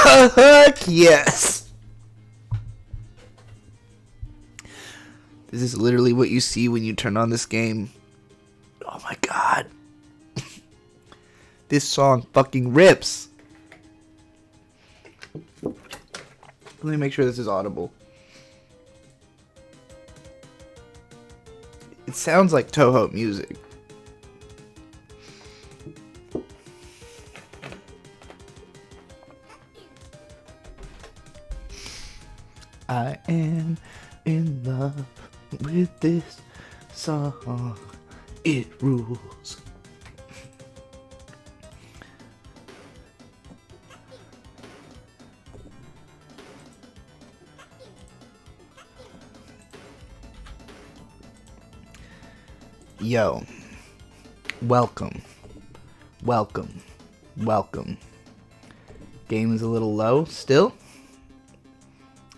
Fuck yes. This is literally what you see when you turn on this game. Oh my god. This song fucking rips. Let me make sure this is audible. It sounds like Toho music. I am in love with this song. It rules. Yo, welcome, welcome, welcome. Game is a little low still.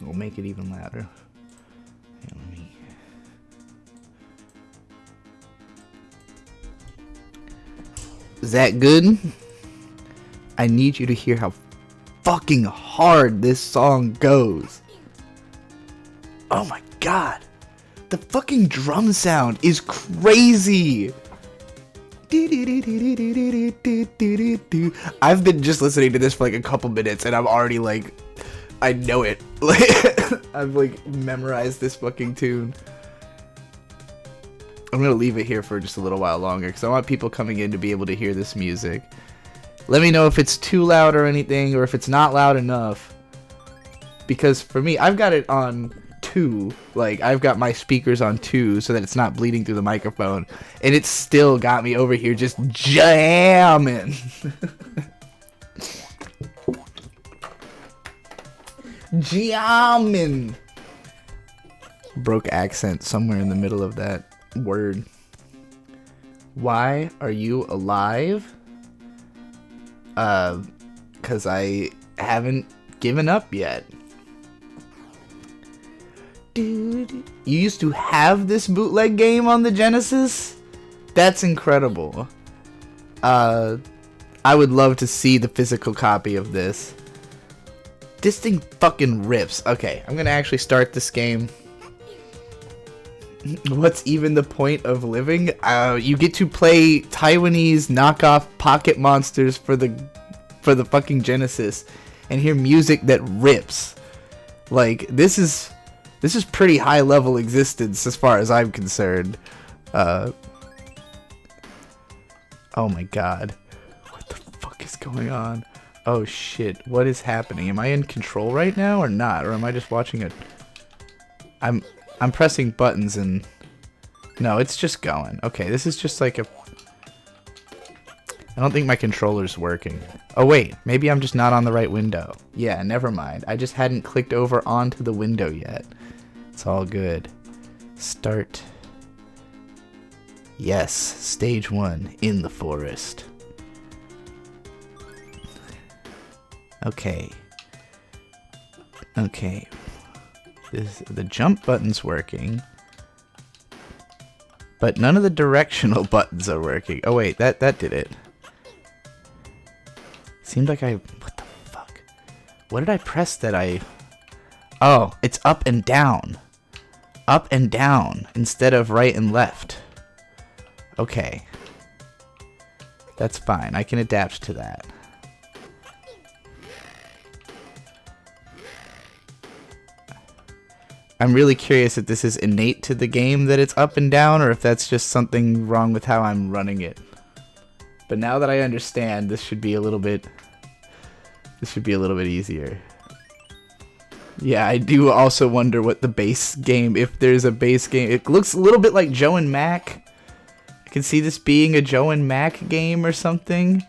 We'll make it even louder. Here, let me... Is that good? I need you to hear how fucking hard this song goes. Oh my god. The fucking drum sound is crazy. I've been just listening to this for like a couple minutes and I'm already like, I know it. Like, I've like memorized this fucking tune. I'm gonna leave it here for just a little while longer because I want people coming in to be able to hear this music. Let me know if it's too loud or anything, or if it's not loud enough. Because for me, I've got it on 2. Like, I've got my speakers on 2 so that it's not bleeding through the microphone. And it's still got me over here just jamming. Jamming. Broke accent somewhere in the middle of that word. Why are you alive? 'Cause I haven't given up yet. Dude, you used to have this bootleg game on the Genesis? That's incredible. I would love to see the physical copy of this. This thing fucking rips. Okay, I'm gonna actually start this game. What's even the point of living? You get to play Taiwanese knockoff pocket monsters for the fucking Genesis and hear music that rips. Like, this is pretty high level existence as far as I'm concerned. Oh my god. What the fuck is going on? Oh shit, what is happening? Am I in control right now or not? Or am I just watching it? I'm pressing buttons and... No, it's just going. Okay, this is just like a... I don't think my controller's working. Oh wait, maybe I'm just not on the right window. Yeah, never mind. I just hadn't clicked over onto the window yet. It's all good. Start. Yes, stage 1, in the forest. Okay. Okay. The jump button's working. But none of the directional buttons are working. Oh wait, that did it. Seemed like I... What the fuck? What did I press that I... Oh, it's up and down. Up and down instead of right and left. Okay. That's fine. I can adapt to that. I'm really curious if this is innate to the game that it's up and down, or if that's just something wrong with how I'm running it. But now that I understand, this should be a little bit easier. Yeah, I do also wonder what the base game, if there's a base game. It looks a little bit like Joe and Mac. I can see this being a Joe and Mac game or something.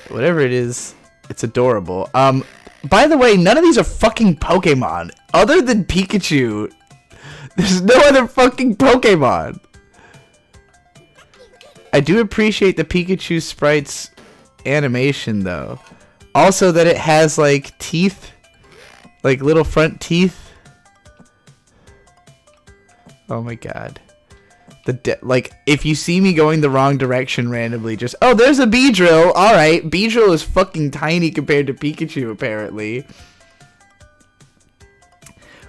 Whatever it is, it's adorable. By the way, none of these are fucking Pokemon. Other than Pikachu, there's no other fucking Pokemon. I do appreciate the Pikachu sprite's animation, though. Also that it has, like, teeth. Like, little front teeth. Oh my god. Like, if you see me going the wrong direction randomly, just, oh, there's a Beedrill. All right, Beedrill is fucking tiny compared to Pikachu, apparently.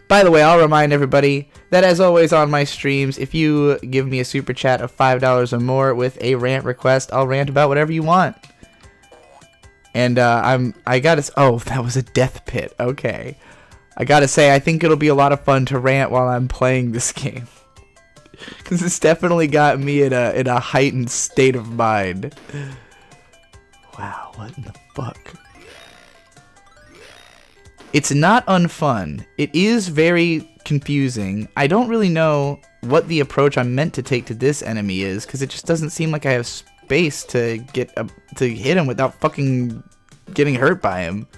By the way, I'll remind everybody that, as always on my streams, if you give me a super chat of $5 or more with a rant request, I'll rant about whatever you want. And I gotta. Oh, that was a death pit. Okay, I gotta say, I think it'll be a lot of fun to rant while I'm playing this game. Because it's definitely got me in a heightened state of mind. Wow, what in the fuck? It's not unfun. It is very confusing. I don't really know what the approach I'm meant to take to this enemy is, because it just doesn't seem like I have space to to hit him without fucking getting hurt by him.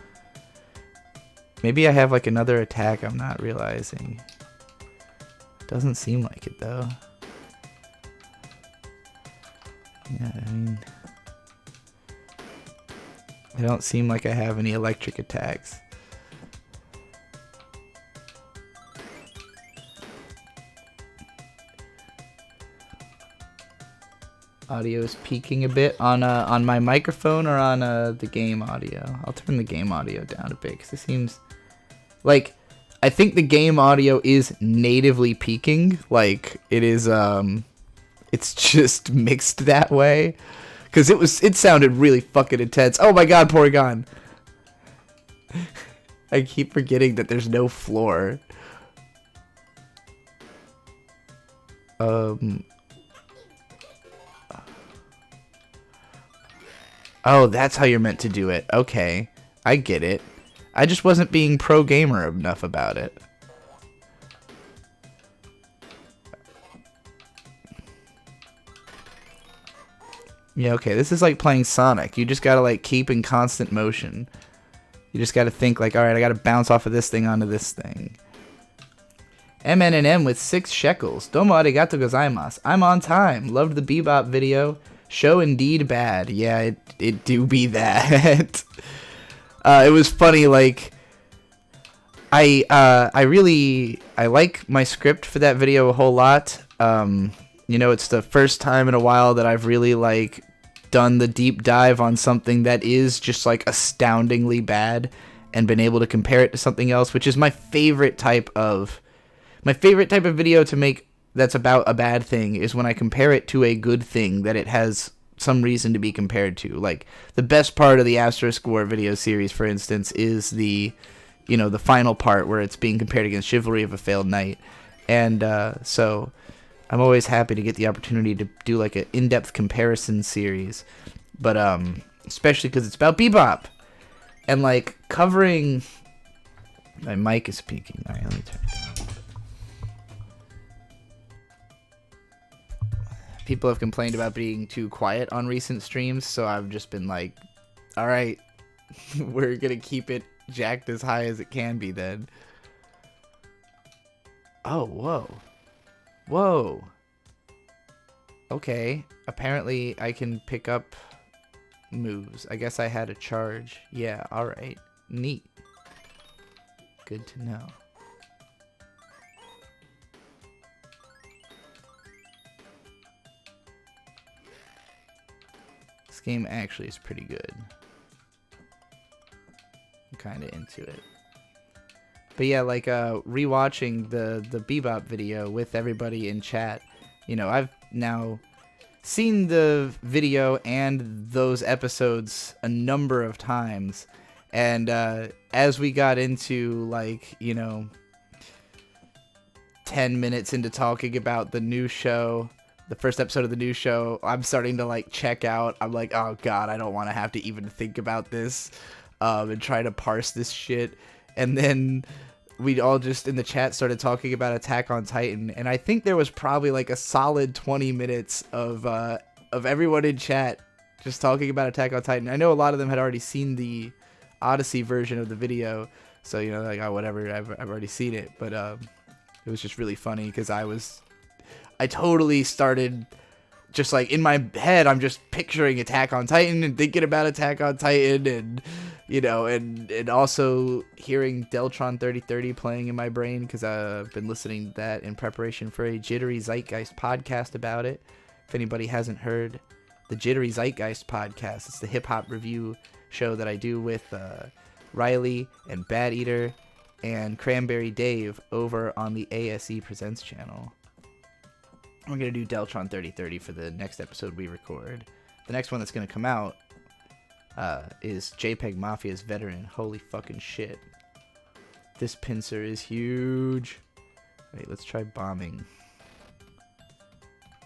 Maybe I have like another attack I'm not realizing. Doesn't seem like it though. Yeah, I mean, I don't seem like I have any electric attacks. Audio is peaking a bit on my microphone or on the game audio. I'll turn the game audio down a bit because it seems like, I think the game audio is natively peaking. Like, it is, it's just mixed that way. Because it sounded really fucking intense. Oh my god, Porygon! I keep forgetting that there's no floor. Oh, that's how you're meant to do it. Okay, I get it. I just wasn't being pro gamer enough about it. Yeah, okay, this is like playing Sonic. You just gotta like keep in constant motion. You just gotta think like, alright, I gotta bounce off of this thing onto this thing. MNNM with 6 shekels. Domo arigato gozaimasu. I'm on time. Loved the Bebop video. Show indeed bad. Yeah, it do be that. It was funny, like, I like my script for that video a whole lot. You know, it's the first time in a while that I've really, like, done the deep dive on something that is just, like, astoundingly bad and been able to compare it to something else, which is my favorite type of video to make that's about a bad thing, is when I compare it to a good thing that it has some reason to be compared to. Like, the best part of the Asterisk War video series, for instance, is the final part where it's being compared against Chivalry of a Failed Knight. And so I'm always happy to get the opportunity to do like an in-depth comparison series, but especially because it's about Bebop and like covering. My mic is peaking. All right, let me turn it down. People have complained about being too quiet on recent streams, so I've just been like, all right, we're gonna keep it jacked as high as it can be then. Oh, whoa. Whoa. Okay, apparently I can pick up moves. I guess I had a charge. Yeah, alright. Neat. Good to know. This game actually is pretty good. I'm kind of into it. But yeah, like rewatching the Bebop video with everybody in chat, you know, I've now seen the video and those episodes a number of times, and as we got into, like, you know, 10 minutes into talking about the new show, the first episode of the new show, I'm starting to like check out. I'm like, oh god, I don't want to have to even think about this and try to parse this shit. And then we all just in the chat started talking about Attack on Titan, and I think there was probably like a solid 20 minutes of everyone in chat just talking about Attack on Titan. I know a lot of them had already seen the Odyssey version of the video, so, you know, like, oh, whatever, I've already seen it. But it was just really funny because I totally started just like in my head, I'm just picturing Attack on Titan and thinking about Attack on Titan, and You know, and also hearing Deltron 3030 playing in my brain, because I've been listening to that in preparation for a Jittery Zeitgeist podcast about it. If anybody hasn't heard the Jittery Zeitgeist podcast, it's the hip-hop review show that I do with Riley and Bad Eater and Cranberry Dave over on the ASE Presents channel. We're going to do Deltron 3030 for the next episode we record. The next one that's going to come out is JPEG Mafia's Veteran. Holy fucking shit. This pincer is huge. Wait, let's try bombing.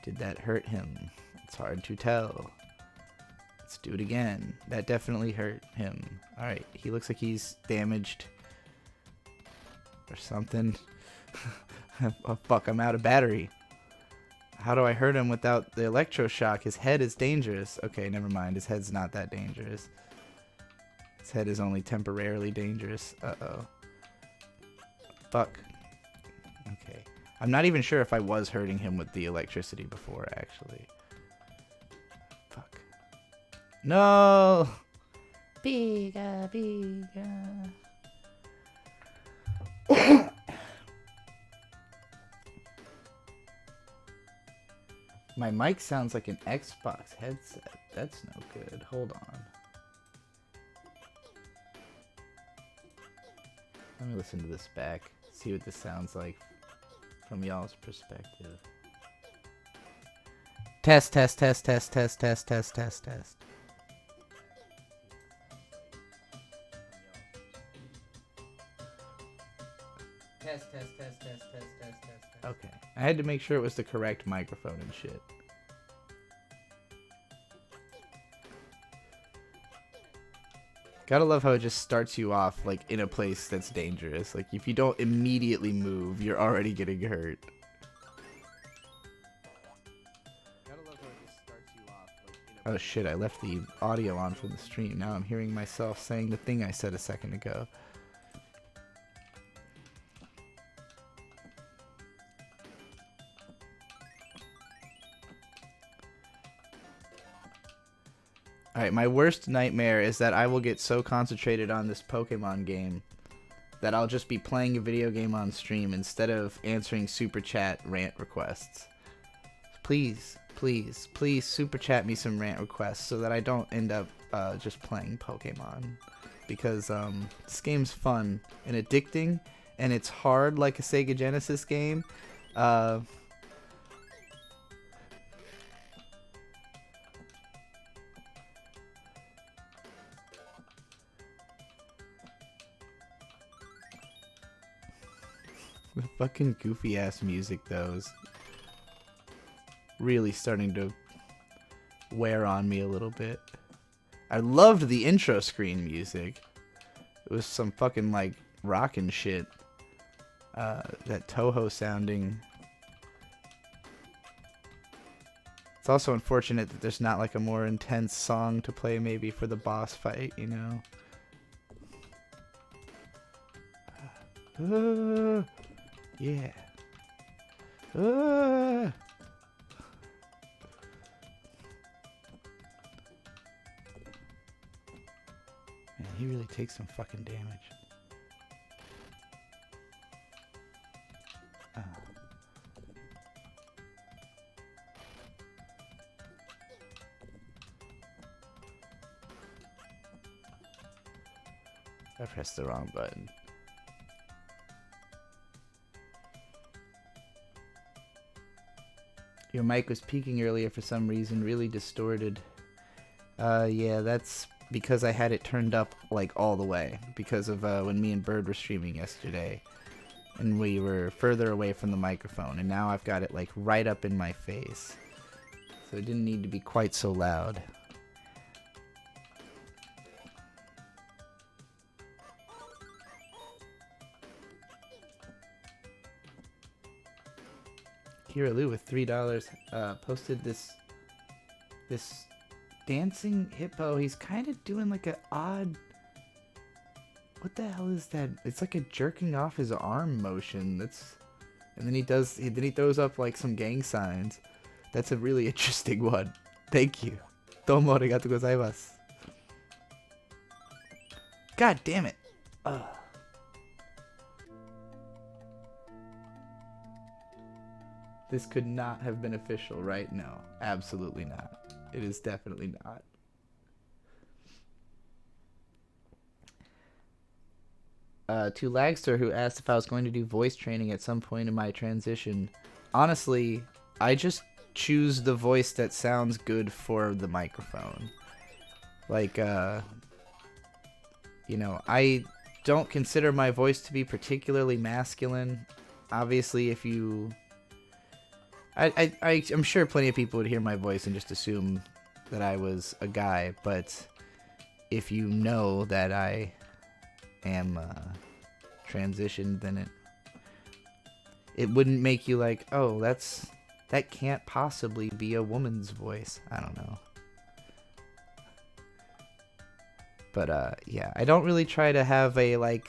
Did that hurt him? It's hard to tell. Let's do it again. That definitely hurt him. Alright, he looks like he's damaged. Or something. Oh fuck, I'm out of battery. How do I hurt him without the electroshock? His head is dangerous. Okay, never mind. His head's not that dangerous. His head is only temporarily dangerous. Uh-oh. Fuck. Okay. I'm not even sure if I was hurting him with the electricity before, actually. Fuck. No! Biga, biga. My mic sounds like an Xbox headset. That's no good. Hold on. Let me listen to this back. See what this sounds like from y'all's perspective. Test, test, test, test, test, test, test, test, test. Test, test, test, test, test, test, test. Okay. I had to make sure it was the correct microphone and shit. Gotta love how it just starts you off, like, in a place that's dangerous. Like, if you don't immediately move, you're already getting hurt. Gotta love how it just starts you off, like, in a... Oh shit, I left the audio on from the stream. Now I'm hearing myself saying the thing I said a second ago. Alright, my worst nightmare is that I will get so concentrated on this Pokemon game that I'll just be playing a video game on stream instead of answering super chat rant requests. Please, please, please super chat me some rant requests so that I don't end up just playing Pokemon. Because this game's fun and addicting, and it's hard like a Sega Genesis game. The fucking goofy ass music though is really starting to wear on me a little bit. I loved the intro screen music. It was some fucking like rockin' shit. That Toho sounding. It's also unfortunate that there's not like a more intense song to play maybe for the boss fight, you know? Yeah. Man, he really takes some fucking damage. I pressed the wrong button. Your mic was peaking earlier for some reason, really distorted. Yeah, that's because I had it turned up like all the way because of when me and Bird were streaming yesterday. And we were further away from the microphone, and now I've got it like right up in my face. So it didn't need to be quite so loud. Kira Lou with $3 posted this dancing hippo. He's kind of doing like an odd... What the hell is that? It's like a jerking off his arm motion. That's... And then he throws up like some gang signs. That's a really interesting one. Thank you. Domo arigatou gozaimasu. God damn it. This could not have been official, right? No, absolutely not. It is definitely not. To Lagster, who asked if I was going to do voice training at some point in my transition. Honestly, I just choose the voice that sounds good for the microphone. Like, you know, I don't consider my voice to be particularly masculine. Obviously, if you... I'm sure plenty of people would hear my voice and just assume that I was a guy, but if you know that I am transitioned, then it wouldn't make you like, oh, that can't possibly be a woman's voice. I don't know. But yeah, I don't really try to have a like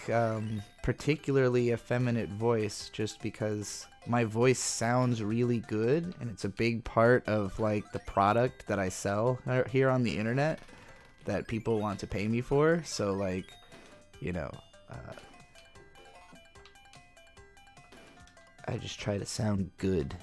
particularly effeminate voice just because my voice sounds really good and it's a big part of like the product that I sell here on the internet that people want to pay me for. So like, you know, I just try to sound good.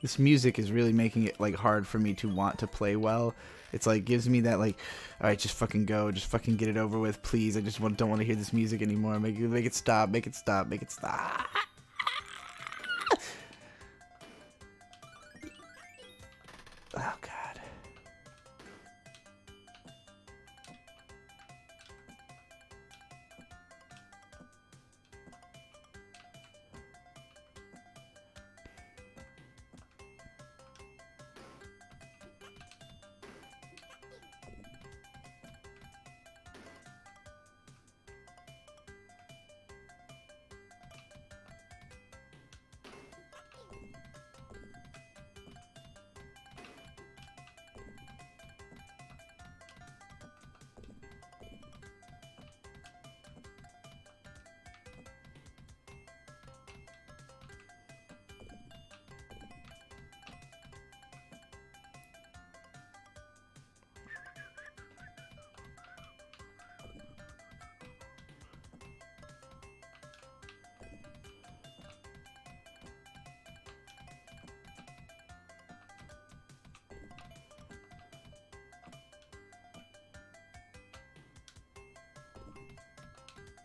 This music is really making it like hard for me to want to play well. It's like gives me that like, all right, just fucking go, just fucking get it over with, please. I just don't want to hear this music anymore. Make it stop, make it stop, make it stop. Oh God.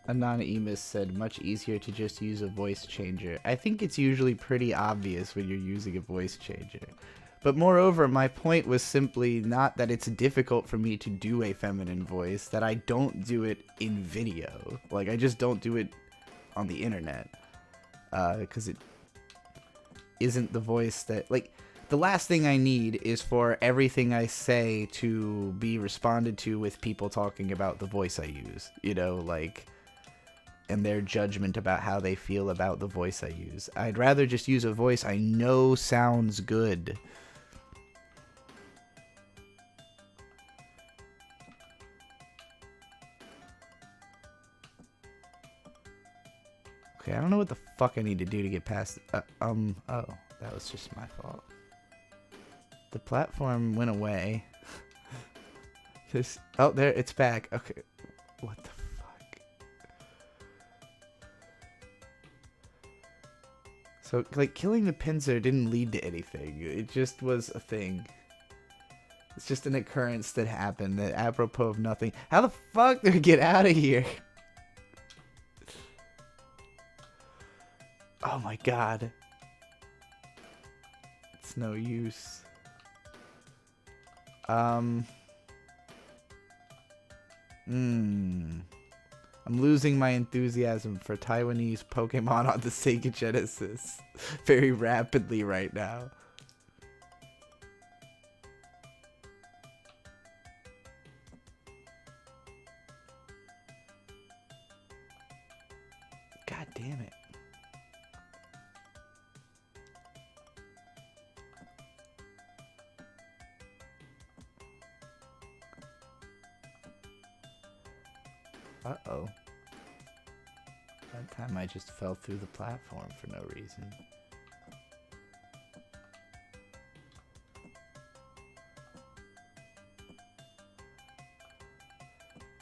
Anonymous said, much easier to just use a voice changer. I think it's usually pretty obvious when you're using a voice changer. But moreover, my point was simply not that it's difficult for me to do a feminine voice, that I don't do it in video. Like, I just don't do it on the internet. Because it isn't the voice that... Like, the last thing I need is for everything I say to be responded to with people talking about the voice I use. You know, like... and their judgment about how they feel about the voice I use. I'd rather just use a voice I know sounds good. Okay, I don't know what the fuck I need to do to get past... oh, that was just my fault. The platform went away. Oh, there, it's back. Okay, what the fuck? So, like, killing the pincer didn't lead to anything. It just was a thing. It's just an occurrence that happened, that apropos of nothing. How the fuck did we get out of here? Oh my god. It's no use. I'm losing my enthusiasm for Taiwanese Pokemon on the Sega Genesis very rapidly right now. God damn it. Uh-oh. That time I just fell through the platform for no reason.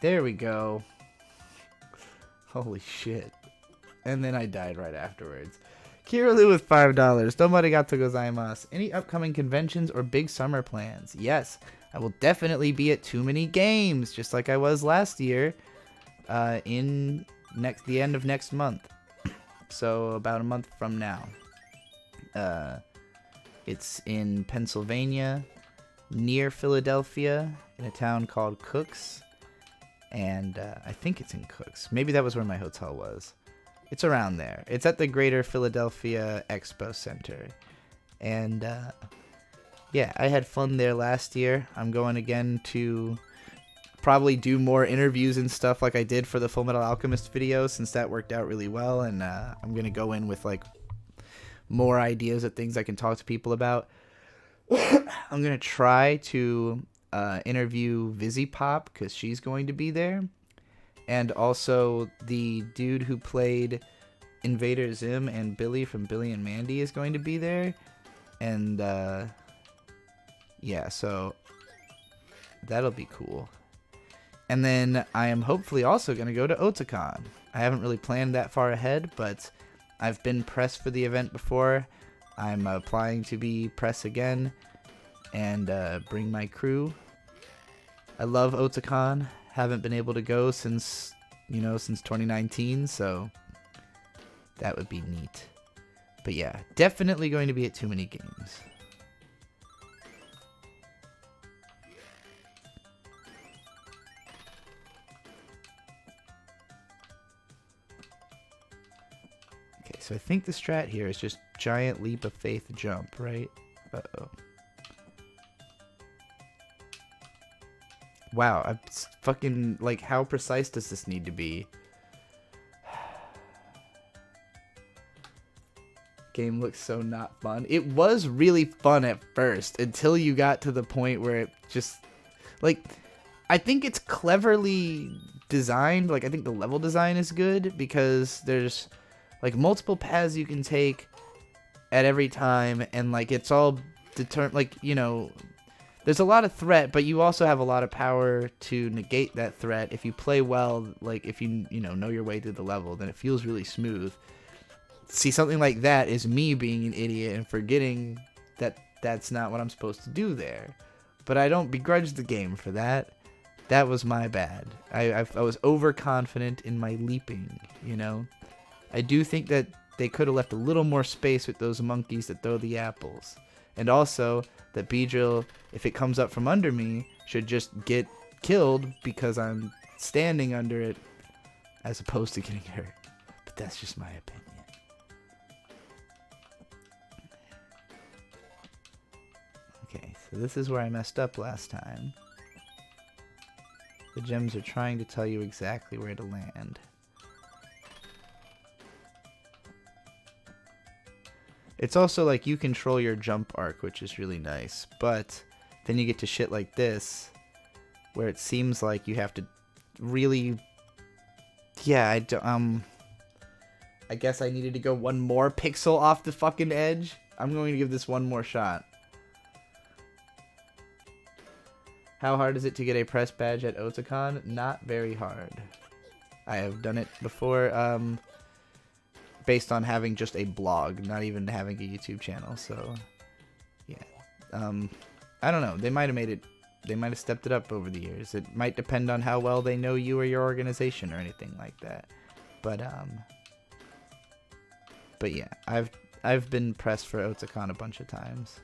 There we go. Holy shit. And then I died right afterwards. Kiralu with $5. Domarigato gozaimasu. Any upcoming conventions or big summer plans? Yes, I will definitely be at Too Many Games, just like I was last year, in the end of next month. So about a month from now. It's in Pennsylvania, near Philadelphia, in a town called Cooks. And I think it's in Cooks. Maybe that was where my hotel was. It's around there. It's at the Greater Philadelphia Expo Center. And yeah, I had fun there last year. I'm going again to probably do more interviews and stuff like I did for the Full Metal Alchemist video, since that worked out really well. And I'm going to go in with like more ideas of things I can talk to people about. I'm going to try to interview Vizzy-Pop, because she's going to be there. And also the dude who played Invader Zim and Billy from Billy and Mandy is going to be there. And yeah, so that'll be cool. And then I am hopefully also going to go to Otakon. I haven't really planned that far ahead, but I've been press for the event before. I'm applying to be press again and bring my crew. I love Otakon. Haven't been able to go since 2019, so that would be neat. But yeah, definitely going to be at Too Many Games. Okay, so I think the strat here is just giant leap of faith jump, right? Uh-oh. Wow, I'm fucking, like, how precise does this need to be? Game looks so not fun. It was really fun at first, until you got to the point where it just, like, I think it's cleverly designed. Like, I think the level design is good, because there's, like, multiple paths you can take at every time, and, like, it's all determined, like, you know, there's a lot of threat, but you also have a lot of power to negate that threat. If you play well, like, if you know your way through the level, then it feels really smooth. See, something like that is me being an idiot and forgetting that that's not what I'm supposed to do there. But I don't begrudge the game for that. That was my bad. I was overconfident in my leaping, you know? I do think that they could have left a little more space with those monkeys that throw the apples. And also, that Beedrill, if it comes up from under me, should just get killed because I'm standing under it, as opposed to getting hurt. But that's just my opinion. Okay, so this is where I messed up last time. The gems are trying to tell you exactly where to land. It's also like you control your jump arc, which is really nice, but then you get to shit like this, where it seems like you have to really, yeah, I guess I needed to go one more pixel off the fucking edge. I'm going to give this one more shot. How hard is it to get a press badge at Otakon? Not very hard. I have done it before, based on having just a blog, not even having a YouTube channel, so yeah. I don't know, they might have stepped it up over the years. It might depend on how well they know you or your organization or anything like that. But yeah, I've been pressed for Otakon a bunch of times.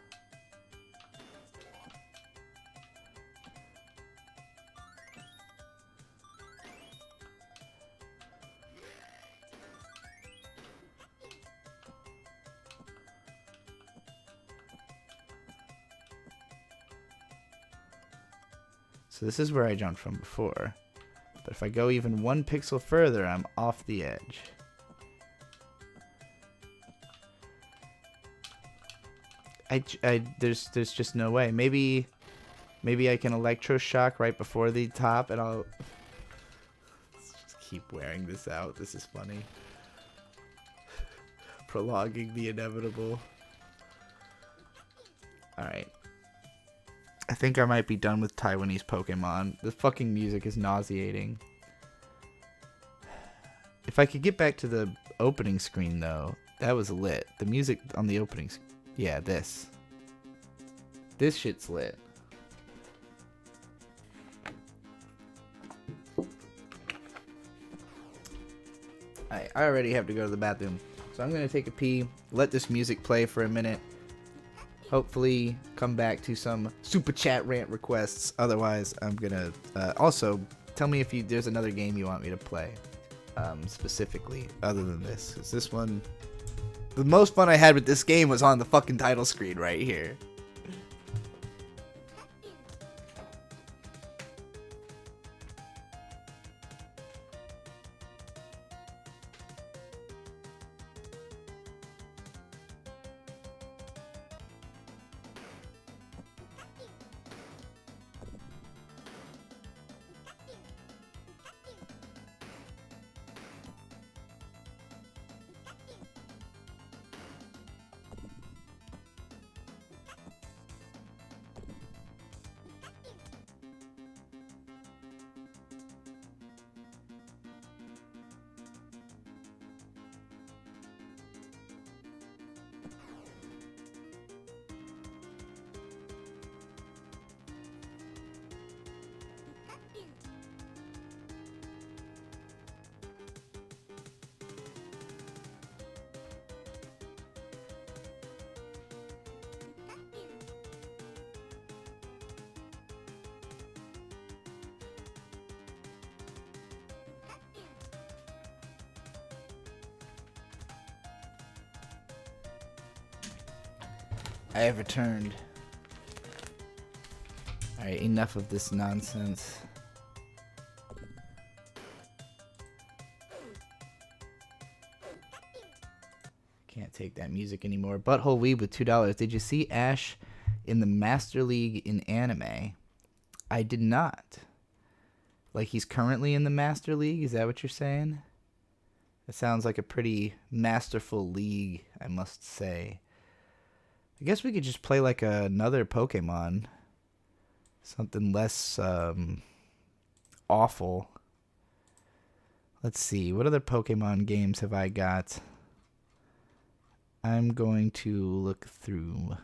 So this is where I jumped from before. But if I go even one pixel further, I'm off the edge. There's just no way. Maybe I can electroshock right before the top, and I'll. keep wearing this out. This is funny. Prolonging the inevitable. Alright. I think I might be done with Taiwanese Pokemon. The fucking music is nauseating. If I could get back to the opening screen, though, that was lit. The music on the opening screen. Yeah, this. This shit's lit. I already have to go to the bathroom. So I'm going to take a pee, let this music play for a minute. Hopefully come back to some super chat rant requests. Otherwise, I'm going to... also, tell me if there's another game you want me to play. Specifically, other than this. Because this one... The most fun I had with this game was on the fucking title screen right here. I have returned. Alright, enough of this nonsense. Can't take that music anymore. Butthole Weeb with $2. Did you see Ash in the Master League in anime? I did not. Like he's currently in the Master League? Is that what you're saying? That sounds like a pretty masterful league, I must say. I guess we could just play like another Pokemon. Something less awful. Let's see. What other Pokemon games have I got? I'm going to look through.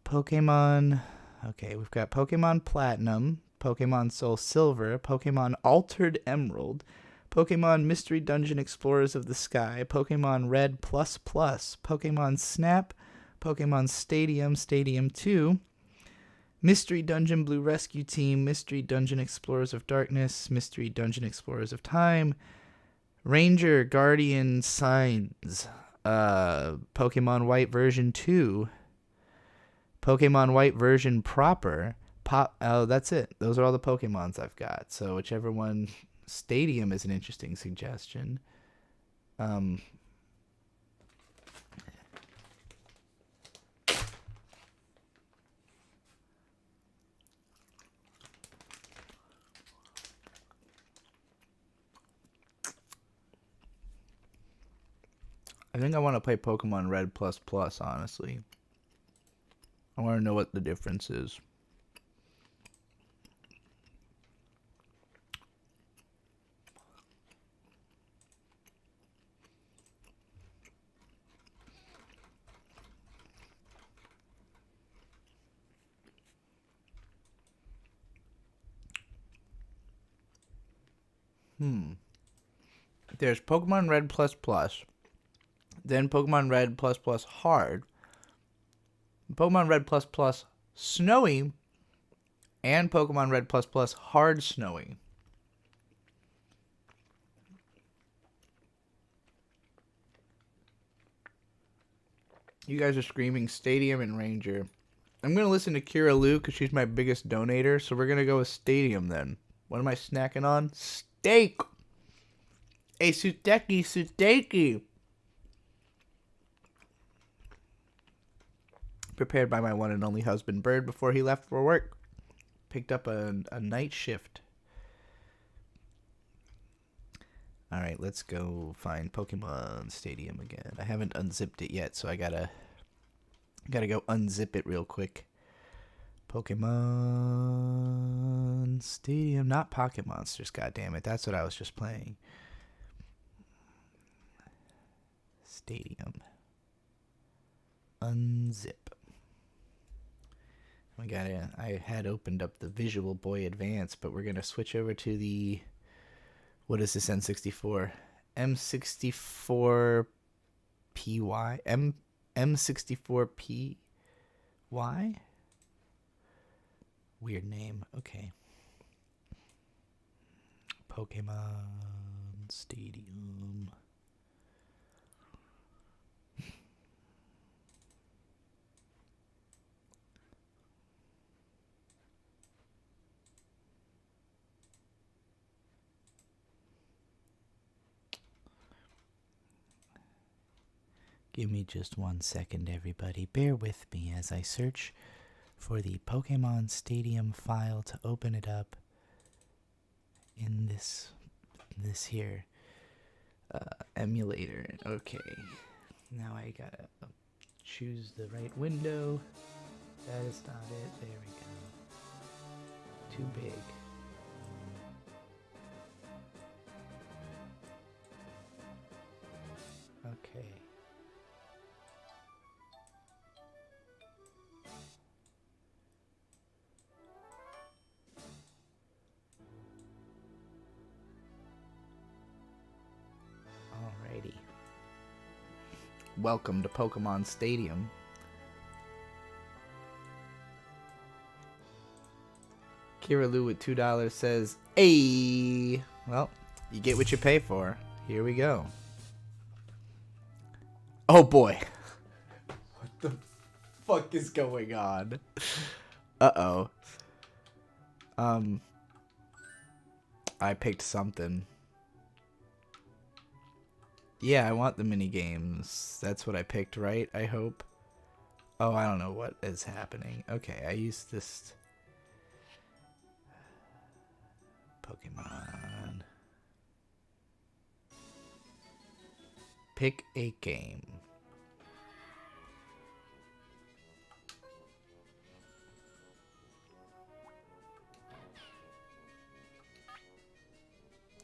Pokemon. Okay, we've got Pokemon Platinum, Pokemon Soul Silver, Pokemon Altered Emerald, Pokemon Mystery Dungeon Explorers of the Sky, Pokemon Red++, Pokemon Snap, Pokemon Stadium, Stadium 2, Mystery Dungeon Blue Rescue Team, Mystery Dungeon Explorers of Darkness, Mystery Dungeon Explorers of Time, Ranger Guardian Signs, Pokemon White version 2, Pokemon White version proper, oh, that's it. Those are all the Pokemons I've got. So whichever one... Stadium is an interesting suggestion. I think I want to play Pokemon Red++, honestly. I want to know what the difference is. There's Pokemon Red++, then Pokemon Red++ Hard, Pokemon Red++ Snowy, and Pokemon Red++ Hard Snowy. You guys are screaming Stadium and Ranger. I'm going to listen to Kira Lu because she's my biggest donator, so we're going to go with Stadium then. What am I snacking on? Steak! A Suteki Suteki! Prepared by my one and only husband, Bird, before he left for work. Picked up a night shift Alright, let's go find Pokemon Stadium again. I haven't unzipped it yet, so I gotta go unzip it real quick. Pokemon Stadium, not Pocket Monsters, goddammit. That's what I was just playing. Stadium. Unzip. I had opened up the Visual Boy Advance, but we're gonna switch over to the, what is this N64? M64PY? M64PY? Weird name. Okay. Pokemon Stadium. Give me just 1 second, everybody. Bear with me as I search for the Pokemon Stadium file to open it up in this here emulator. Okay. Now I gotta choose the right window. That is not it. There we go. Too big. Okay. Alrighty. Welcome to Pokemon Stadium. Kiralu with $2 says, "Hey, well, you get what you pay for." Here we go. Oh boy. What the fuck is going on? Uh-oh. I picked something. Yeah, I want the mini games. That's what I picked, right? I hope. Oh, I don't know what is happening. Okay, I used this Pokemon. Pick a game.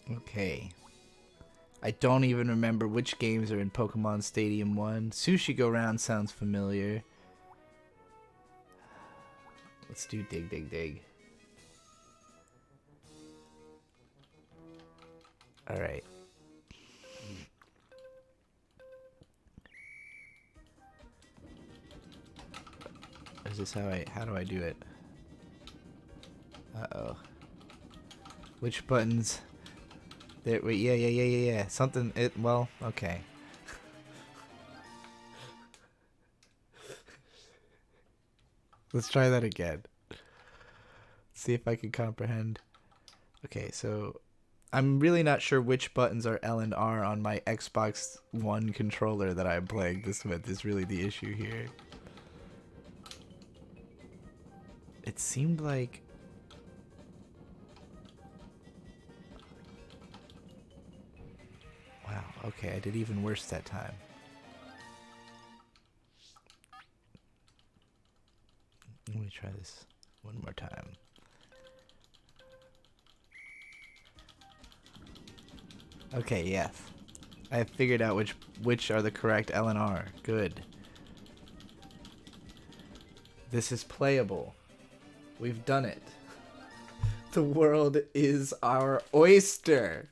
Okay. I don't even remember which games are in Pokemon Stadium 1. Sushi Go Round sounds familiar. Let's do Dig Dig Dig. Alright. Is this how do I do it? Uh-oh. Which buttons? There, wait, yeah. Something, well, okay. Let's try that again. See if I can comprehend. Okay, so I'm really not sure which buttons are L and R on my Xbox One controller that I'm playing this with is really the issue here. It seemed like... Wow, okay, I did even worse that time. Let me try this one more time. Okay, yes. I have figured out which are the correct L and R. Good. This is playable. We've done it. The world is our oyster.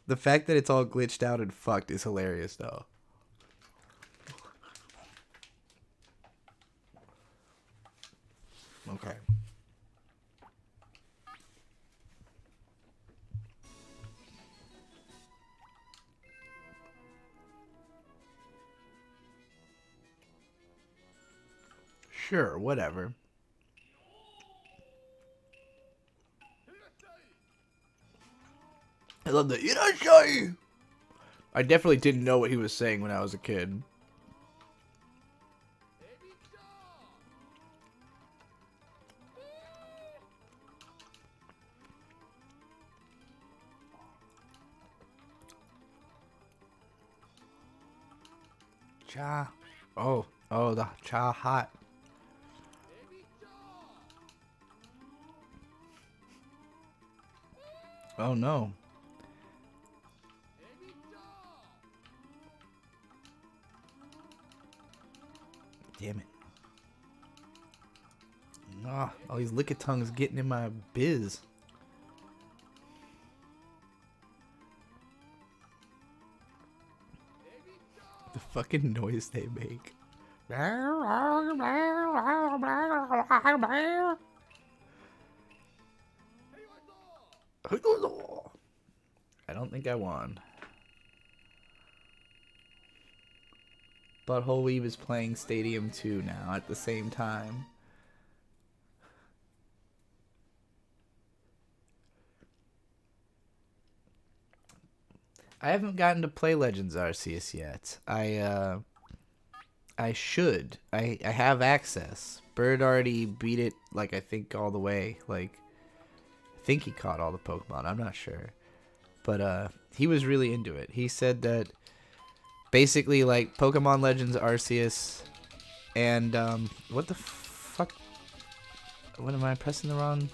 The fact that it's all glitched out and fucked is hilarious, though. Okay. Sure, whatever. I love the "Irashai." I definitely didn't know what he was saying when I was a kid. Cha. Oh, the cha hot. Oh no. Damn it. Ah, all these lickitongues getting in my biz. The fucking noise they make. I don't think I won. Butthole Weave is playing Stadium 2 now at the same time. I haven't gotten to play Legends Arceus yet. I should. I have access. Bird already beat it, like, I think all the way. Like, I think he caught all the Pokemon. I'm not sure. But he was really into it. He said that basically, like, Pokemon Legends Arceus and what the fuck? What am I pressing the wrong?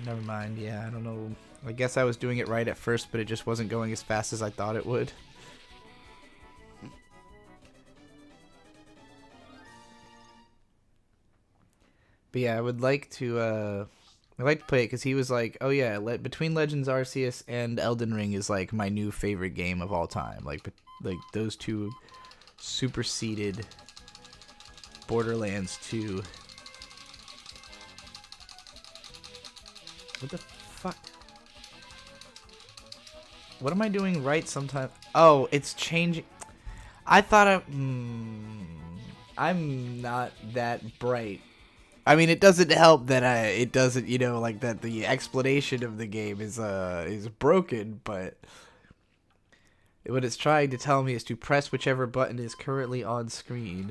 Never mind. Yeah, I don't know. I guess I was doing it right at first, but it just wasn't going as fast as I thought it would. But yeah, I would like to play it because he was like, oh yeah, between Legends Arceus and Elden Ring is like my new favorite game of all time. Like those two superseded Borderlands 2. What the fuck? What am I doing right sometimes? Oh, it's changing. I thought I'm not that bright. I mean, it doesn't help that it doesn't, you know, like that the explanation of the game is broken, but what it's trying to tell me is to press whichever button is currently on screen.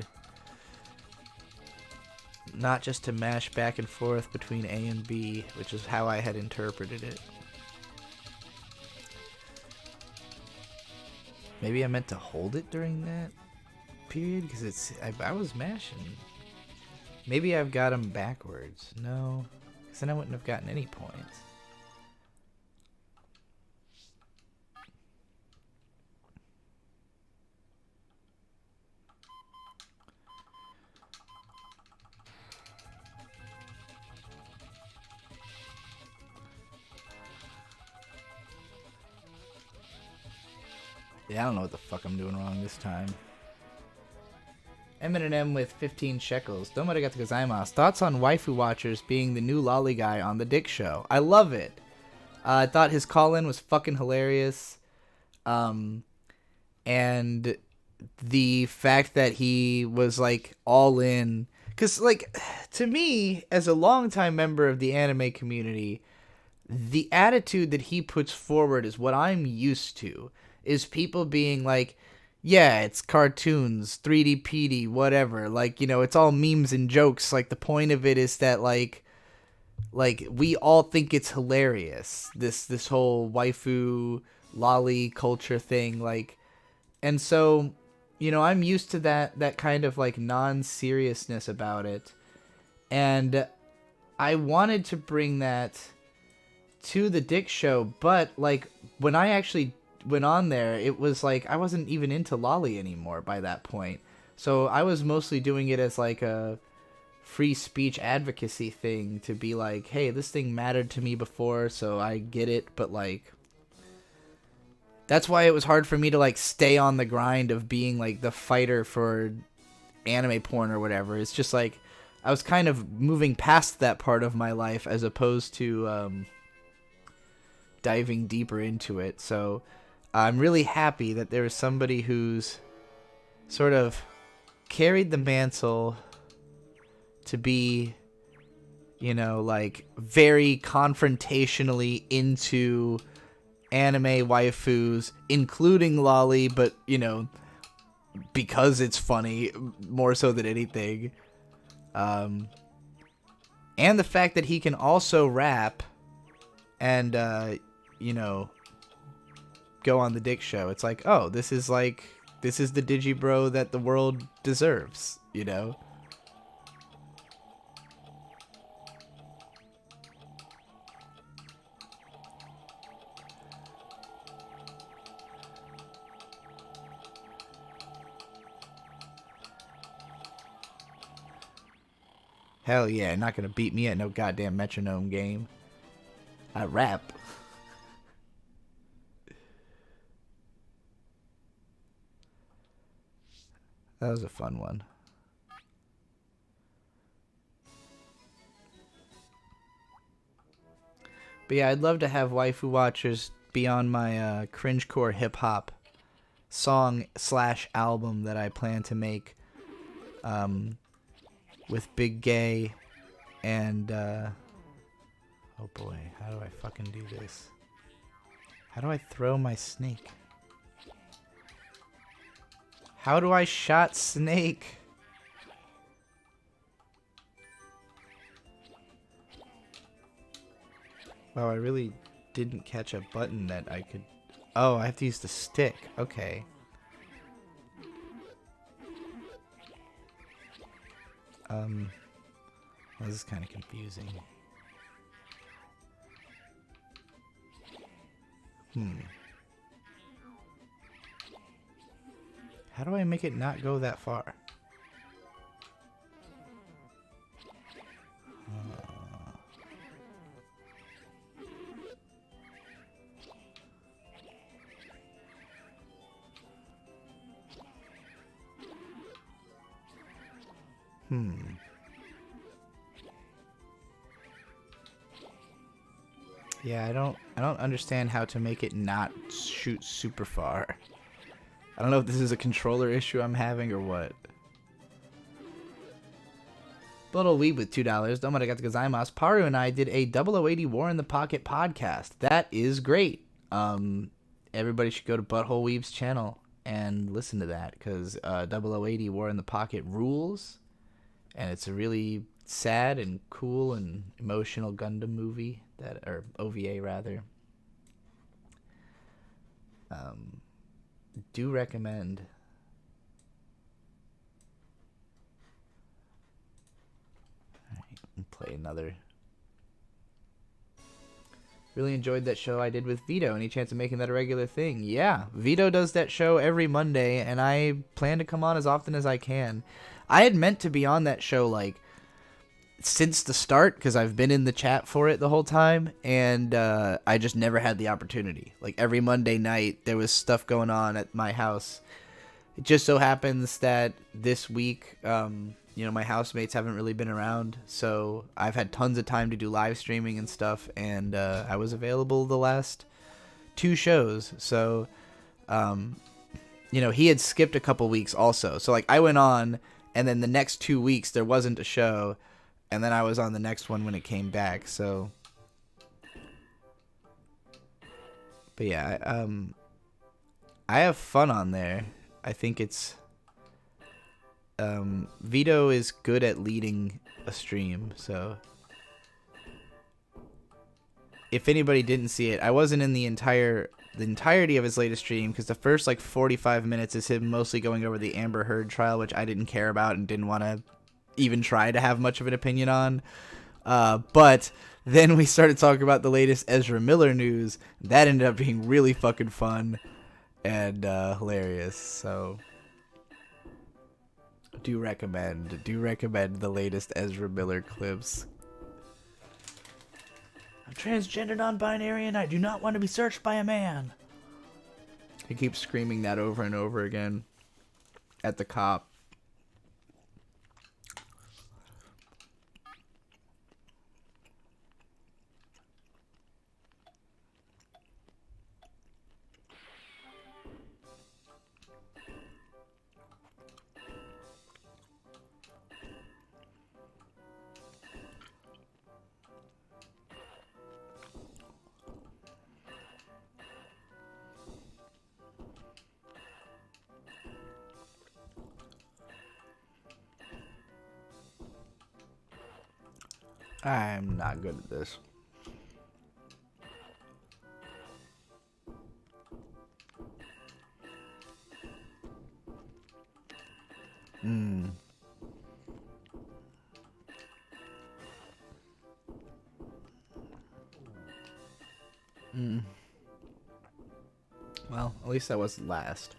Not just to mash back and forth between A and B, which is how I had interpreted it. Maybe I meant to hold it during that period because I was mashing. Maybe I've got them backwards. No, because then I wouldn't have gotten any points. Yeah, I don't know what the fuck I'm doing wrong this time. M with 15 shekels. Domarigato gozaimasu. Thoughts on Waifu Watchers being the new lolly guy on the Dick Show? I love it. I thought his call-in was fucking hilarious. And the fact that he was, like, all in. Because, like, to me, as a longtime member of the anime community, the attitude that he puts forward is what I'm used to. Is people being like, yeah, it's cartoons, 3D PD, whatever. Like, you know, it's all memes and jokes. Like, the point of it is that, like we all think it's hilarious. This whole waifu lolly culture thing. Like, and so, you know, I'm used to that kind of, like, non-seriousness about it. And I wanted to bring that to the Dick Show, but, like, when I actually went on there, it was like I wasn't even into lolly anymore by that point. So I was mostly doing it as like a free speech advocacy thing to be like, hey, this thing mattered to me before, so I get it, but like that's why it was hard for me to like stay on the grind of being like the fighter for anime porn or whatever. It's just like I was kind of moving past that part of my life as opposed to diving deeper into it. So I'm really happy that there is somebody who's sort of carried the mantle to be, you know, like very confrontationally into anime waifus, including lolly, but, you know, because it's funny more so than anything. And the fact that he can also rap and, you know, go on the Dick Show. It's like, oh, this is like this is the Digibro that the world deserves, you know? Hell yeah, not gonna beat me at no goddamn metronome game. I rap. That was a fun one. But yeah, I'd love to have waifu watchers be on my cringecore hip hop song / album that I plan to make with Big Gay and oh boy, how do I fucking do this? How do I throw my snake? How do I shot snake? Wow, I really didn't catch a button that I could... Oh, I have to use the stick. Okay. This is kind of confusing. How do I make it not go that far? Yeah, I don't understand how to make it not shoot super far. I don't know if this is a controller issue I'm having or what. Little Weeb with $2. Domarigato gozaimasu. Paru and I did a 0080 War in the Pocket podcast. That is great. Everybody should go to Butthole Weeb's channel and listen to that because 0080 War in the Pocket rules. And it's a really sad and cool and emotional Gundam movie or OVA rather. Do recommend. Alright, play another. Really enjoyed that show I did with Vito. Any chance of making that a regular thing? Yeah, Vito does that show every Monday, and I plan to come on as often as I can. I had meant to be on that show like since the start because I've been in the chat for it the whole time, and I just never had the opportunity. Like every Monday night there was stuff going on at my house. It just so happens that this week my housemates haven't really been around, so I've had tons of time to do live streaming and stuff, and I was available the last 2 shows. So he had skipped a couple weeks also, so like I went on, and then the next 2 weeks there wasn't a show. And then I was on the next one when it came back, so... But yeah, I have fun on there. I think it's... Vito is good at leading a stream, so... If anybody didn't see it, I wasn't in the entirety of his latest stream, because the first, 45 minutes is him mostly going over the Amber Heard trial, which I didn't care about and didn't want to even try to have much of an opinion on. But then we started talking about the latest Ezra Miller news. That ended up being really fucking fun and hilarious. So do recommend the latest Ezra Miller clips. I'm transgender, non-binary, and I do not want to be searched by a man. He keeps screaming that over and over again at the cop. I'm not good at this. Mm. Mm. Well, at least that wasn't last.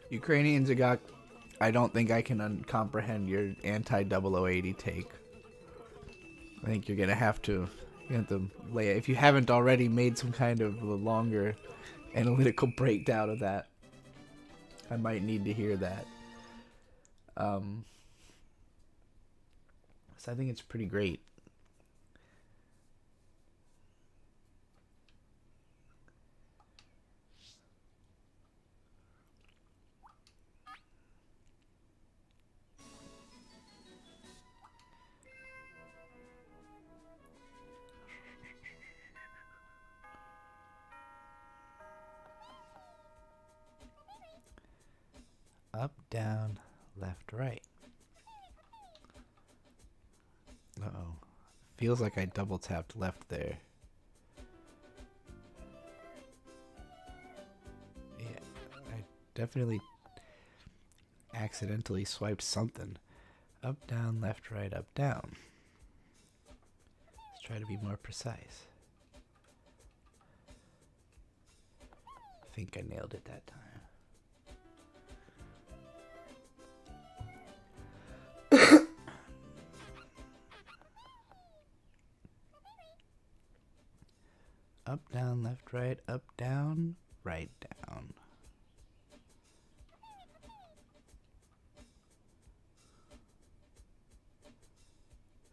Ukrainians, I don't think I can comprehend your anti-0080 take. I think you're gonna have to lay it. If you haven't already made some kind of a longer analytical breakdown of that, I might need to hear that. So I think it's pretty great. Up, down, left, right. Uh-oh. Feels like I double tapped left there. Yeah, I definitely accidentally swiped something. Up, down, left, right, up, down. Let's try to be more precise. I think I nailed it that time. Up, down, left, right, up, down, right, down.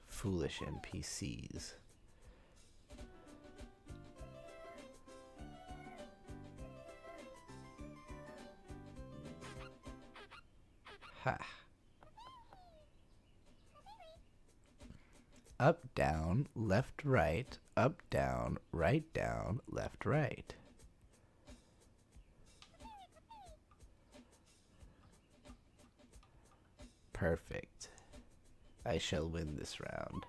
Foolish NPCs. Ha. Up, down, left, right, up, down, left, right. Perfect. I shall win this round.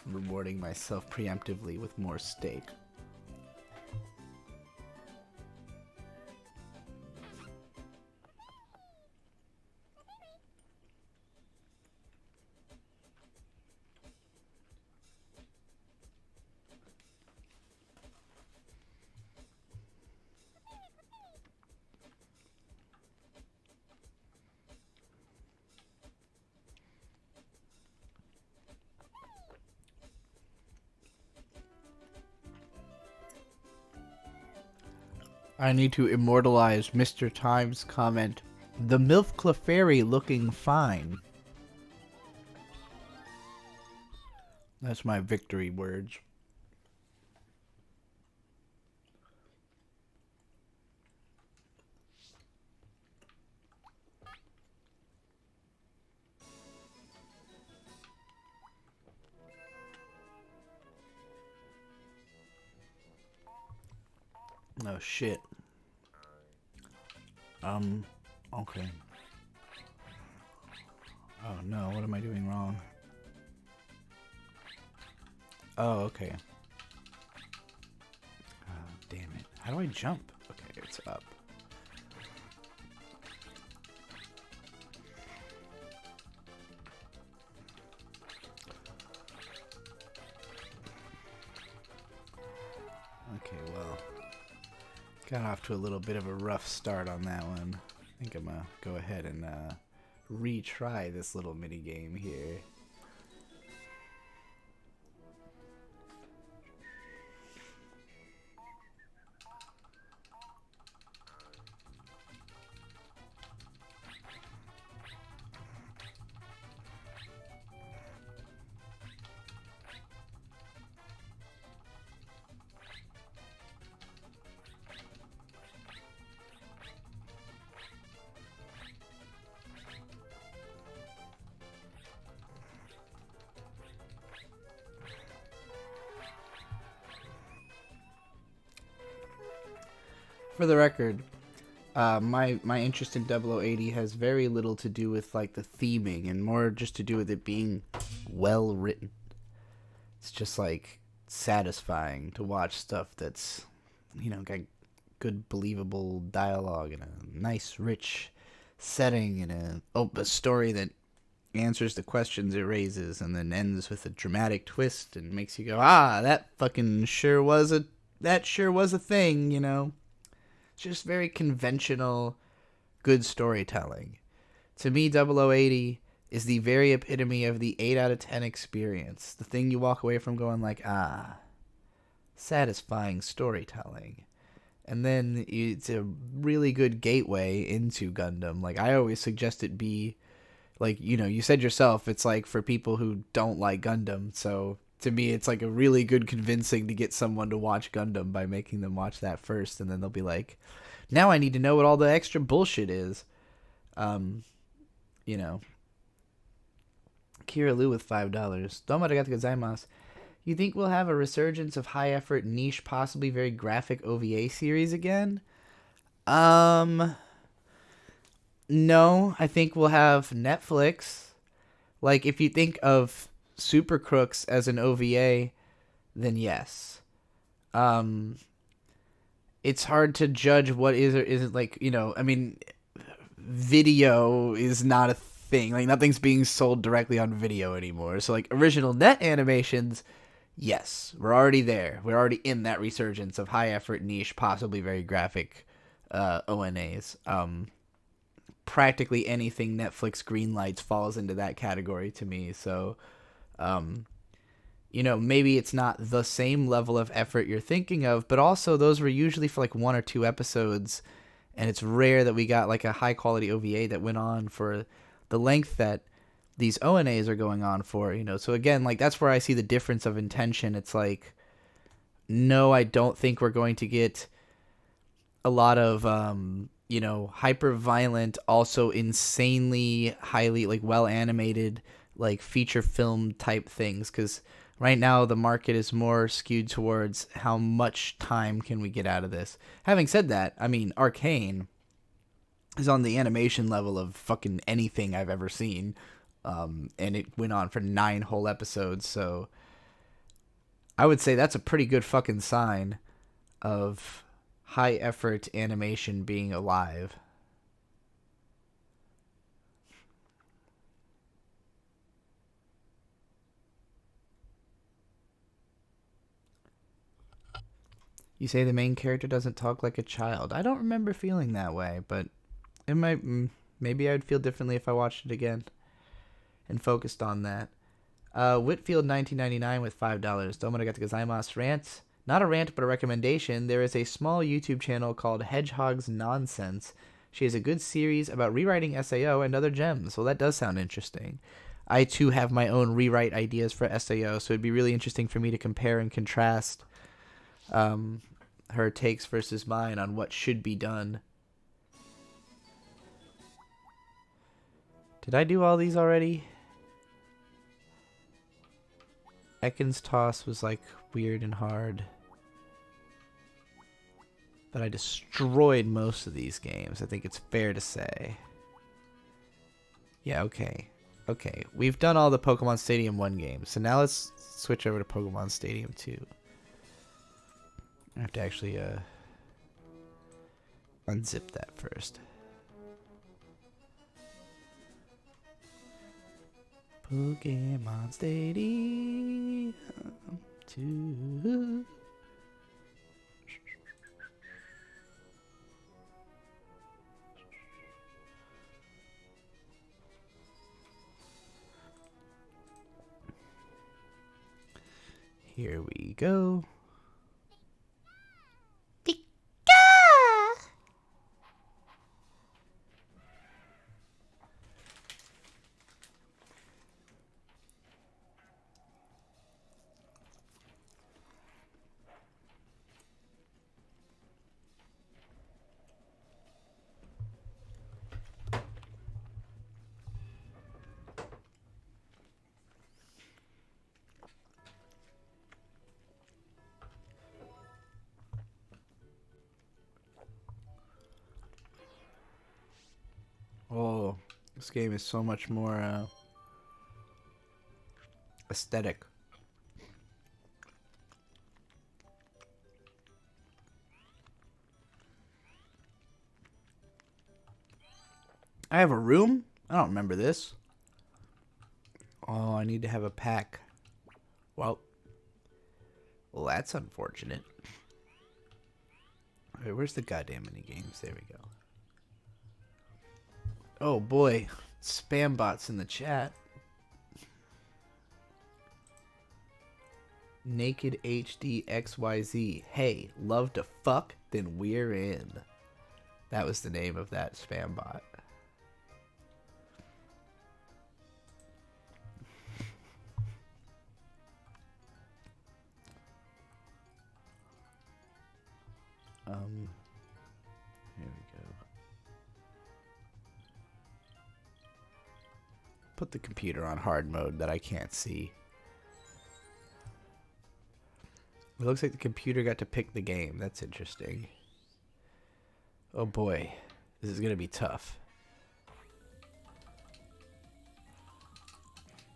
Rewarding myself preemptively with more steak. I need to immortalize Mr. Time's comment. The MILF Clefairy looking fine. That's my victory words. Oh shit. Okay. Oh no, what am I doing wrong? Oh, okay. Oh, damn it. How do I jump? Okay, it's up. Okay, well. Got off to a little bit of a rough start on that one. I think I'm gonna go ahead and retry this little mini game here. For the record, my interest in 0080 has very little to do with like the theming and more just to do with it being well written. It's just like satisfying to watch stuff that's, got good believable dialogue and a nice rich setting and a story that answers the questions it raises and then ends with a dramatic twist and makes you go, that fucking sure was a thing, It's just very conventional, good storytelling. To me, 0080 is the very epitome of the 8 out of 10 experience. The thing you walk away from going like, satisfying storytelling. And then it's a really good gateway into Gundam. Like, I always suggest it be, like, you said yourself, it's like for people who don't like Gundam. So to me, it's like a really good convincing to get someone to watch Gundam by making them watch that first. And then they'll be like, now I need to know what all the extra bullshit is. Kira Lu with $5. Domo arigatou gozaimasu. You think we'll have a resurgence of high-effort, niche, possibly very graphic OVA series again? No. I think we'll have Netflix. Like, if you think of Super Crooks as an OVA, then yes. It's hard to judge what is or isn't, like, video is not a thing. Like, nothing's being sold directly on video anymore. So, like, original net animations, yes, we're already there. We're already in that resurgence of high effort, niche, possibly very graphic ONAs. Practically anything Netflix greenlights falls into that category to me. So, maybe it's not the same level of effort you're thinking of, but also those were usually for like 1 or 2 episodes, and it's rare that we got like a high quality OVA that went on for the length that these ONAs are going on for, So again, like, that's where I see the difference of intention. It's like, no, I don't think we're going to get a lot of, hyper violent, also insanely highly, like, well animated, like, feature film type things. Because right now the market is more skewed towards how much time can we get out of this. Having said that, I mean, Arcane is on the animation level of fucking anything I've ever seen. And it went on for 9 whole episodes, so I would say that's a pretty good fucking sign of high effort animation being alive. You say the main character doesn't talk like a child. I don't remember feeling that way, but it might, maybe I'd feel differently if I watched it again and focused on that. Whitfield 1999 with $5. Domo arigatou gozaimasu. Rant. Not a rant, but a recommendation. There is a small YouTube channel called Hedgehog's Nonsense. She has a good series about rewriting SAO and other gems. Well, that does sound interesting. I, too, have my own rewrite ideas for SAO, so it'd be really interesting for me to compare and contrast her takes versus mine on what should be done. Did I do all these already? Ekans Toss was like weird and hard. But I destroyed most of these games, I think it's fair to say. Yeah, okay. Okay, we've done all the Pokemon Stadium 1 games, so now let's switch over to Pokemon Stadium 2. I have to actually unzip that first. Pokemon Stadium 2. Here we go. Oh, this game is so much more aesthetic. I have a room? I don't remember this. Oh, I need to have a pack. Well, that's unfortunate. Alright, where's the goddamn mini games? There we go. Oh boy, spam bots in the chat. Naked HD XYZ. Hey, love to fuck? Then we're in. That was the name of that spam bot. Here we go. Put the computer on hard mode that I can't see. It looks like the computer got to pick the game. That's interesting. Oh boy, this is gonna be tough.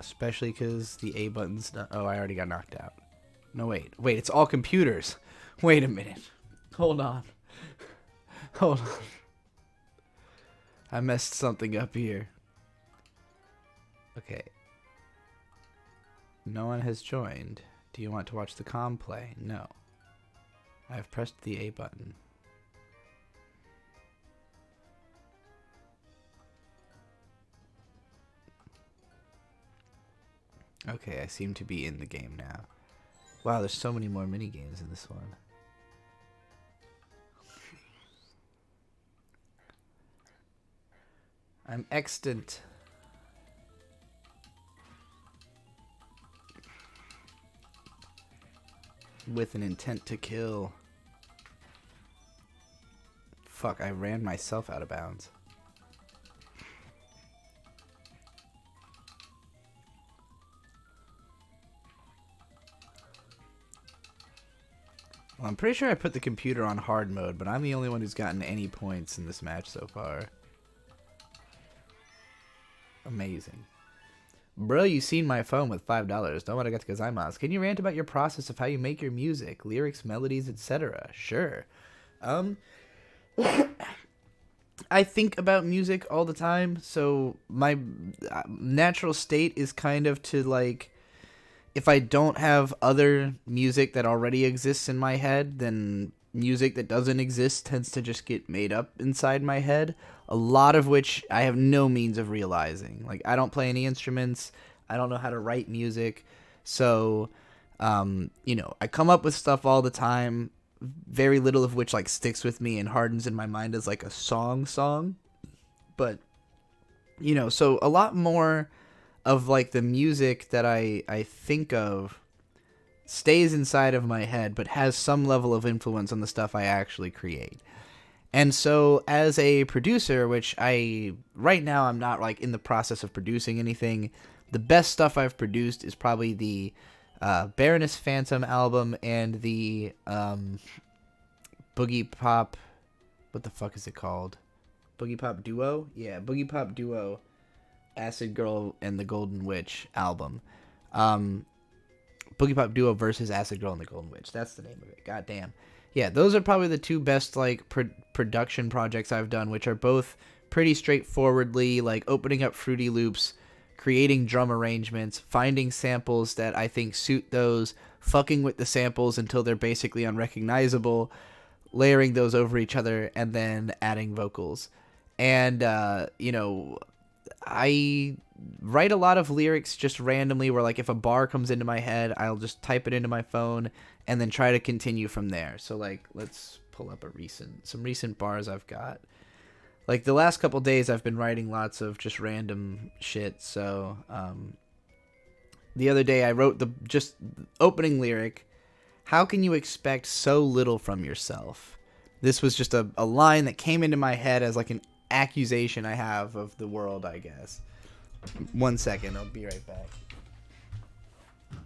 Especially because the A button's not... Oh, I already got knocked out. No, wait, it's all computers. Wait a minute. Hold on. Hold on. I messed something up here. Okay. No one has joined. Do you want to watch the comm play? No. I've pressed the A button. Okay, I seem to be in the game now. Wow, there's so many more mini games in this one. I'm extant. With an intent to kill. Fuck, I ran myself out of bounds. Well, I'm pretty sure I put the computer on hard mode, but I'm the only one who's gotten any points in this match so far. Amazing. Bro, you seen my phone with $5. Domarigatou gozaimasu. Can you rant about your process of how you make your music, lyrics, melodies, etc.? Sure. I think about music all the time, so my natural state is kind of to, like, if I don't have other music that already exists in my head, then music that doesn't exist tends to just get made up inside my head, a lot of which I have no means of realizing. Like, I don't play any instruments, I don't know how to write music, so, you know, I come up with stuff all the time, very little of which, like, sticks with me and hardens in my mind as, like, a song, but, you know, so a lot more of, like, the music that I think of stays inside of my head, but has some level of influence on the stuff I actually create. And so, as a producer, which right now I'm not, like, in the process of producing anything, the best stuff I've produced is probably the Baroness Phantom album and the Boogie Pop, what the fuck is it called? Boogie Pop Duo? Yeah, Boogie Pop Duo, Acid Girl and the Golden Witch album. Boogie Pop Duo versus Acid Girl and the Golden Witch. That's the name of it. God damn. Yeah, those are probably the two best, like, production projects I've done, which are both pretty straightforwardly, like, opening up Fruity Loops, creating drum arrangements, finding samples that I think suit those, fucking with the samples until they're basically unrecognizable, layering those over each other, and then adding vocals. And, you know, I write a lot of lyrics just randomly where, like, if a bar comes into my head, I'll just type it into my phone and then try to continue from there. So, like, let's pull up some recent bars I've got. Like, the last couple days I've been writing lots of just random shit. So, the other day I wrote the just opening lyric, "How can you expect so little from yourself?" This was just a line that came into my head as, like, an accusation I have of the world, I guess. 1 second, I'll be right back. I'm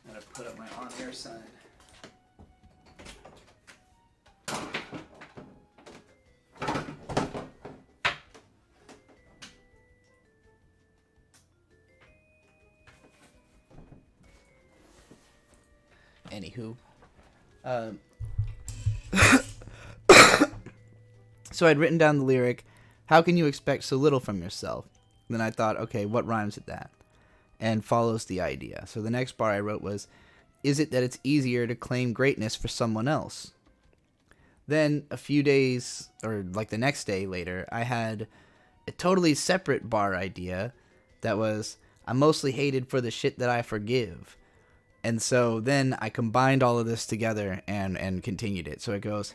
gonna put up my on-air sign. Anywho. So I'd written down the lyric, how can you expect so little from yourself? Then I thought, okay, what rhymes with that? And follows the idea. So the next bar I wrote was, is it that it's easier to claim greatness for someone else? Then a few days, or like the next day later, I had a totally separate bar idea that was, I'm mostly hated for the shit that I forgive. And so then I combined all of this together and continued it. So it goes,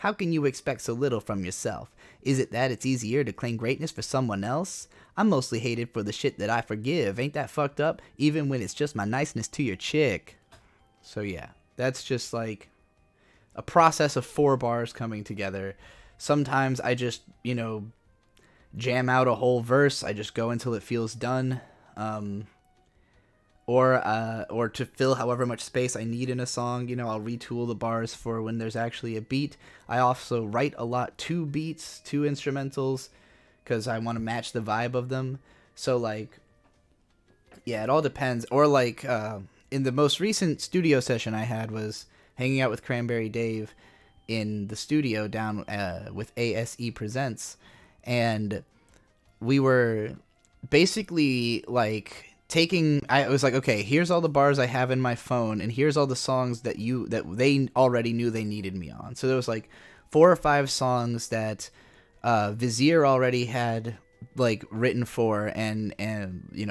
how can you expect so little from yourself? Is it that it's easier to claim greatness for someone else? I'm mostly hated for the shit that I forgive. Ain't that fucked up? Even when it's just my niceness to your chick. So yeah, that's just like a process of 4 bars coming together. Sometimes I just, jam out a whole verse. I just go until it feels done. Or to fill however much space I need in a song, I'll retool the bars for when there's actually a beat. I also write a lot to beats, to instrumentals, because I want to match the vibe of them. So, yeah, it all depends. Or, in the most recent studio session I had was hanging out with Cranberry Dave in the studio down with ASE Presents, and we were basically, I was like, okay, here's all the bars I have in my phone, and here's all the songs that they already knew they needed me on. So there was 4 or 5 songs that Vizier already had written for, and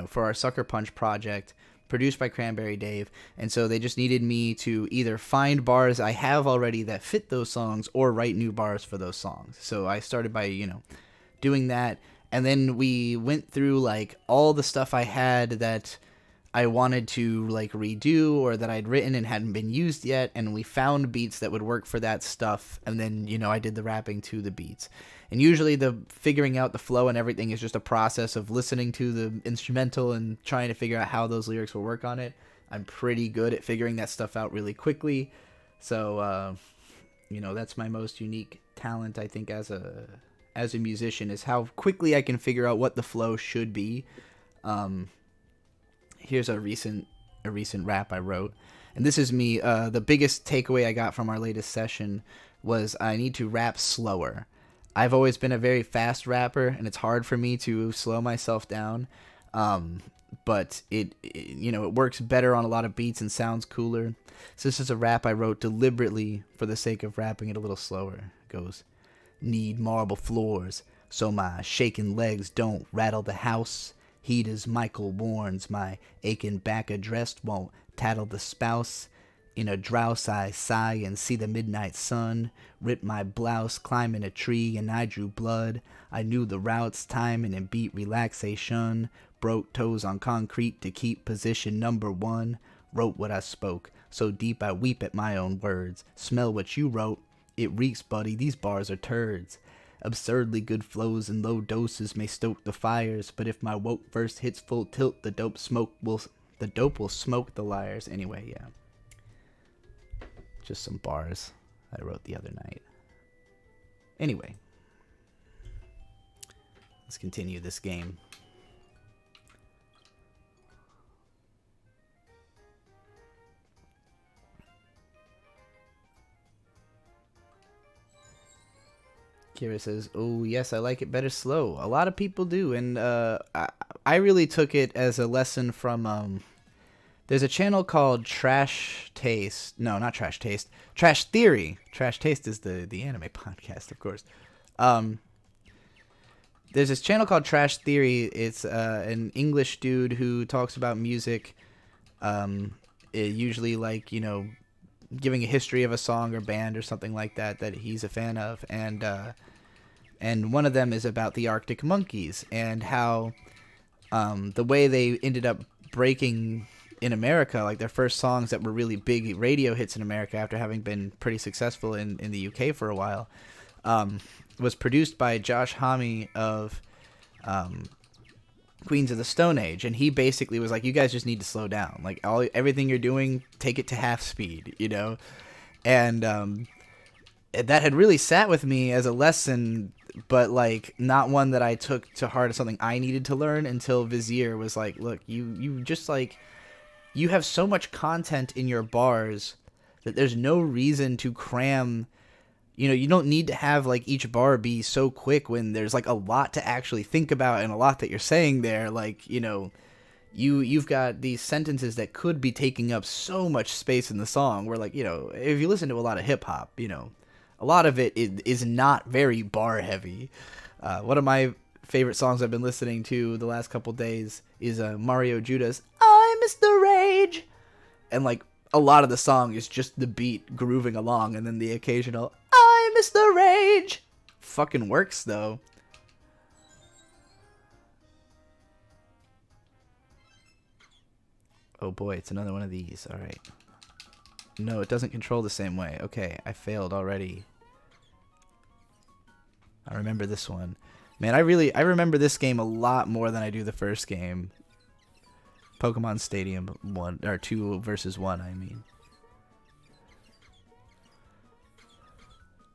for our Sucker Punch project, produced by Cranberry Dave. And so they just needed me to either find bars I have already that fit those songs, or write new bars for those songs. So I started by doing that. And then we went through all the stuff I had that I wanted to redo, or that I'd written and hadn't been used yet, and we found beats that would work for that stuff. And then I did the rapping to the beats. And usually the figuring out the flow and everything is just a process of listening to the instrumental and trying to figure out how those lyrics will work on it. I'm pretty good at figuring that stuff out really quickly. So that's my most unique talent, I think, as a musician, is how quickly I can figure out what the flow should be. Here's a recent rap I wrote, and this is me. The biggest takeaway I got from our latest session was I need to rap slower. I've always been a very fast rapper, and it's hard for me to slow myself down. But it works better on a lot of beats and sounds cooler. So this is a rap I wrote deliberately for the sake of rapping it a little slower. It goes, need marble floors so my shaking legs don't rattle the house. Heat as Michael warns, my aching back addressed won't tattle the spouse. In a drowse I sigh and see the midnight sun. Rip my blouse, climbing a tree, and I drew blood. I knew the routes, timing and beat relaxation. Broke toes on concrete to keep position number 1. Wrote what I spoke, so deep I weep at my own words. Smell what you wrote. It reeks, buddy, these bars are turds. Absurdly good flows in low doses may stoke the fires, but if my woke verse hits full tilt, the dope will smoke the liars. Anyway, yeah. Just some bars I wrote the other night. Anyway. Let's continue this game. Kira says, oh, yes, I like it better slow. A lot of people do, and I really took it as a lesson from, there's a channel called Trash Taste. No, not Trash Taste. Trash Theory. Trash Taste is the anime podcast, of course. There's this channel called Trash Theory. It's an English dude who talks about music, usually giving a history of a song or band or something like that he's a fan of, and one of them is about the Arctic Monkeys and how the way they ended up breaking in America, their first songs that were really big radio hits in America after having been pretty successful in the UK for a while, was produced by Josh Homme of Queens of the Stone Age, and he basically was like, you guys just need to slow down, everything you're doing, take it to half speed, and that had really sat with me as a lesson, but not one that I took to heart as something I needed to learn until Vizier was like, look, you just you have so much content in your bars that there's no reason to cram. You know, you don't need to have like each bar be so quick when there's like a lot to actually think about and a lot that you're saying there. Like, you know, you've got these sentences that could be taking up so much space in the song where, like, you know, if you listen to a lot of hip hop, you know, a lot of it is not very bar heavy. One of my favorite songs I've been listening to the last couple days is Mario Judah's "I Miss the Rage," and like a lot of the song is just the beat grooving along, and then the occasional "I miss the rage." Fucking works though. Oh boy, it's another one of these. All right. No, it doesn't control the same way. Okay, I failed already. I remember this one. Man, I remember this game a lot more than I do the first game. Pokemon Stadium 1 or 2 versus 1, I mean.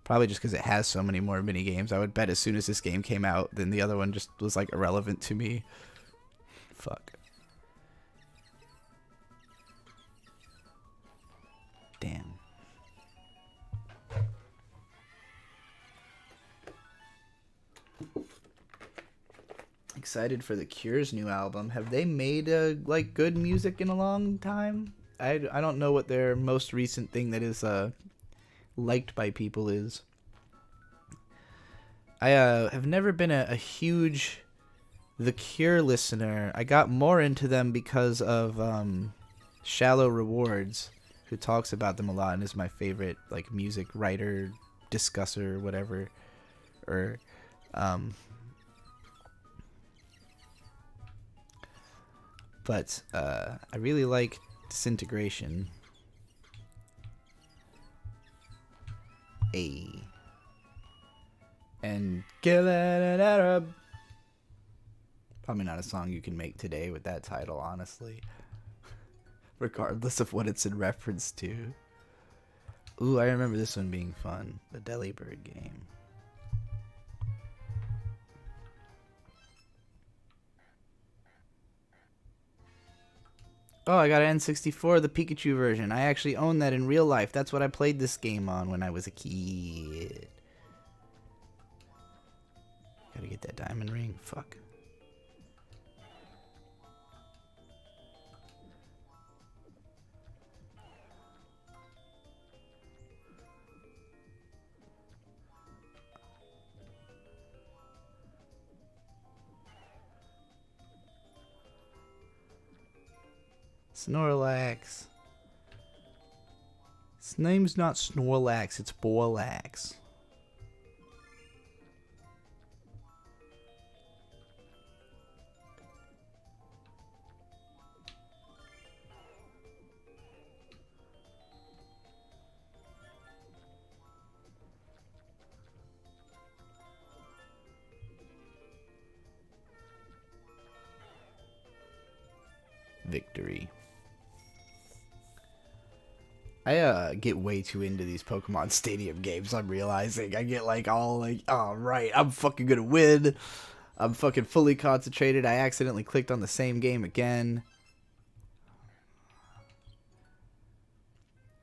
Probably just because it has so many more mini games. I would bet as soon as this game came out, then the other one just was like irrelevant to me. Fuck. Damn. Excited for the Cure's new album. Have they made like good music in a long time? I don't know what their most recent thing that is liked by people is. I have never been a huge The Cure listener. I got more into them because of Shallow Rewards, who talks about them a lot and is my favorite like music writer, discusser, whatever. Or but I really like Disintegration. And probably not a song you can make today with that title, honestly. Regardless of what it's in reference to. Ooh, I remember this one being fun. The Delibird game. Oh, I got an N64, the Pikachu version. I actually own that in real life. That's what I played this game on when I was a kid. Gotta get that diamond ring. Fuck. Snorlax. His name's not Snorlax, it's Borlax. Victory. I get way too into these Pokemon Stadium games, I'm realizing. I get like all like, oh right, I'm fucking gonna win. I'm fucking fully concentrated. I accidentally clicked on the same game again.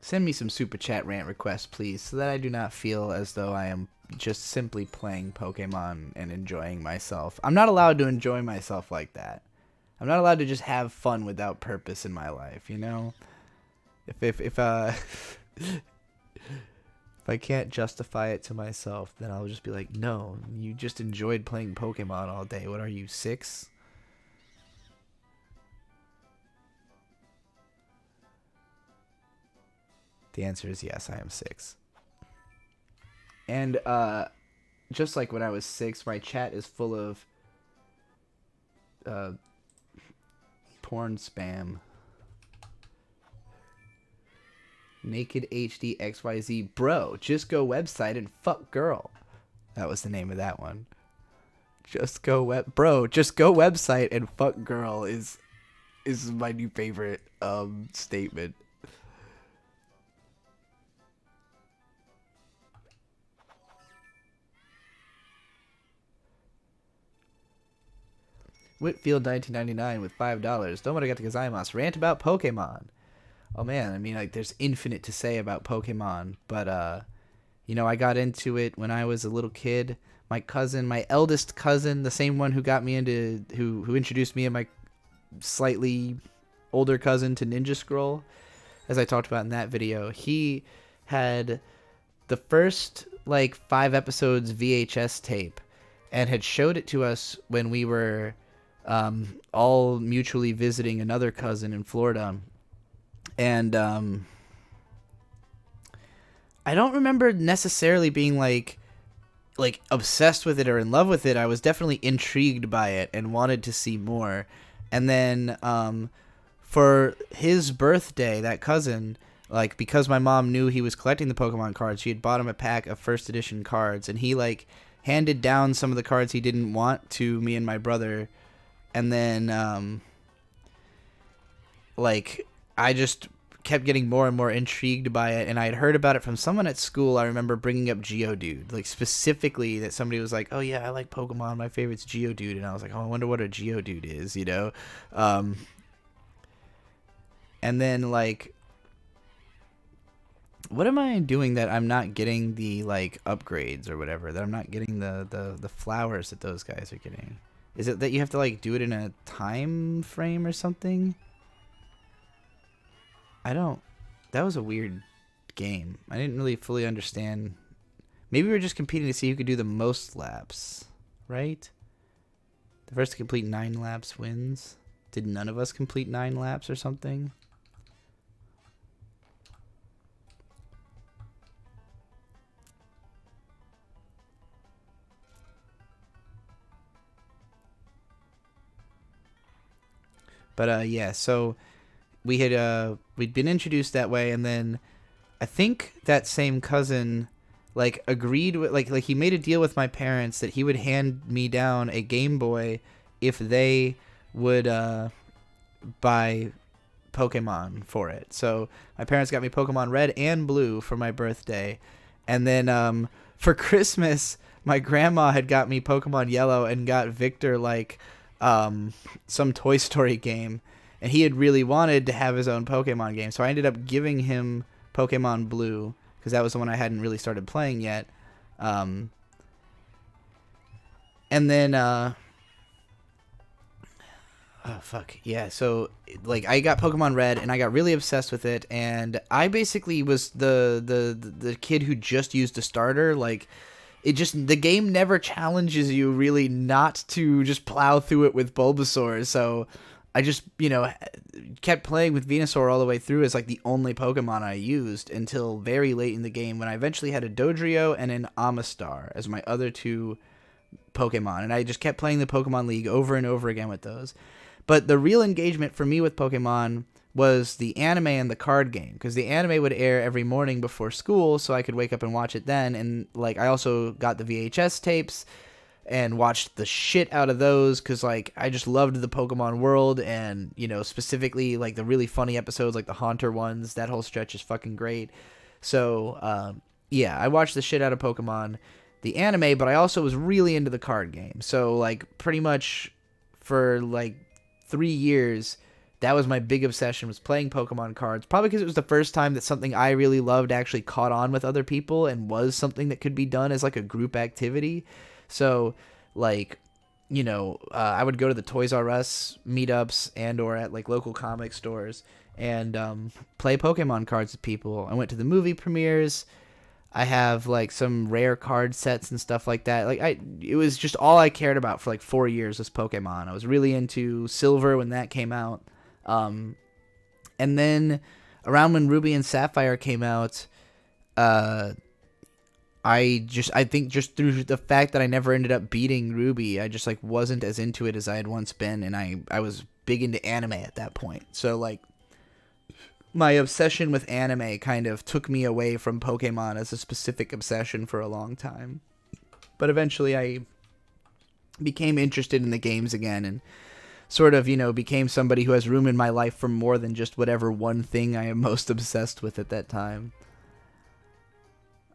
Send me some super chat rant requests, please, so that I do not feel as though I am just simply playing Pokemon and enjoying myself. I'm not allowed to enjoy myself like that. I'm not allowed to just have fun without purpose in my life, you know? If I can't justify it to myself, then I'll just be like, no, you just enjoyed playing Pokemon all day. What are you, 6? The answer is yes, I am 6. And just like when I was 6, my chat is full of porn spam. Naked HD XYZ. Bro, just go website and fuck girl. That was the name of that one. Just go just go website and fuck girl is my new favorite statement. Whitfield 1999 with $5. Domarigato gozaimasu. Rant about Pokemon. Oh man, I mean, like, there's infinite to say about Pokemon, but I got into it when I was a little kid. My cousin, my eldest cousin, the same one who got me into, who introduced me and my slightly older cousin to Ninja Scroll, as I talked about in that video, he had the first like 5 episodes VHS tape and had showed it to us when we were all mutually visiting another cousin in Florida. And I don't remember necessarily being like obsessed with it or in love with it. I was definitely intrigued by it and wanted to see more. And then for his birthday, that cousin, like, because my mom knew he was collecting the Pokemon cards, she had bought him a pack of first edition cards, and he like handed down some of the cards he didn't want to me and my brother. And then like, I just kept getting more and more intrigued by it, and I had heard about it from someone at school. I remember bringing up Geodude, like, specifically, that somebody was like, oh yeah, I like Pokemon, my favorite's Geodude, and I was like, oh, I wonder what a Geodude is, and then, like, what am I doing that I'm not getting the, like, upgrades or whatever, that I'm not getting the flowers that those guys are getting? Is it that you have to, like, do it in a time frame or something? That was a weird game. I didn't really fully understand. Maybe we were just competing to see who could do the most laps, right? The first to complete 9 laps wins. Did none of us complete 9 laps or something? But yeah, so we'd been introduced that way, and then I think that same cousin like agreed with like he made a deal with my parents that he would hand me down a Game Boy if they would buy Pokemon for it. So my parents got me Pokemon Red and Blue for my birthday, and then for Christmas my grandma had got me Pokemon Yellow and got Victor like some Toy Story game. And he had really wanted to have his own Pokemon game. So I ended up giving him Pokemon Blue, because that was the one I hadn't really started playing yet. And then, oh, fuck. Yeah, so, like, I got Pokemon Red, and I got really obsessed with it. And I basically was the kid who just used a starter. Like, the game never challenges you, really, not to just plow through it with Bulbasaur. So I just, kept playing with Venusaur all the way through as, like, the only Pokemon I used until very late in the game when I eventually had a Dodrio and an Amistar as my other 2 Pokemon. And I just kept playing the Pokemon League over and over again with those. But the real engagement for me with Pokemon was the anime and the card game, because the anime would air every morning before school, so I could wake up and watch it then. And, like, I also got the VHS tapes and watched the shit out of those, because, like, I just loved the Pokemon world, and, specifically, like, the really funny episodes, like the Haunter ones. That whole stretch is fucking great. So, yeah, I watched the shit out of Pokemon, the anime, but I also was really into the card game. So, like, pretty much for, like, 3 years, that was my big obsession, was playing Pokemon cards. Probably because it was the first time that something I really loved actually caught on with other people and was something that could be done as, like, a group activity. So, like, I would go to the Toys R Us meetups and or at, like, local comic stores and play Pokemon cards with people. I went to the movie premieres. I have, like, some rare card sets and stuff like that. Like, it was just all I cared about for, like, 4 years was Pokemon. I was really into Silver when that came out. And then around when Ruby and Sapphire came out, I think just through the fact that I never ended up beating Ruby, I just, like, wasn't as into it as I had once been, and I was big into anime at that point. So, like, my obsession with anime kind of took me away from Pokemon as a specific obsession for a long time. But eventually I became interested in the games again and sort of, became somebody who has room in my life for more than just whatever one thing I am most obsessed with at that time.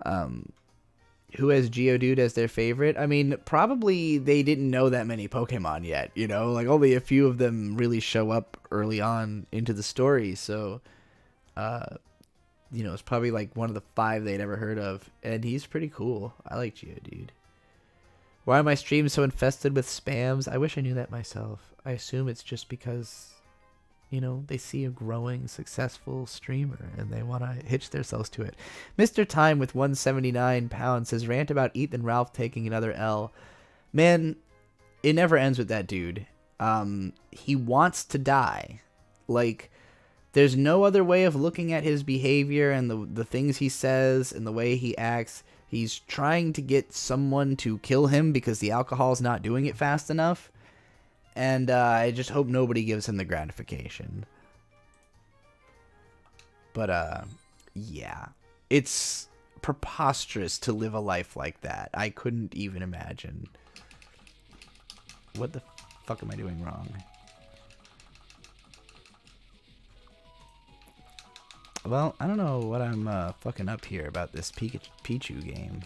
Who has Geodude as their favorite? I mean, probably they didn't know that many Pokemon yet, like only a few of them really show up early on into the story. So, You know, it's probably like one of the 5 they'd ever heard of, and he's pretty cool. I like Geodude. Why are my streams so infested with spams? I wish I knew that myself. I assume it's just because, you know, they see a growing, successful streamer and they want to hitch themselves to it. Mr. Time with 179 pounds says, rant about Ethan Ralph taking another L. Man, it never ends with that dude. He wants to die. Like, there's no other way of looking at his behavior and the things he says and the way he acts. He's trying to get someone to kill him because the alcohol's not doing it fast enough. And I just hope nobody gives him the gratification. But, yeah. It's preposterous to live a life like that. I couldn't even imagine. What the fuck am I doing wrong? Well, I don't know what I'm fucking up here about this Pichu game.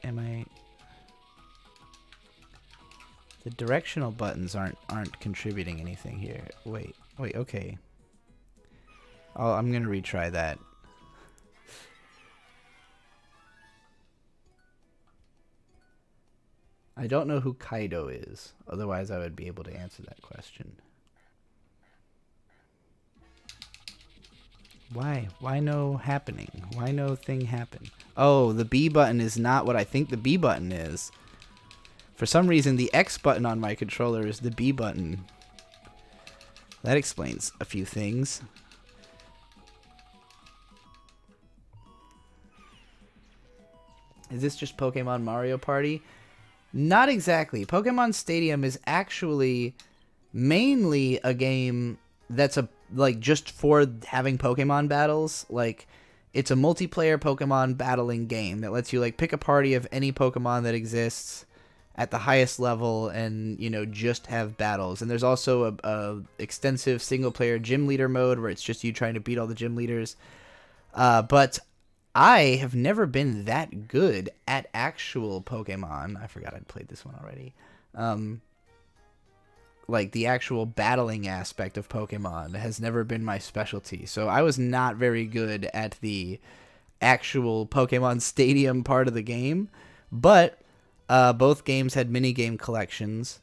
Am I... The directional buttons aren't contributing anything here. Wait, okay. I'm gonna retry that. I don't know who Kaido is. Otherwise, I would be able to answer that question. Why? Why no happening? Why no thing happen? Oh, the B button is not what I think the B button is. For some reason, the X button on my controller is the B button. That explains a few things. Is this just Pokemon Mario Party? Not exactly. Pokemon Stadium is actually mainly a game that's just for having Pokemon battles. Like, it's a multiplayer Pokemon battling game that lets you like pick a party of any Pokemon that exists at the highest level and, you know, just have battles. And there's also a extensive single player gym leader mode where it's just you trying to beat all the gym leaders. But I have never been that good at actual Pokemon. I forgot I'd played this one already. Like, the actual battling aspect of Pokemon has never been my specialty. So I was not very good at the actual Pokemon Stadium part of the game. But both games had minigame collections.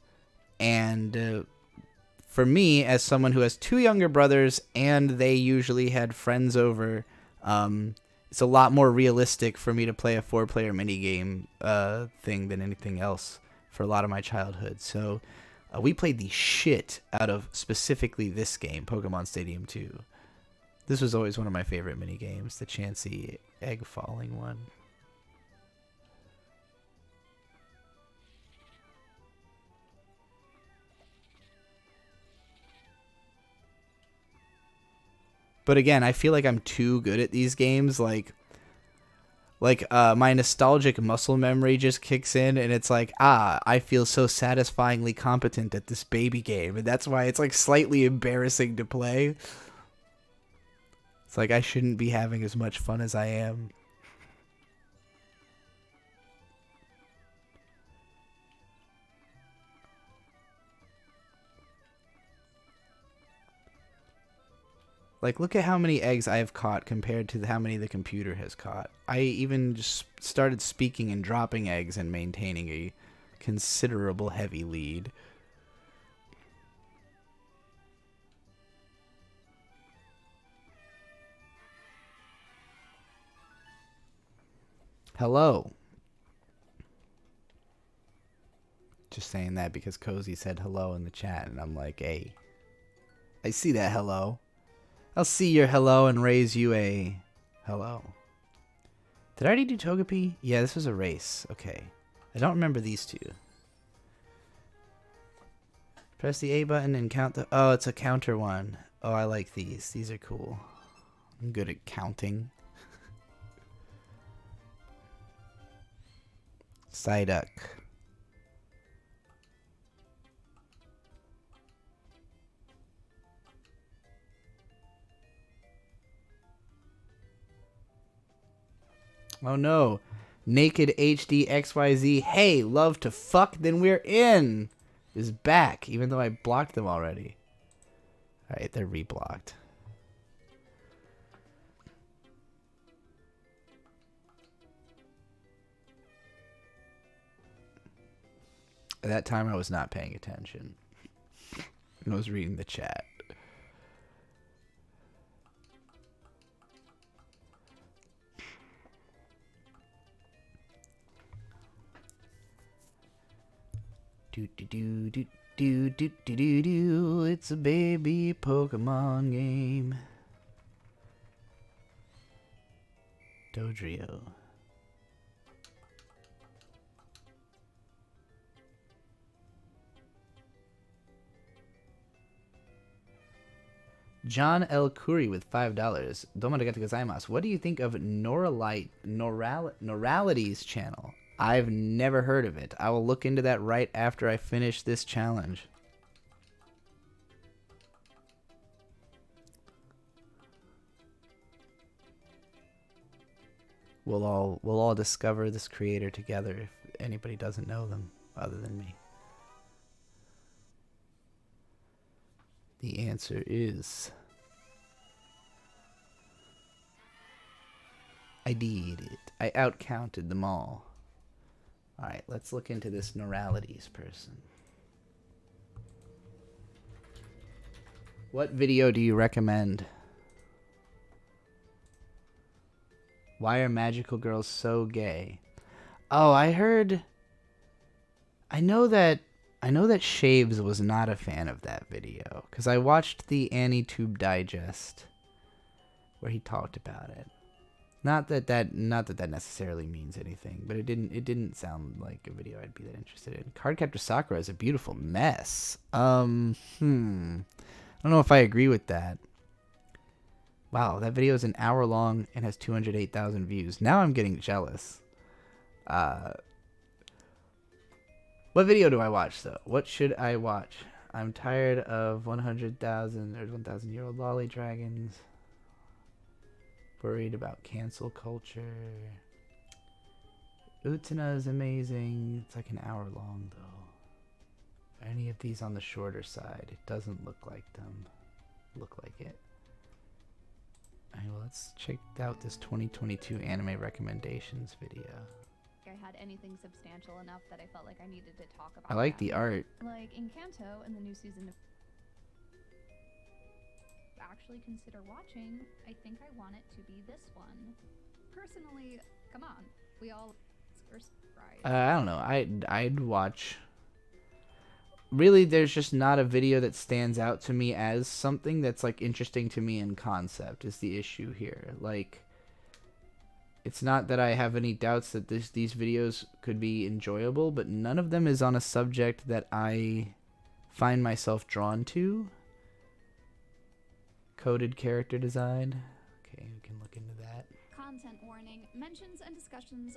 And for me, as someone who has 2 younger brothers and they usually had friends over, it's a lot more realistic for me to play a 4-player minigame thing than anything else for a lot of my childhood. So we played the shit out of specifically this game, Pokemon Stadium 2. This was always one of my favorite minigames, the Chansey egg falling one. But again, I feel like I'm too good at these games. Like my nostalgic muscle memory just kicks in, and it's like, I feel so satisfyingly competent at this baby game, and that's why it's like slightly embarrassing to play. It's like I shouldn't be having as much fun as I am. Like, look at how many eggs I have caught compared to how many the computer has caught. I even just started speaking and dropping eggs and maintaining a considerable heavy lead. Hello. Just saying that because Cozy said hello in the chat, and I'm like, hey, I see that hello. I'll see your hello and raise you a hello. Did I already do Togepi? Yeah, this was a race. Okay. I don't remember these two. Press the A button and count the... Oh, it's a counter one. Oh, I like these. These are cool. I'm good at counting. Psyduck. Oh no. Naked HD XYZ. Hey, love to fuck, then we're in. Is back, even though I blocked them already. Alright, they're reblocked. At that time, I was not paying attention. I was reading the chat. Do do do do do do do do do. It's a baby Pokemon game. Dodrio. John L. Curry with $5. Domo arigatou gozaimasu. What do you think of Norality's channel? I've never heard of it. I will look into that right after I finish this challenge. We'll all discover this creator together if anybody doesn't know them other than me. The answer is I did it. I outcounted them all. Alright, let's look into this Noralities person. What video do you recommend? Why are magical girls so gay? Oh, I know that Shaves was not a fan of that video because I watched the AniTube digest where he talked about it. Not that necessarily means anything, but it didn't sound like a video I'd be that interested in. Cardcaptor Sakura is a beautiful mess. I don't know if I agree with that. Wow, that video is an hour long and has 208,000 views. Now I'm getting jealous. What video do I watch, though? What should I watch? I'm tired of 100,000 or 1,000-year-old lolly dragons. Worried about cancel culture. Utena is amazing. It's like an hour long, though. Are any of these on the shorter side? It doesn't look like them. Look like it. Alright, well, let's check out this 2022 anime recommendations video. I had anything substantial enough that I felt like I needed to talk about. I like the art. Like in Kanto in the new season of actually consider watching, I think I want it to be this one. Personally, come on. We all I don't know. I'd watch. Really, there's just not a video that stands out to me as something that's like interesting to me in concept is the issue here. Like, it's not that I have any doubts that these videos could be enjoyable, but none of them is on a subject that I find myself drawn to. Coded character design. Okay, we can look into that. Content warning. Mentions and discussions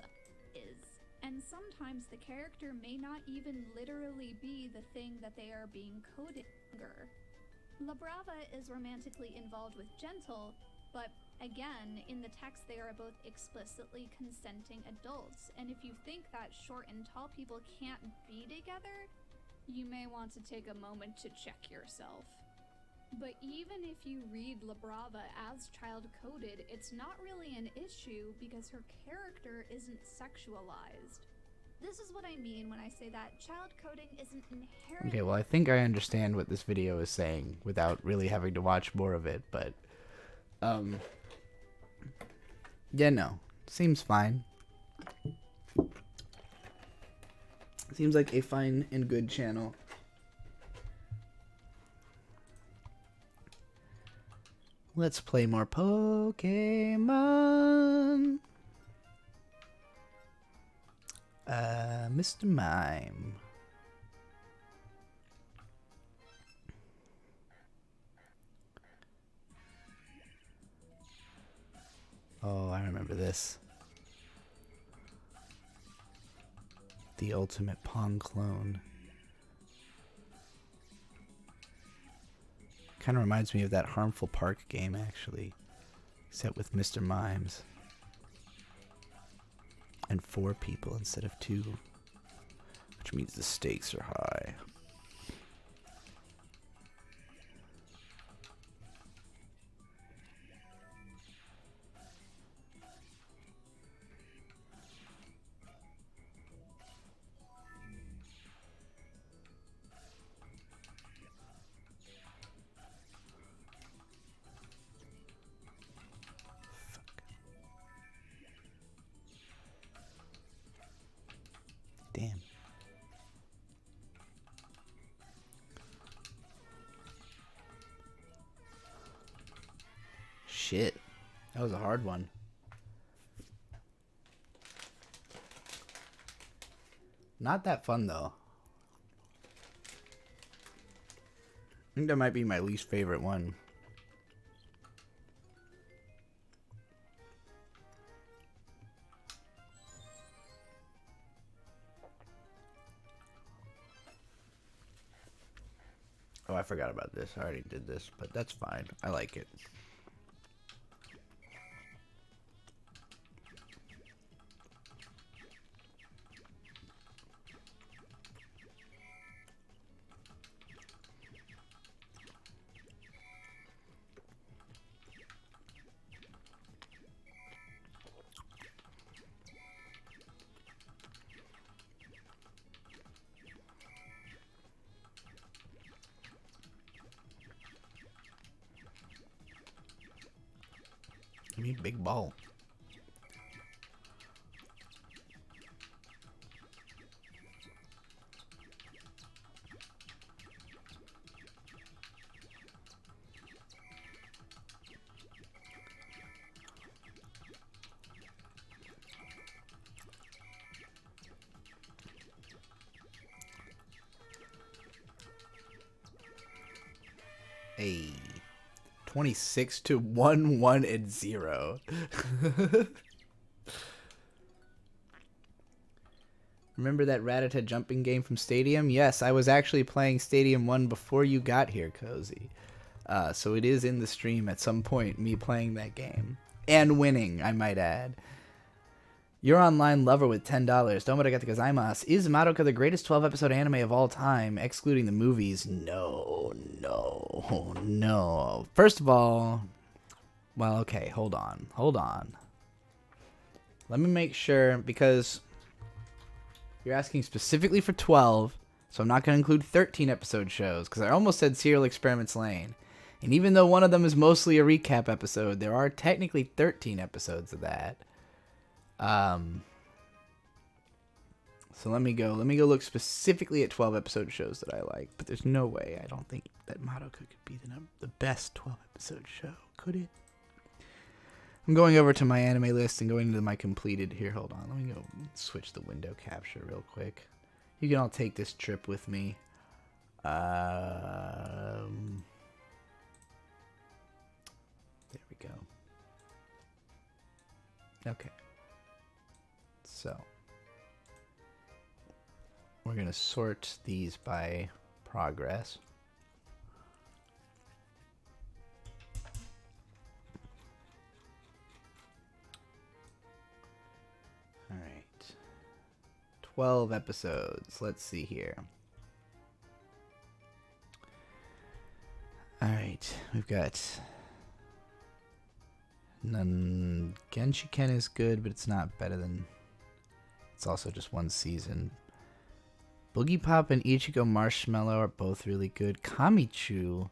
is. And sometimes the character may not even literally be the thing that they are being coded. La Brava is romantically involved with Gentle, but again, in the text they are both explicitly consenting adults, and if you think that short and tall people can't be together, you may want to take a moment to check yourself. But even if you read La Brava as child-coded, it's not really an issue because her character isn't sexualized. This is what I mean when I say that child coding isn't inherent. Okay, well, I think I understand what this video is saying without really having to watch more of it, but yeah, no. Seems fine. Seems like a fine and good channel. Let's play more Pokemon. Mr. Mime. Oh, I remember this. The ultimate Pong clone. Kind of reminds me of that Harmful Park game, actually. Except with Mr. Mimes. And 4 people instead of 2. Which means the stakes are high. Shit. That was a hard one. Not that fun, though. I think that might be my least favorite one. Oh, I forgot about this. I already did this, but that's fine. I like it. Give me a big ball. Hey. 26 to 1, 1, and 0. Remember that Rattata jumping game from Stadium? Yes, I was actually playing Stadium 1 before you got here, Cozy. So it is in the stream at some point, me playing that game. And winning, I might add. Your online lover with $10. Domarigato gozaimasu. Is Madoka the greatest 12-episode anime of all time, excluding the movies? No. First of all, well, okay, hold on. Let me make sure, because you're asking specifically for 12, so I'm not going to include 13-episode shows, because I almost said Serial Experiments Lane. And even though one of them is mostly a recap episode, there are technically 13 episodes of that. So let me go look specifically at 12-episode shows that I like, but there's no way. I don't think that Madoka could be the best 12-episode show, could it? I'm going over to my anime list and going into my completed. Here, hold on. Let me go switch the window capture real quick. You can all take this trip with me. There we go. Okay. So we're going to sort these by progress. All right. 12 episodes. Let's see here. All right. We've got Genshiken is good, but it's not better than... It's also just one season. Boogie Pop and Ichigo Marshmallow are both really good. Kamichu,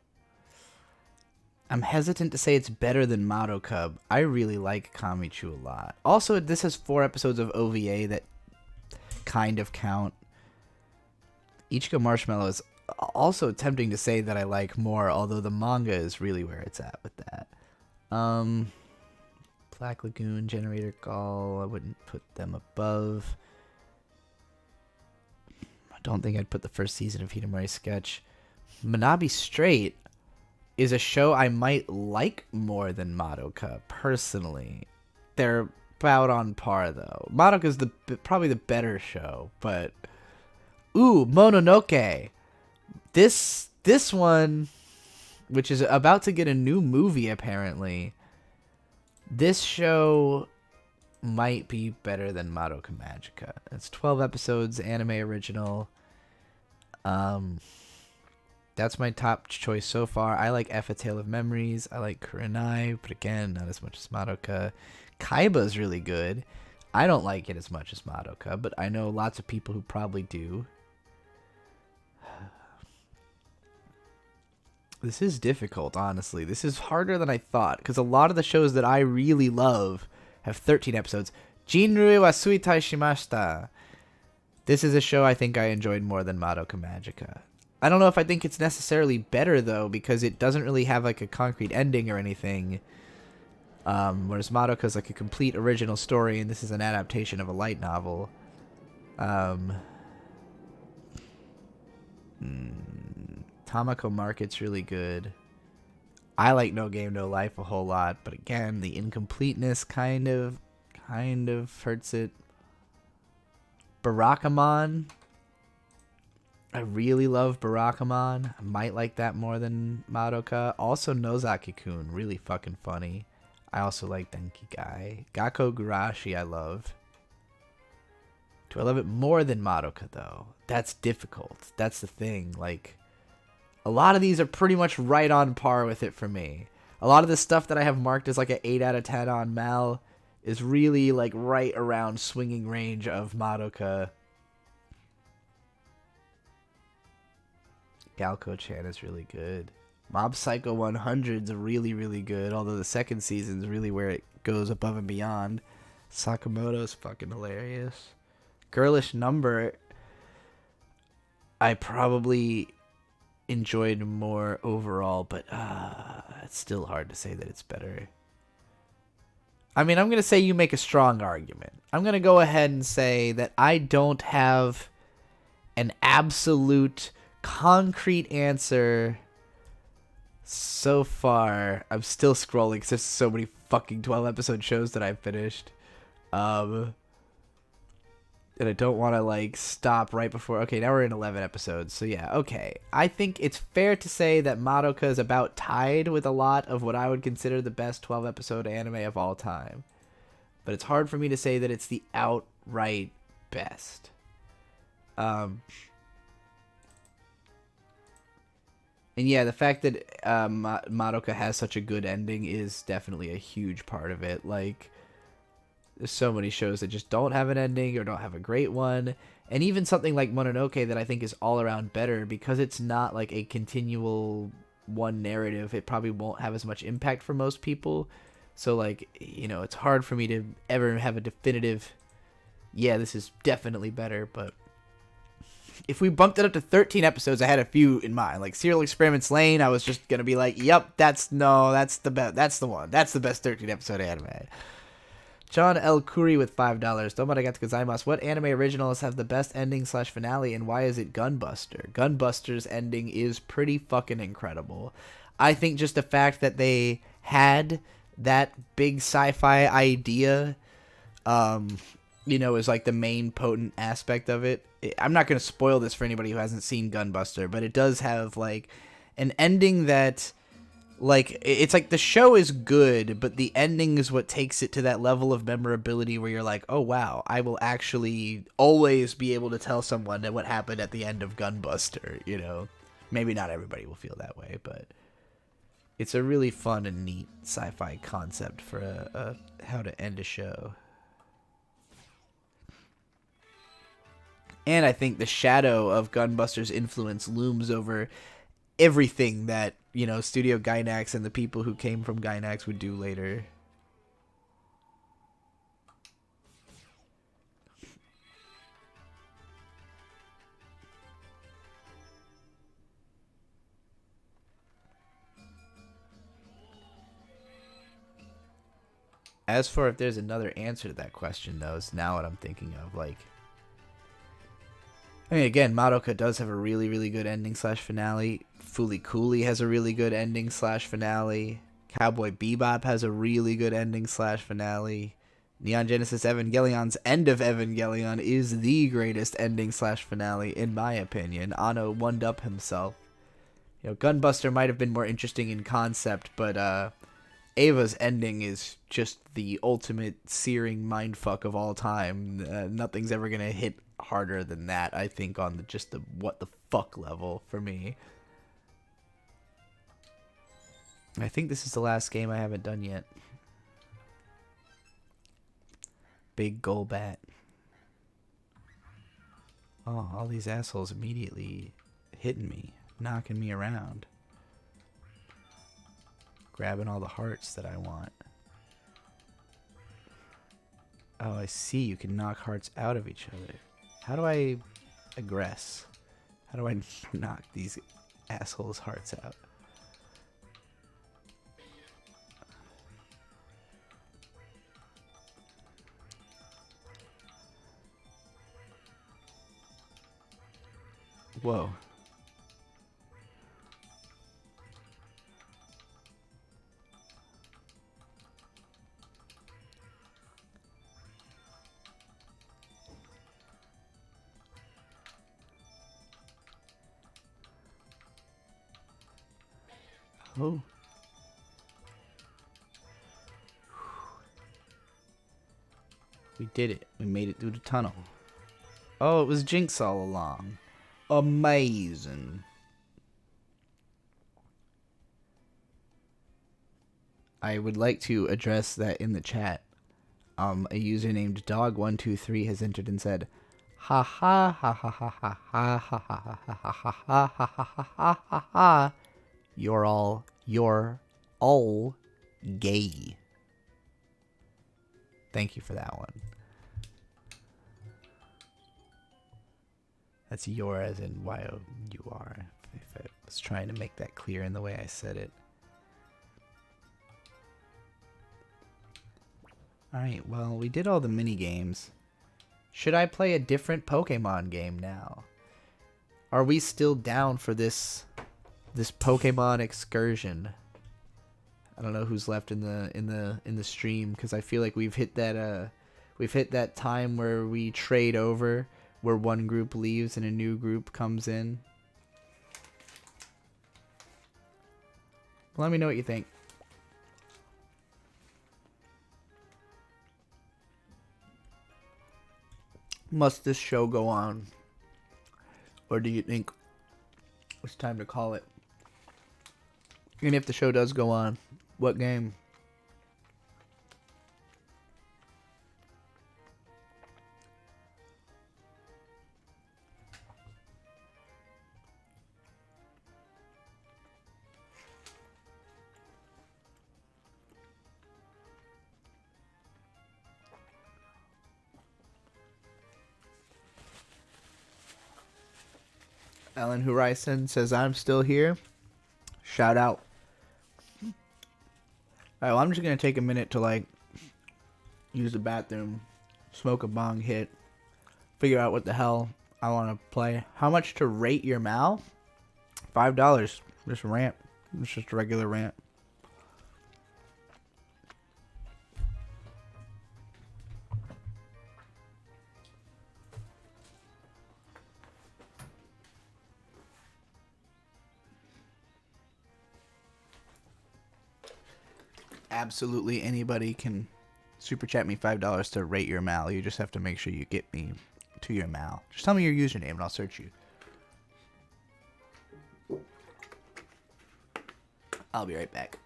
I'm hesitant to say it's better than Madoka. I really like Kamichu a lot. Also, this has 4 episodes of OVA that kind of count. Ichigo Marshmallow is also tempting to say that I like more, although the manga is really where it's at with that. Black Lagoon, Generator Call, I wouldn't put them above. I don't think I'd put the first season of Hidamari Sketch. Manabi Straight is a show I might like more than Madoka, personally. They're about on par, though. Madoka's probably the better show, but... Ooh, Mononoke! This one, which is about to get a new movie, apparently... This show might be better than Madoka Magica. It's 12 episodes, anime original. That's my top choice so far. I like F: A Tale of Memories. I like Kurenai, but again, not as much as Madoka. Kaiba's really good. I don't like it as much as Madoka, but I know lots of people who probably do. This is difficult, honestly. This is harder than I thought, because a lot of the shows that I really love have 13 episodes. Jinrui wa Suitai Shimashita. This is a show I think I enjoyed more than Madoka Magica. I don't know if I think it's necessarily better, though, because it doesn't really have like a concrete ending or anything. Whereas Madoka is like a complete original story, and this is an adaptation of a light novel. Tamako Market's really good. I like No Game No Life a whole lot, but again, the incompleteness kind of hurts it. Barakamon. I really love Barakamon. I might like that more than Madoka. Also, Nozaki-kun, really fucking funny. I also like Denki Guy. Gakko Gurashi I love. Do I love it more than Madoka, though? That's difficult. That's the thing. Like, a lot of these are pretty much right on par with it for me. A lot of the stuff that I have marked as like an 8 out of 10 on Mal is really like right around swinging range of Madoka. Galco-chan is really good. Mob Psycho 100's really, really good, although the second season's really where it goes above and beyond. Sakamoto's fucking hilarious. Girlish Number, I probably enjoyed more overall, but it's still hard to say that it's better. I mean, I'm going to say you make a strong argument. I'm going to go ahead and say that I don't have an absolute concrete answer so far. I'm still scrolling because there's so many fucking 12 episode shows that I've finished. And I don't want to like stop right before. Okay, now we're in 11 episodes. So yeah, okay. I think it's fair to say that Madoka is about tied with a lot of what I would consider the best 12 episode anime of all time. But it's hard for me to say that it's the outright best. And yeah, the fact that Madoka has such a good ending is definitely a huge part of it. Like, there's so many shows that just don't have an ending or don't have a great one. And even something like Mononoke that I think is all around better because it's not like a continual one narrative. It probably won't have as much impact for most people. So like, you know, it's hard for me to ever have a definitive, yeah, this is definitely better. But if we bumped it up to 13 episodes, I had a few in mind. Like Serial Experiments Lane, I was just going to be like, yep, that's the best. That's the one. That's the best 13 episode anime. John L. Curry with $5. Domarigato gozaimasu. What anime originals have the best ending / finale, and why is it Gunbuster? Gunbuster's ending is pretty fucking incredible. I think just the fact that they had that big sci-fi idea, you know, is like the main potent aspect of it. I'm not going to spoil this for anybody who hasn't seen Gunbuster, but it does have like an ending that, like, it's like the show is good, but the ending is what takes it to that level of memorability where you're like, oh wow, I will actually always be able to tell someone that what happened at the end of Gunbuster, you know. Maybe not everybody will feel that way, but it's a really fun and neat sci-fi concept for a how to end a show. And I think the shadow of Gunbuster's influence looms over everything that, you know, Studio Gainax and the people who came from Gainax would do later. As for if there's another answer to that question, though, it's now what I'm thinking of. Like, I mean, again, Madoka does have a really, really good ending / finale. Fooly Cooly has a really good ending / finale. Cowboy Bebop has a really good ending / finale. Neon Genesis Evangelion's End of Evangelion is the greatest ending / finale, in my opinion. Anno one-upped up himself. You know, Gunbuster might have been more interesting in concept, but Ava's ending is just the ultimate searing mindfuck of all time. Nothing's ever gonna hit harder than that, I think, on the what the fuck level for me. I think this is the last game I haven't done yet. Big Golbat. Oh, all these assholes immediately hitting me, knocking me around. Grabbing all the hearts that I want. Oh, I see. You can knock hearts out of each other. How do I aggress? How do I knock these assholes' hearts out? Whoa. Oh. We did it. We made it through the tunnel. Oh, it was Jinx all along. Amazing. I would like to address that in the chat. A user named Dog123 has entered and said, ha ha ha ha ha ha ha ha ha ha ha ha ha ha ha ha ha. You're all gay. Thank you for that one. That's your as in Y-O-U-R. If I was trying to make that clear in the way I said it. Alright, well, we did all the mini games. Should I play a different Pokemon game now? Are we still down for this Pokemon excursion? I don't know who's left in the stream, because I feel like we've hit that time where we trade over, where one group leaves and a new group comes in. Let me know what you think. Must this show go on? Or do you think it's time to call it? And if the show does go on, what game? Ellen Horizon says, I'm still here. Shout out. Alright, well, I'm just going to take a minute to, like, use the bathroom, smoke a bong hit, figure out what the hell I want to play. How much to rate your mouth? $5. Just a rant. It's just a regular rant. Absolutely anybody can super chat me $5 to rate your mal. You just have to make sure you get me to your mal. Just tell me your username and I'll search you. I'll be right back.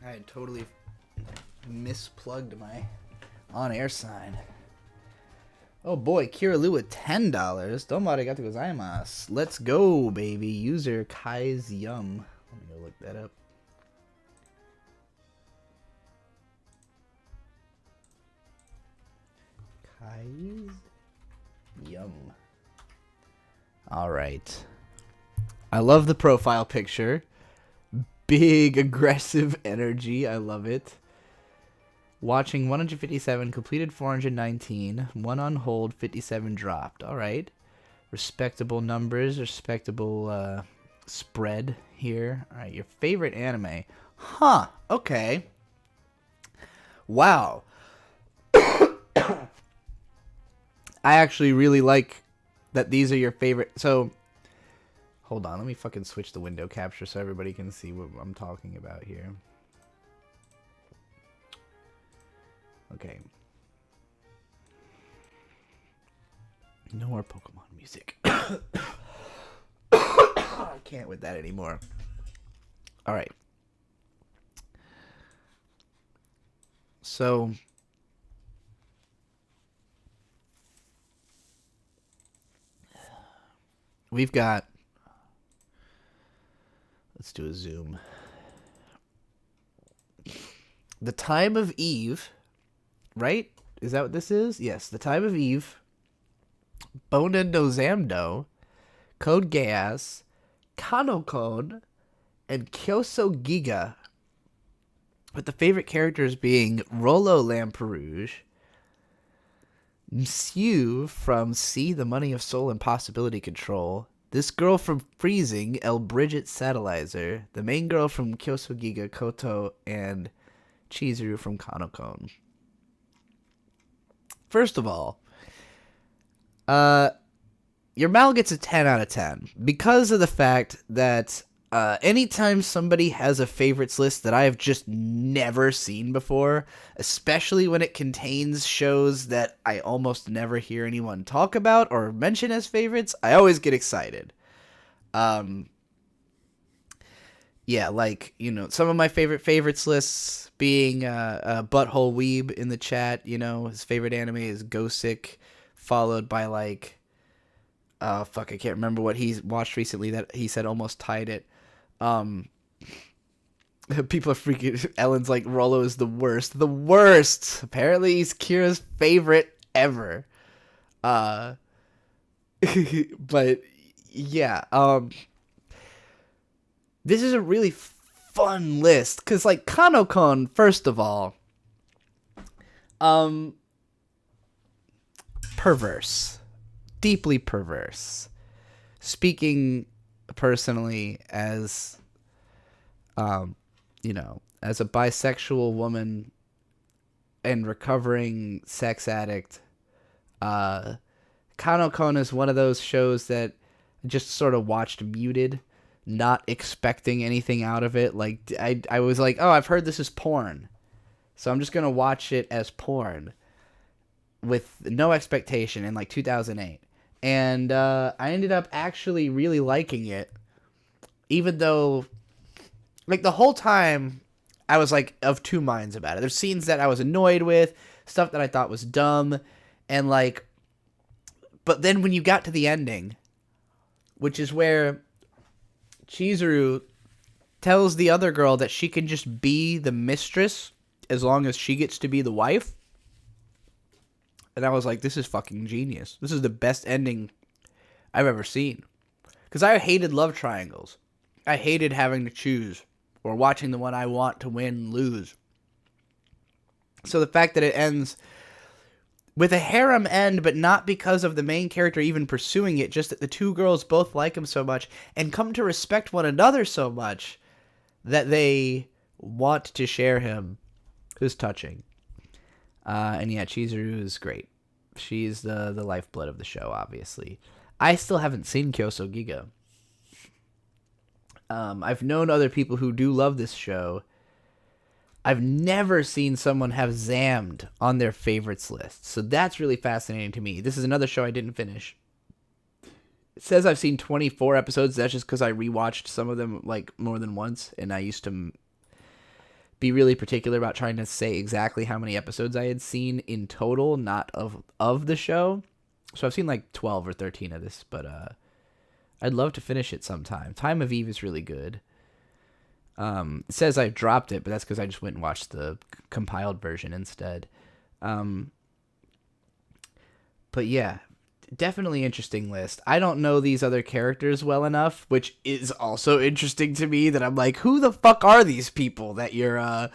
I had totally misplugged my on-air sign. Oh boy, Kiralu with $10. Domo arigatou gozaimasu. Let's go, baby. User Kai's Yum. Let me go look that up. Kai's Yum. Alright. I love the profile picture. Big aggressive energy. I love it. Watching 157, completed 419, 1 on hold, 57 dropped. All right. Respectable numbers, respectable spread here. All right, your favorite anime. Huh, okay. Wow. I actually really like that these are your favorite. So, hold on, let me fucking switch the window capture so everybody can see what I'm talking about here. Okay. No more Pokemon music. I can't with that anymore. All right. So we've got, let's do a zoom. The Time of Eve, right? Is that what this is? Yes, The Time of Eve, Bonen no Zamdo, Code Geass, Kanokon, and Kyoso Giga, with the favorite characters being Rolo Lamperouge, Msue from See the Money of Soul and Possibility Control, this girl from Freezing, El Bridget Satellizer, the main girl from Kyoso Giga, Koto, and Chizuru from Kanokon. First of all, your Mal gets a 10 out of 10 because of the fact that anytime somebody has a favorites list that I have just never seen before, especially when it contains shows that I almost never hear anyone talk about or mention as favorites, I always get excited. Yeah, like, you know, some of my favorites lists being Butthole Weeb in the chat, you know, his favorite anime is Gosick, followed by like, I can't remember what he's watched recently that he said almost tied it. People are freaking, Ellen's like, Rolo is the worst. The worst! Apparently he's Kira's favorite ever. But, yeah, this is a really fun list, because, like, Kanokon, first of all, perverse. Deeply perverse. Speaking personally as, you know, as a bisexual woman and recovering sex addict, Kanokon is one of those shows that I just sort of watched muted, not expecting anything out of it. Like, I was like, oh, I've heard this is porn, so I'm just going to watch it as porn with no expectation in like 2008. And I ended up actually really liking it, even though, like, the whole time I was like of two minds about it. There's scenes that I was annoyed with, stuff that I thought was dumb, and like, but then when you got to the ending, which is where Chizuru tells the other girl that she can just be the mistress as long as she gets to be the wife. And I was like, this is fucking genius. This is the best ending I've ever seen. Because I hated love triangles. I hated having to choose or watching the one I want to win lose. So the fact that it ends with a harem end, but not because of the main character even pursuing it, just that the two girls both like him so much and come to respect one another so much that they want to share him, is touching. And yeah, Chizuru is great. She's the lifeblood of the show, obviously. I still haven't seen Kyoso Giga. I've known other people who do love this show. I've never seen someone have Zammed on their favorites list. So that's really fascinating to me. This is another show I didn't finish. It says I've seen 24 episodes. That's just because I rewatched some of them like more than once. And I used to be really particular about trying to say exactly how many episodes I had seen in total, not of the show. So I've seen like 12 or 13 of this, but I'd love to finish it sometime. Time of Eve is really good. It says I've dropped it, but that's because I just went and watched the compiled version instead. But yeah, definitely interesting list. I don't know these other characters well enough, which is also interesting to me, that I'm like, who the fuck are these people that you're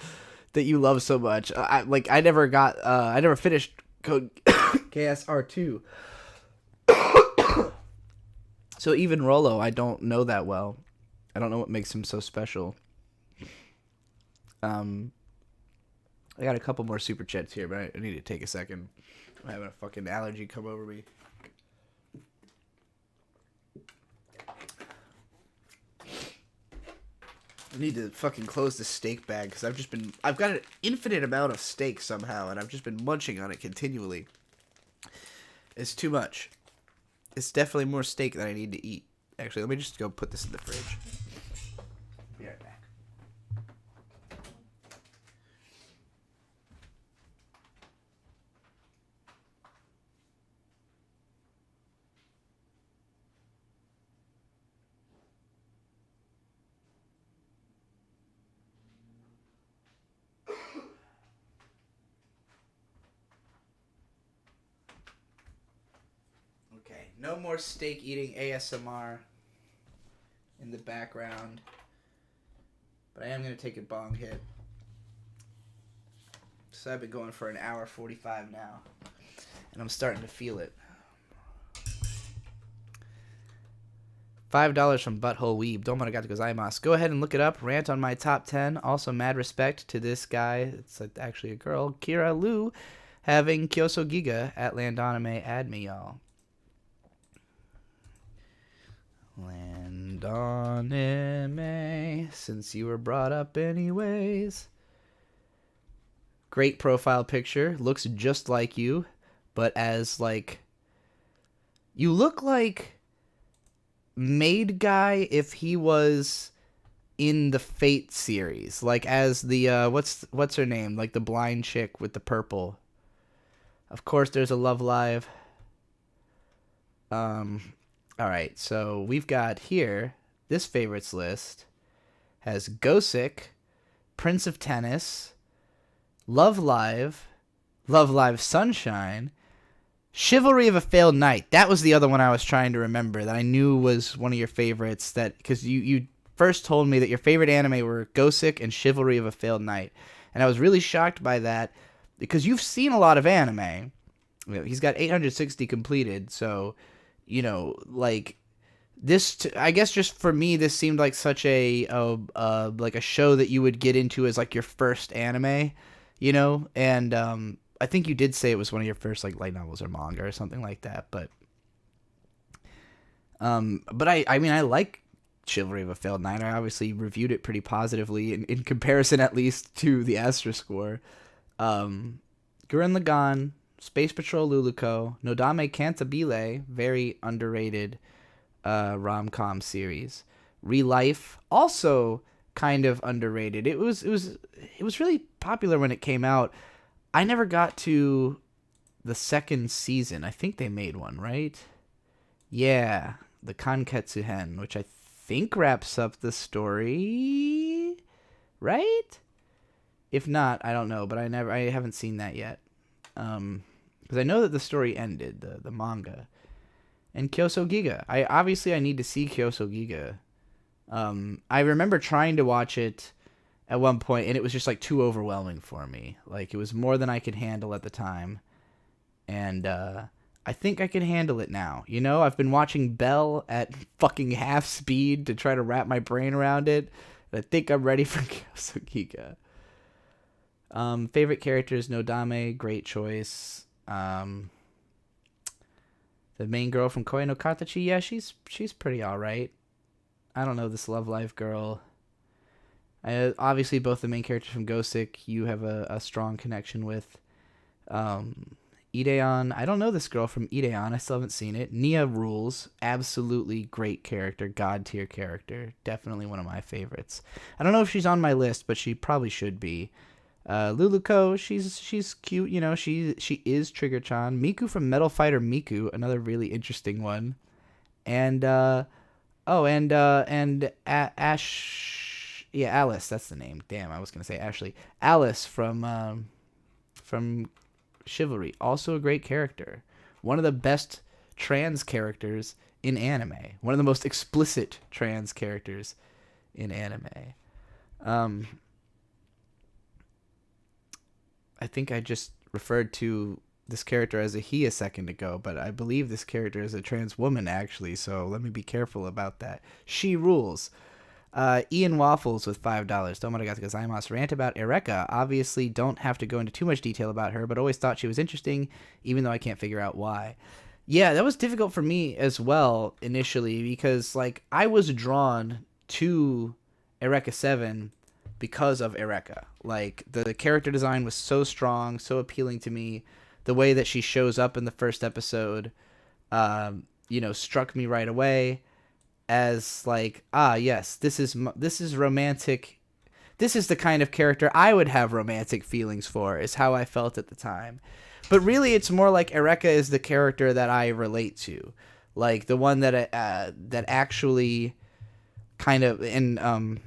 that you love so much. I never finished Code KSR2. So even Rolo, I don't know that well. I don't know what makes him so special. I got a couple more super chats here, but I need to take a second. I'm having a fucking allergy come over me. I need to fucking close the steak bag because I've got an infinite amount of steak somehow, and I've just been munching on it continually. It's too much. It's definitely more steak than I need to eat. Actually, let me just go put this in the fridge. Be right back. Okay, no more steak eating ASMR in the background. But I am going to take a bong hit. So I've been going for an hour 45 now. And I'm starting to feel it. $5 from Butthole Weeb. Domo arigato gozaimasu. Go ahead and look it up. Rant on my top 10. Also, mad respect to this guy. It's actually a girl. Kira Lu having Kyoso Giga at Landonime. Add me, y'all. Landonime. Since you were brought up anyways. Great profile picture. Looks just like you. But as, like... You look like... Maid Guy if he was in the Fate series, like as the what's her name, like the blind chick with the purple. Of course there's a Love Live. All right, so we've got here this favorites list has Gosick, Prince of Tennis, Love Live Sunshine, Chivalry of a Failed Knight. That was the other one I was trying to remember that I knew was one of your favorites. That because you first told me that your favorite anime were Gosick and Chivalry of a Failed Knight, and I was really shocked by that because you've seen a lot of anime. You know, he's got 860 completed, so like this. I guess just for me, this seemed like such a like a show that you would get into as like your first anime, and I think you did say it was one of your first like light novels or manga or something like that, but I mean I like Chivalry of a Failed Knight. I obviously reviewed it pretty positively in comparison at least to the Astra score. Gurren Lagann, Space Patrol Luluko, Nodame Cantabile, very underrated rom-com series. Relife, also kind of underrated. It was really popular when it came out. I never got to the second season. I think they made one, right? Yeah, the Kanketsu Hen, which I think wraps up the story, right? If not, I don't know, but I haven't seen that yet. Because I know that the story ended, the manga. And Kyoso Giga. I need to see Kyoso Giga. I remember trying to watch it at one point, and it was just like too overwhelming for me. Like it was more than I could handle at the time, and I think I can handle it now. I've been watching Bell at fucking half speed to try to wrap my brain around it, and I think I'm ready for Kyoso Giga. Favorite characters: Nodame, great choice. The main girl from Koi no Katachi, yeah, she's pretty all right. I don't know this Love Live girl. Obviously, both the main characters from Gosick, you have a strong connection with. Ideon, I don't know this girl from Ideon. I still haven't seen it. Nia rules. Absolutely great character. God tier character. Definitely one of my favorites. I don't know if she's on my list, but she probably should be. Luluko, she's cute. She is Trigger-chan. Miku from Metal Fighter Miku, another really interesting one. And Ash. Yeah, Alice, that's the name. Damn, I was going to say Ashley. Alice from Chivalry, also a great character. One of the best trans characters in anime. One of the most explicit trans characters in anime. think I just referred to this character as a he a second ago, but I believe this character is a trans woman, actually, so let me be careful about that. She rules. Ian Waffles with $5. Tomarigato gozaimasu. Rant about Eureka. Obviously, don't have to go into too much detail about her, but always thought she was interesting, even though I can't figure out why. Yeah, that was difficult for me as well initially, because like I was drawn to Eureka 7 because of Eureka. Like the character design was so strong, so appealing to me. The way that she shows up in the first episode, struck me right away as like, yes, this is romantic. This is the kind of character I would have romantic feelings for, is how I felt at the time. But really, it's more like Eureka is the character that I relate to, like the one that actually kind of, and I'm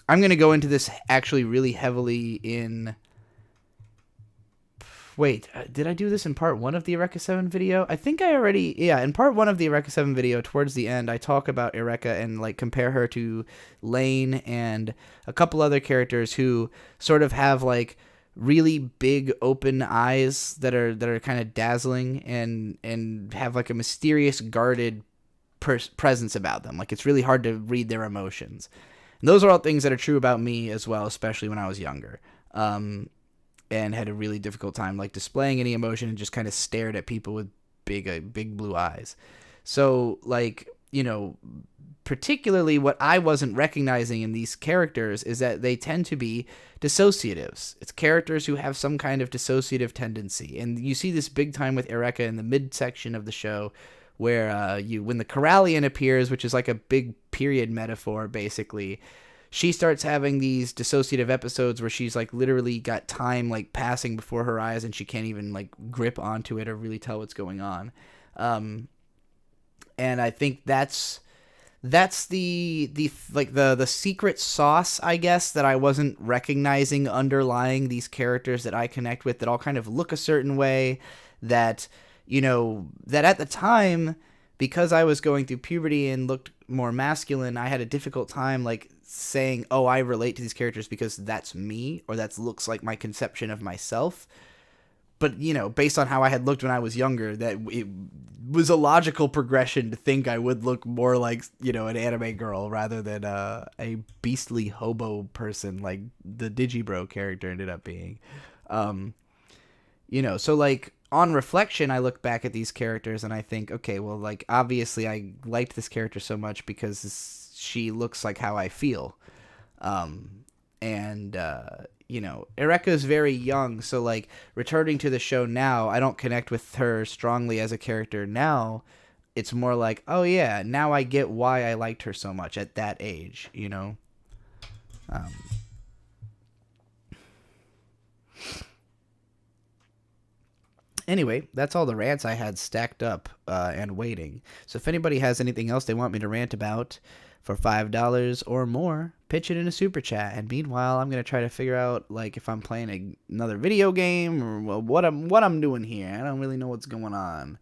gonna go into this actually really heavily in. Wait, did I do this in part 1 of the Eureka 7 video? I think I already, in part 1 of the Eureka 7 video, towards the end, I talk about Eureka and like compare her to Lane and a couple other characters who sort of have like really big open eyes that are kind of dazzling and have like a mysterious guarded presence about them. Like it's really hard to read their emotions. And those are all things that are true about me as well, especially when I was younger. And had a really difficult time like displaying any emotion and just kind of stared at people with big blue eyes. So like, particularly what I wasn't recognizing in these characters is that they tend to be dissociatives. It's characters who have some kind of dissociative tendency. And you see this big time with Eureka in the midsection of the show, where when the Corallian appears, which is like a big period metaphor, basically, she starts having these dissociative episodes where she's like literally got time like passing before her eyes and she can't even like grip onto it or really tell what's going on. And I think that's the secret sauce, I guess, that I wasn't recognizing underlying these characters that I connect with, that all kind of look a certain way, that that at the time, because I was going through puberty and looked more masculine, I had a difficult time like saying, oh, I relate to these characters because that's me, or that looks like my conception of myself. But, based on how I had looked when I was younger, that it was a logical progression to think I would look more like, an anime girl rather than a beastly hobo person like the Digibro character ended up being. So like on reflection, I look back at these characters and I think, okay, well, like obviously I liked this character so much because she looks like how I feel. Eureka is very young, so like returning to the show now, I don't connect with her strongly as a character now. It's more like, oh yeah, now I get why I liked her so much at that age, Anyway, that's all the rants I had stacked up and waiting. So if anybody has anything else they want me to rant about for $5 or more, pitch it in a super chat. And meanwhile, I'm gonna try to figure out like if I'm playing another video game or what I'm doing here. I don't really know what's going on.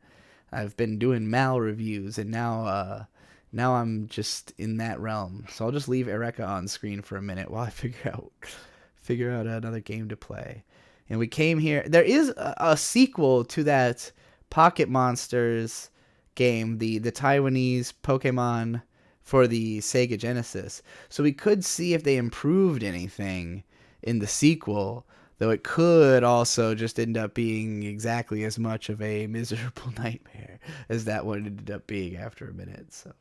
I've been doing Mal reviews, and now I'm just in that realm. So I'll just leave Eureka on screen for a minute while I figure out another game to play. And we came here. There is a sequel to that Pocket Monsters game, the Taiwanese Pokemon for the Sega Genesis. So we could see if they improved anything in the sequel, though it could also just end up being exactly as much of a miserable nightmare as that one ended up being after a minute. So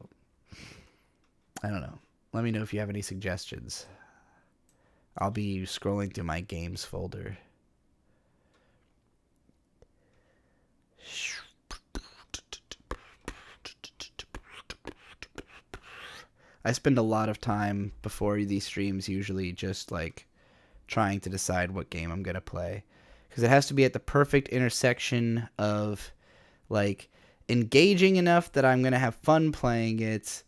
I don't know. Let me know if you have any suggestions. I'll be scrolling through my games folder. I spend a lot of time before these streams usually just like trying to decide what game I'm going to play, because it has to be at the perfect intersection of like engaging enough that I'm going to have fun playing it,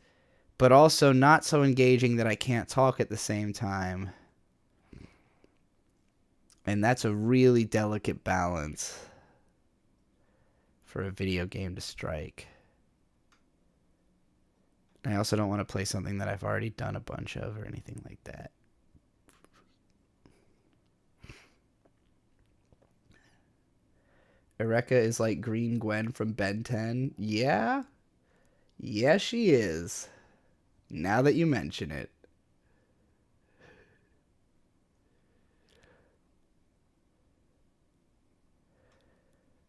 but also not so engaging that I can't talk at the same time. And that's a really delicate balance for a video game to strike. I also don't want to play something that I've already done a bunch of or anything like that. Eureka is like Green Gwen from Ben 10. Yeah? Yeah, she is. Now that you mention it.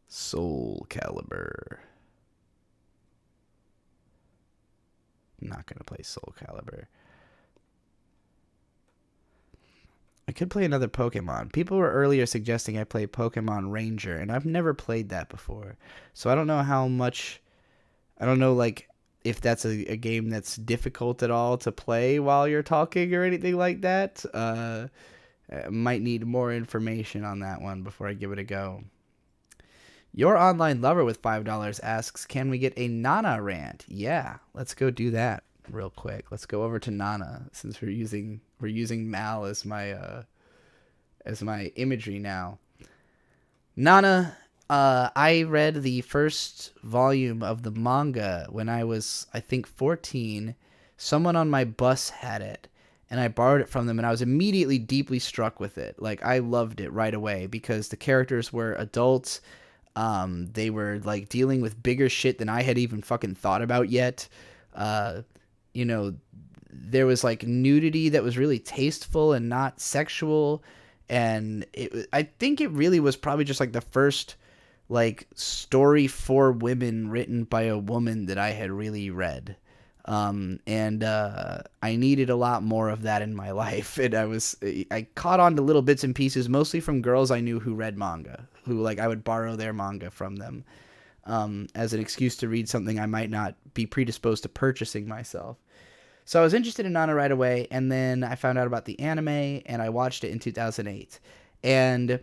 Soul Calibur. I'm not going to play Soul Calibur. I could play another Pokemon. People were earlier suggesting I play Pokemon Ranger, and I've never played that before. So I don't know how much... I don't know, like, if that's a game that's difficult at all to play while you're talking or anything like that. I might need more information on that one before I give it a go. Your Online Lover with $5 asks, can we get a Nana rant? Yeah, let's go do that real quick. Let's go over to Nana, since we're using Mal as my imagery now. Nana, I read the first volume of the manga when I was, I think, 14. Someone on my bus had it, and I borrowed it from them, and I was immediately deeply struck with it. Like, I loved it right away because the characters were adults. They were like dealing with bigger shit than I had even fucking thought about yet. You know, there was like nudity that was really tasteful and not sexual. And I think it really was probably just like the first like story for women written by a woman that I had really read. I needed a lot more of that in my life. And I caught on to little bits and pieces, mostly from girls I knew who read manga, who like I would borrow their manga from them, as an excuse to read something I might not be predisposed to purchasing myself. So I was interested in Nana right away. And then I found out about the anime and I watched it in 2008. And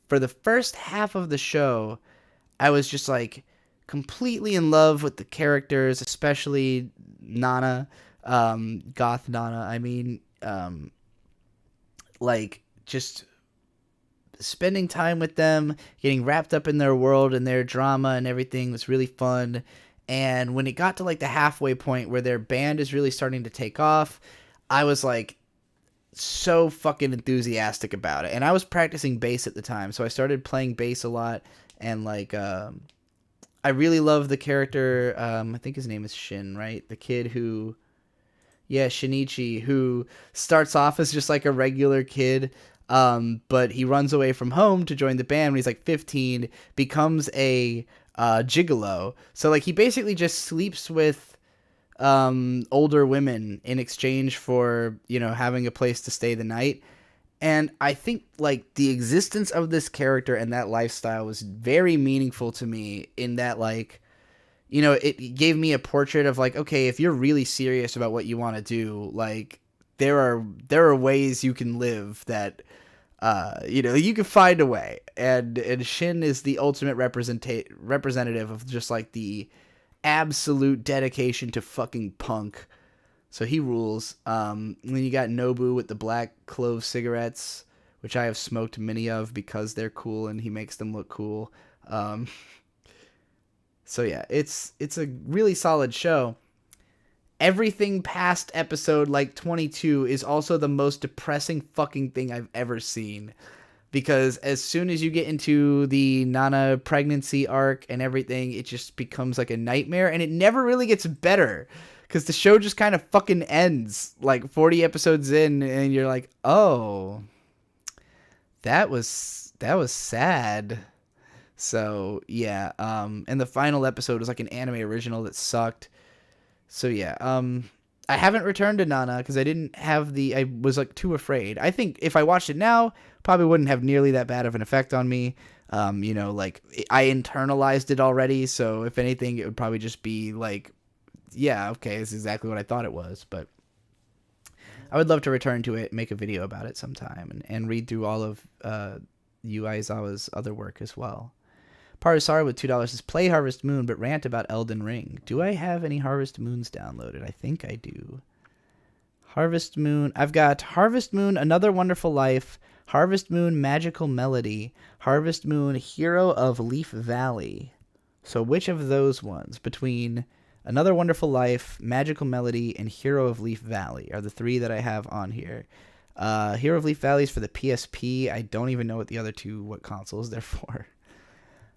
for the first half of the show, I was just like completely in love with the characters, especially Nana, goth Nana. I mean, like just spending time with them, getting wrapped up in their world and their drama and everything was really fun. And when it got to like the halfway point where their band is really starting to take off, I was like so fucking enthusiastic about it. And I was practicing bass at the time, so I started playing bass a lot. And like I really love the character, I think his name is Shin, right? The kid who, yeah, Shinichi, who starts off as just like a regular kid, but he runs away from home to join the band when he's like 15, becomes a gigolo. So like he basically just sleeps with older women in exchange for, you know, having a place to stay the night. And I think like the existence of this character and that lifestyle was very meaningful to me in that, like, you know, it gave me a portrait of like, okay, if you're really serious about what you want to do, like there are ways you can live that, you know, you can find a way. And Shin is the ultimate representative of just like the absolute dedication to fucking punk. So he rules. And then you got Nobu with the black clove cigarettes, which I have smoked many of because they're cool and he makes them look cool. So yeah, it's a really solid show. Everything past episode like 22 is also the most depressing fucking thing I've ever seen. Because as soon as you get into the Nana pregnancy arc and everything, it just becomes like a nightmare. And it never really gets better. Because the show just kind of fucking ends like 40 episodes in, and you're like, oh, that was sad. So yeah, and the final episode was like an anime original that sucked. So yeah, I haven't returned to Nana because I was like too afraid. I think if I watched it now, probably wouldn't have nearly that bad of an effect on me. You know, like I internalized it already, so if anything, it would probably just be like, yeah, okay, it's exactly what I thought it was. But I would love to return to it, make a video about it sometime, and read through all of Yu Aizawa's other work as well. Parasar with $2 says, play Harvest Moon, but rant about Elden Ring. Do I have any Harvest Moons downloaded? I think I do. Harvest Moon. I've got Harvest Moon, Another Wonderful Life, Harvest Moon, Magical Melody, Harvest Moon, Hero of Leaf Valley. So which of those ones between Another Wonderful Life, Magical Melody, and Hero of Leaf Valley are the three that I have on here? Hero of Leaf Valley is for the PSP. I don't even know what the other two, what consoles they're for.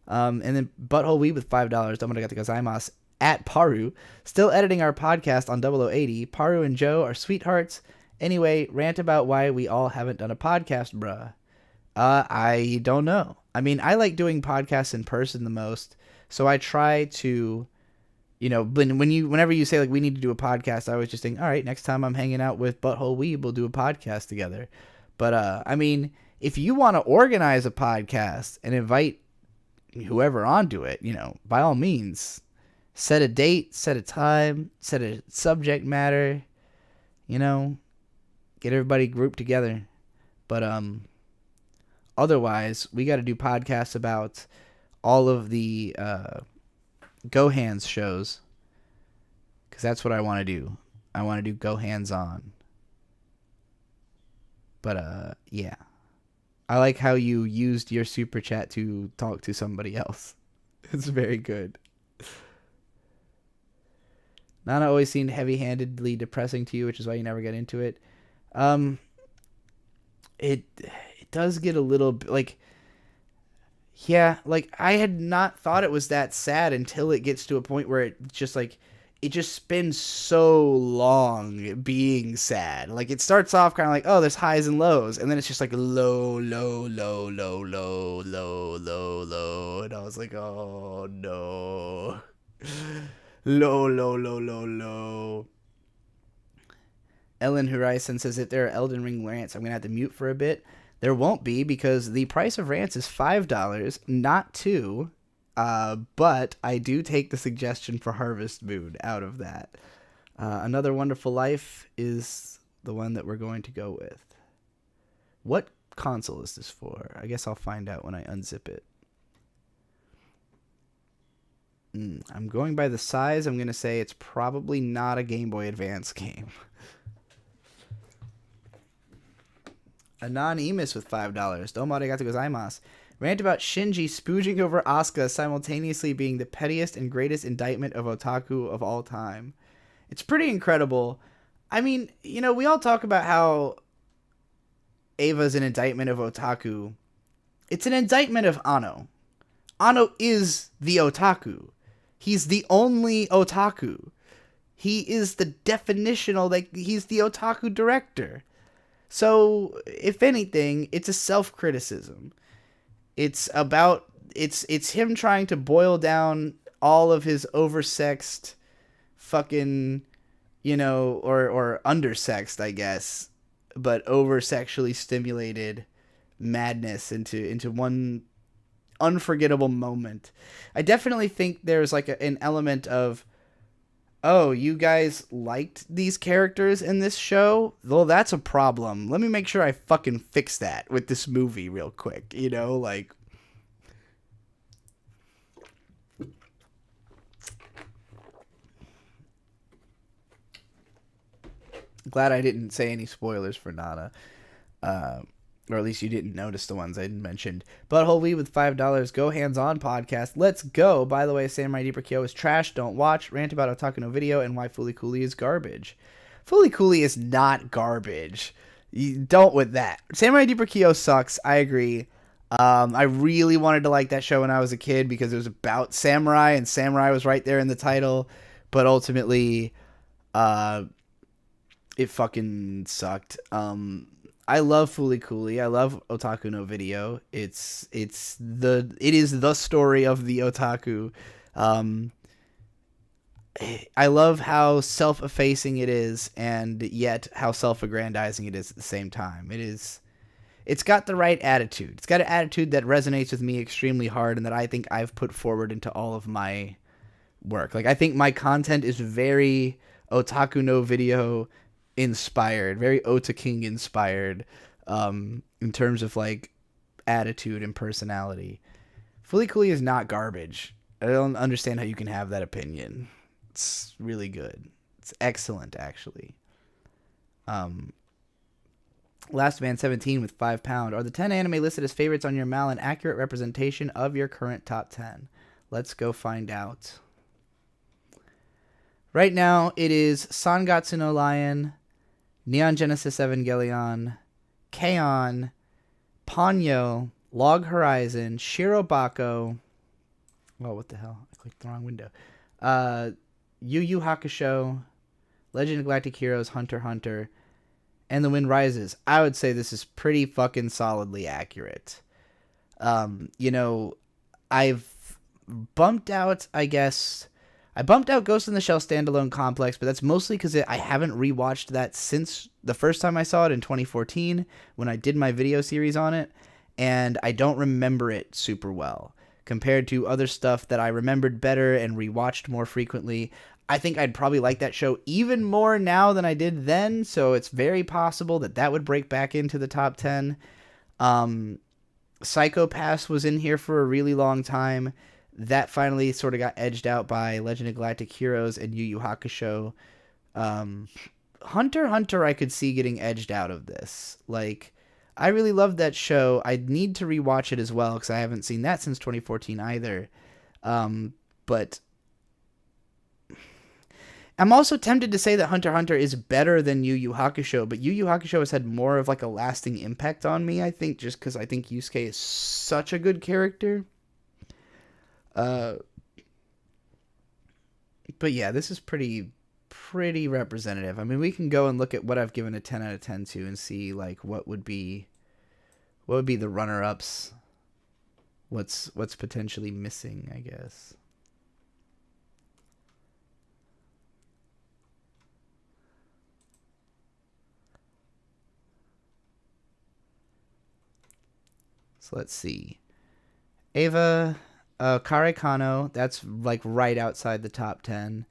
And then Butthole Weeb with $5. Domoarigato gozaimasu. At Paru. Still editing our podcast on 0080. Paru and Joe are sweethearts. Anyway, rant about why we all haven't done a podcast, bruh. I don't know. I mean, I like doing podcasts in person the most. So I try to, you know, whenever you say like we need to do a podcast, I always just think, all right, next time I'm hanging out with Butthole Weeb, we'll do a podcast together. But I mean, if you want to organize a podcast and invite whoever onto it, you know, by all means, set a date, set a time, set a subject matter, you know, get everybody grouped together. But otherwise, we got to do podcasts about all of the Go Hands shows, because that's what I want to do. I want to do Go Hands On. But yeah, I like how you used your super chat to talk to somebody else. It's very good. Nana always seemed heavy-handedly depressing to you, which is why you never get into it. It does get a little like, yeah, like I had not thought it was that sad until it gets to a point where it just like it just spends so long being sad. Like it starts off kind of like, oh, there's highs and lows, and then it's just like low, low, low, low, low, low, low, low, and I was like, oh no, low, low, low, low, low. Ellen Horizon says if there are Elden Ring rants, I'm gonna have to mute for a bit. There won't be, because the price of rants is $5, not $2. But I do take the suggestion for Harvest Moon out of that. Another Wonderful Life is the one that we're going to go with. What console is this for? I guess I'll find out when I unzip it. I'm going by the size. I'm going to say it's probably not a Game Boy Advance game. Anonymous with $5. Domo arigato gozaimasu. Rant about Shinji spooging over Asuka simultaneously being the pettiest and greatest indictment of otaku of all time. It's pretty incredible. I mean, you know, we all talk about how Ava's an indictment of otaku. It's an indictment of Anno. Anno is the otaku. He's the only otaku. He is the definitional, like, he's the otaku director. So, if anything, it's a self-criticism. It's about, it's him trying to boil down all of his oversexed fucking, you know, or undersexed, I guess, but over-sexually stimulated madness into one unforgettable moment. I definitely think there's like an element of, oh, you guys liked these characters in this show? Well, that's a problem. Let me make sure I fucking fix that with this movie real quick. You know, like... Glad I didn't say any spoilers for Nana. Or at least you didn't notice the ones I mentioned. Butthole Lee with $5. Go Hands On podcast. Let's go. By the way, Samurai Deeper Kyo is trash. Don't watch. Rant about Otaku no Video and why Fooly Cooly is garbage. Fooly Cooly is not garbage. You don't with that. Samurai Deeper Kyo sucks. I agree. I really wanted to like that show when I was a kid because it was about samurai, and samurai was right there in the title. But ultimately, it fucking sucked. I love Fooly Cooly. I love Otaku no Video. It is the story of the otaku. I love how self-effacing it is, and yet how self-aggrandizing it is at the same time. It's got the right attitude. It's got an attitude that resonates with me extremely hard, and that I think I've put forward into all of my work. Like, I think my content is very Otaku no Video inspired, very Ota King inspired, in terms of like attitude and personality. Fooly Cooly is not garbage. I don't understand how you can have that opinion. It's really good. It's excellent, actually. Last Man 17 with £5. Are the 10 anime listed as favorites on your Mal an accurate representation of your current top 10? Let's go find out. Right now, it is Sangatsu no Lion, Neon Genesis Evangelion, K-On!, Ponyo, Log Horizon, Shirobako, Oh, what the hell? I clicked the wrong window. Yu Yu Hakusho, Legend of Galactic Heroes, Hunter x Hunter, and The Wind Rises. I would say this is pretty fucking solidly accurate. You know, I've bumped out, I guess. I bumped out Ghost in the Shell Standalone Complex, but that's mostly because I haven't rewatched that since the first time I saw it in 2014 when I did my video series on it, and I don't remember it super well. Compared to other stuff that I remembered better and rewatched more frequently, I think I'd probably like that show even more now than I did then, so it's very possible that that would break back into the top 10. Psycho Pass was in here for a really long time. That finally sort of got edged out by Legend of Galactic Heroes and Yu Yu Hakusho. Hunter x Hunter I could see getting edged out of this. Like, I really loved that show. I need to rewatch it as well because I haven't seen that since 2014 either. But I'm also tempted to say that Hunter x Hunter is better than Yu Yu Hakusho, but Yu Yu Hakusho has had more of like a lasting impact on me, I think, just because I think Yusuke is such a good character. But yeah, this is pretty representative. I mean, we can go and look at what I've given a 10 out of 10 to and see like what would be the runner-ups. What's potentially missing, I guess. So let's see. Ava Kare Kano, that's like right outside the top 10.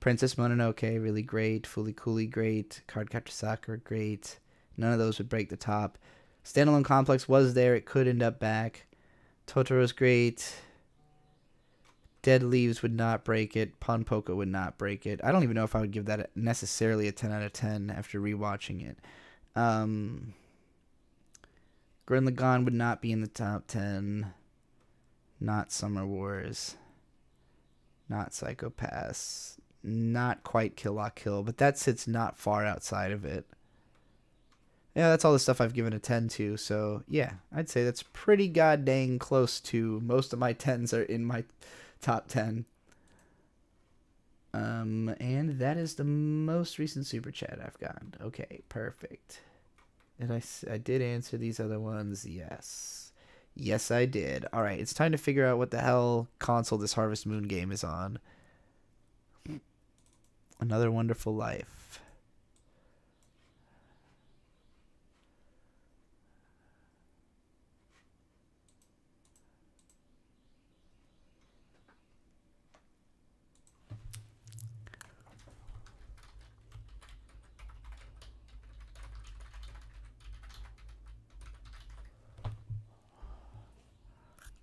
Princess Mononoke, really great. Fooly Cooly, great. Cardcaptor Sakura, great. None of those would break the top. Standalone Complex was there. It could end up back. Totoro's great. Dead Leaves would not break it. Ponpoko would not break it. I don't even know if I would give that necessarily a 10 out of 10 after rewatching it. Gurren Lagann would not be in the top 10. Not Summer Wars. Not Psycho Pass. Not quite Kill La Kill, but that sits not far outside of it. Yeah, that's all the stuff I've given a 10 to, so yeah, I'd say that's pretty goddamn close to most of my 10s are in my top 10. And that is the most recent super chat I've gotten. Okay, perfect. And I did answer these other ones, yes. Yes, I did. All right, it's time to figure out what the hell console this Harvest Moon game is on. Another Wonderful Life.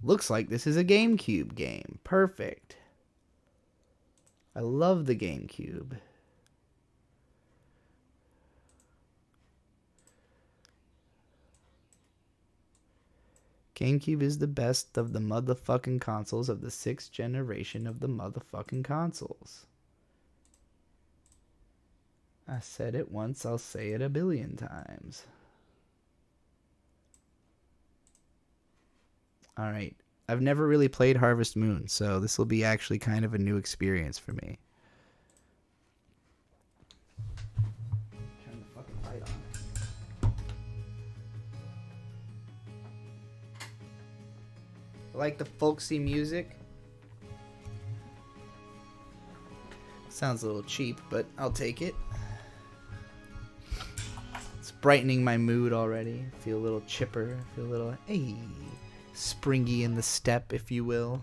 Looks like this is a GameCube game. Perfect. I love the GameCube. GameCube is the best of the motherfucking consoles of the 6th generation of the motherfucking consoles. I said it once, I'll say it a billion times. Alright. I've never really played Harvest Moon, so this will be actually kind of a new experience for me. Turn the fucking light on. I like the folksy music. Sounds a little cheap, but I'll take it. It's brightening my mood already. Feel a little chipper. Feel a little, hey, springy in the step, if you will.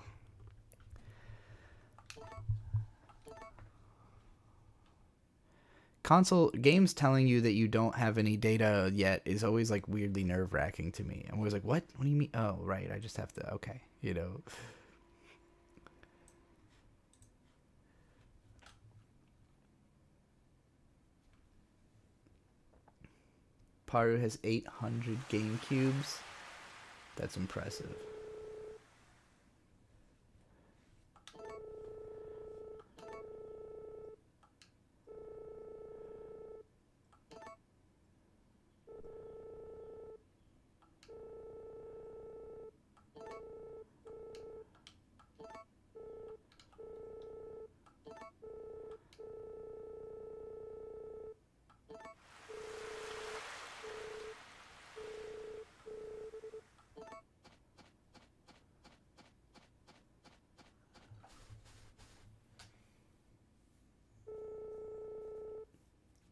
Console games telling you that you don't have any data yet is always like weirdly nerve-wracking to me. I'm always like, what? What do you mean? Oh, right. I just have to, okay, you know. Paru has 800 GameCubes. That's impressive.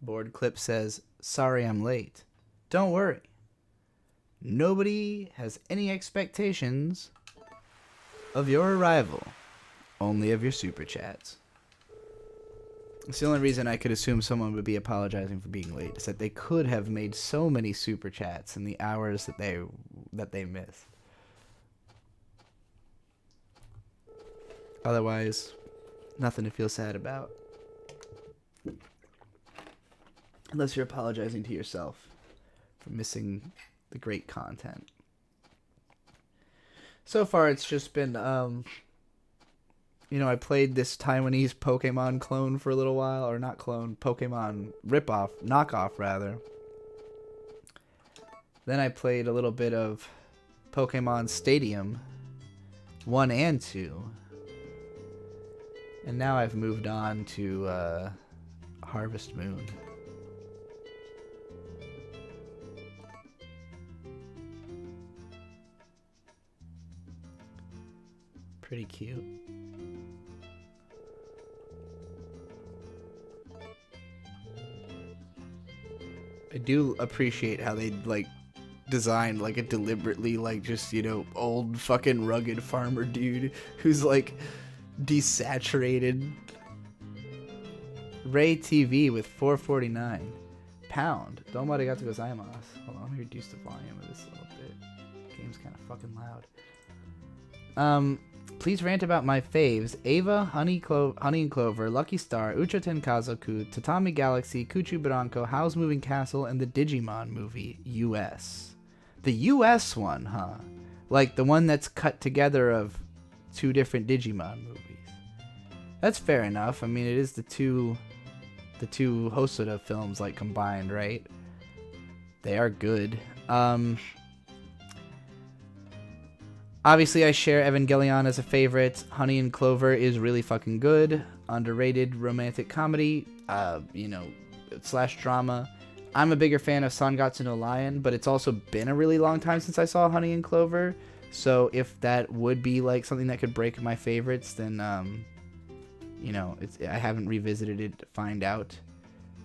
Board clip says, "Sorry I'm late. Don't worry. Nobody has any expectations of your arrival. Only of your super chats." It's the only reason I could assume someone would be apologizing for being late, is that they could have made so many super chats in the hours that they missed. Otherwise, nothing to feel sad about. Unless you're apologizing to yourself for missing the great content. So far, it's just been, I played this Taiwanese Pokemon clone for a little while, or not clone, Pokemon knockoff rather. Then I played a little bit of Pokemon Stadium 1 and 2. And now I've moved on to Harvest Moon. Pretty cute. I do appreciate how they designed a deliberately just old fucking rugged farmer dude who's desaturated. Ray TV with 449 pound. Domo arigato gozaimasu. Hold on, let me reduce the volume of this a little bit. Game's kind of fucking loud. Please rant about my faves: Ava, Honey and Clover, Lucky Star, Ucho Tenkazoku, Tatami Galaxy, Kuchu Branco, Howl's Moving Castle, and the Digimon movie, US. The US one, huh? Like the one that's cut together of 2 different Digimon movies. That's fair enough. I mean, it is the two Hosoda films combined, right? They are good. Obviously, I share Evangelion as a favorite. Honey and Clover is really fucking good. Underrated romantic comedy, / drama. I'm a bigger fan of Sangatsu no Lion, but it's also been a really long time since I saw Honey and Clover. So if that would be something that could break my favorites, then, I haven't revisited it to find out.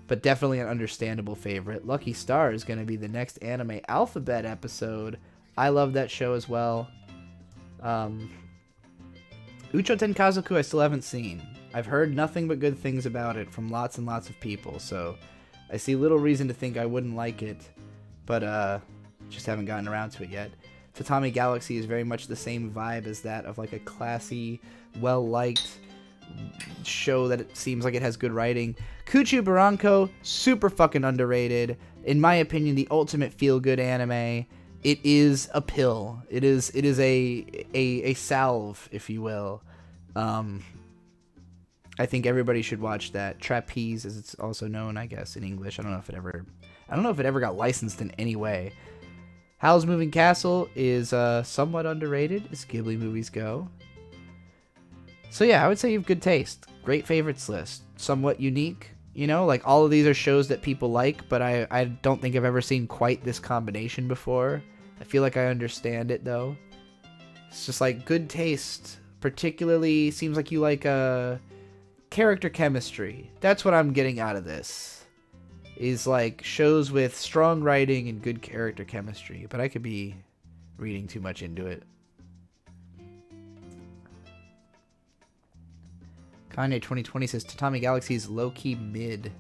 But definitely an understandable favorite. Lucky Star is going to be the next anime alphabet episode. I love that show as well. Ucho Tenkazoku I still haven't seen. I've heard nothing but good things about it from lots and lots of people, so I see little reason to think I wouldn't like it, but just haven't gotten around to it yet. Tatami Galaxy is very much the same vibe as that, of a classy, well-liked show that it seems like it has good writing. Kuchu Barranco, super fucking underrated. In my opinion, the ultimate feel-good anime. It is a pill. It is a salve, if you will. I think everybody should watch that. Trapeze, as it's also known, I guess, in English. I don't know if it ever got licensed in any way. Howl's Moving Castle is somewhat underrated as Ghibli movies go. So yeah, I would say you have good taste. Great favorites list. Somewhat unique. All of these are shows that people like, but I don't think I've ever seen quite this combination before. I feel like I understand it, though. It's just good taste. Particularly, seems like you like character chemistry. That's what I'm getting out of this. Is shows with strong writing and good character chemistry. But I could be reading too much into it. Kanye 2020 says Tatami Galaxy is low-key mid.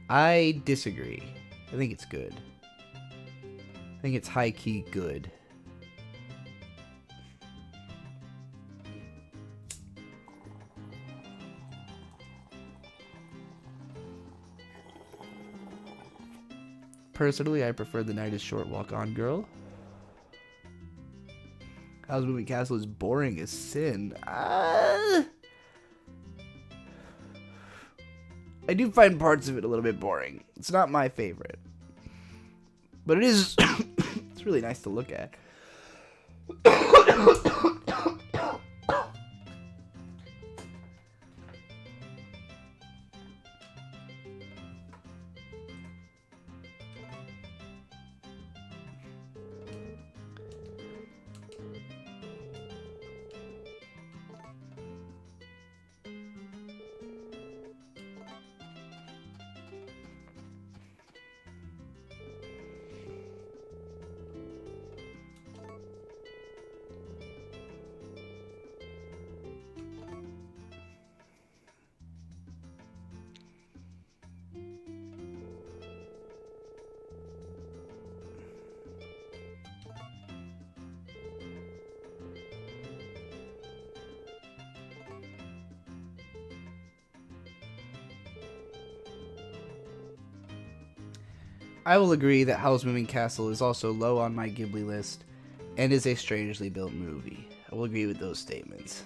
I disagree. I think it's good. I think it's high-key good. Personally, I prefer The Night is Short, Walk On Girl. Howl's Moving Castle is boring as sin. I do find parts of it a little bit boring. It's not my favorite. But it is... it's really nice to look at. I will agree that Howl's Moving Castle is also low on my Ghibli list and is a strangely built movie. I will agree with those statements.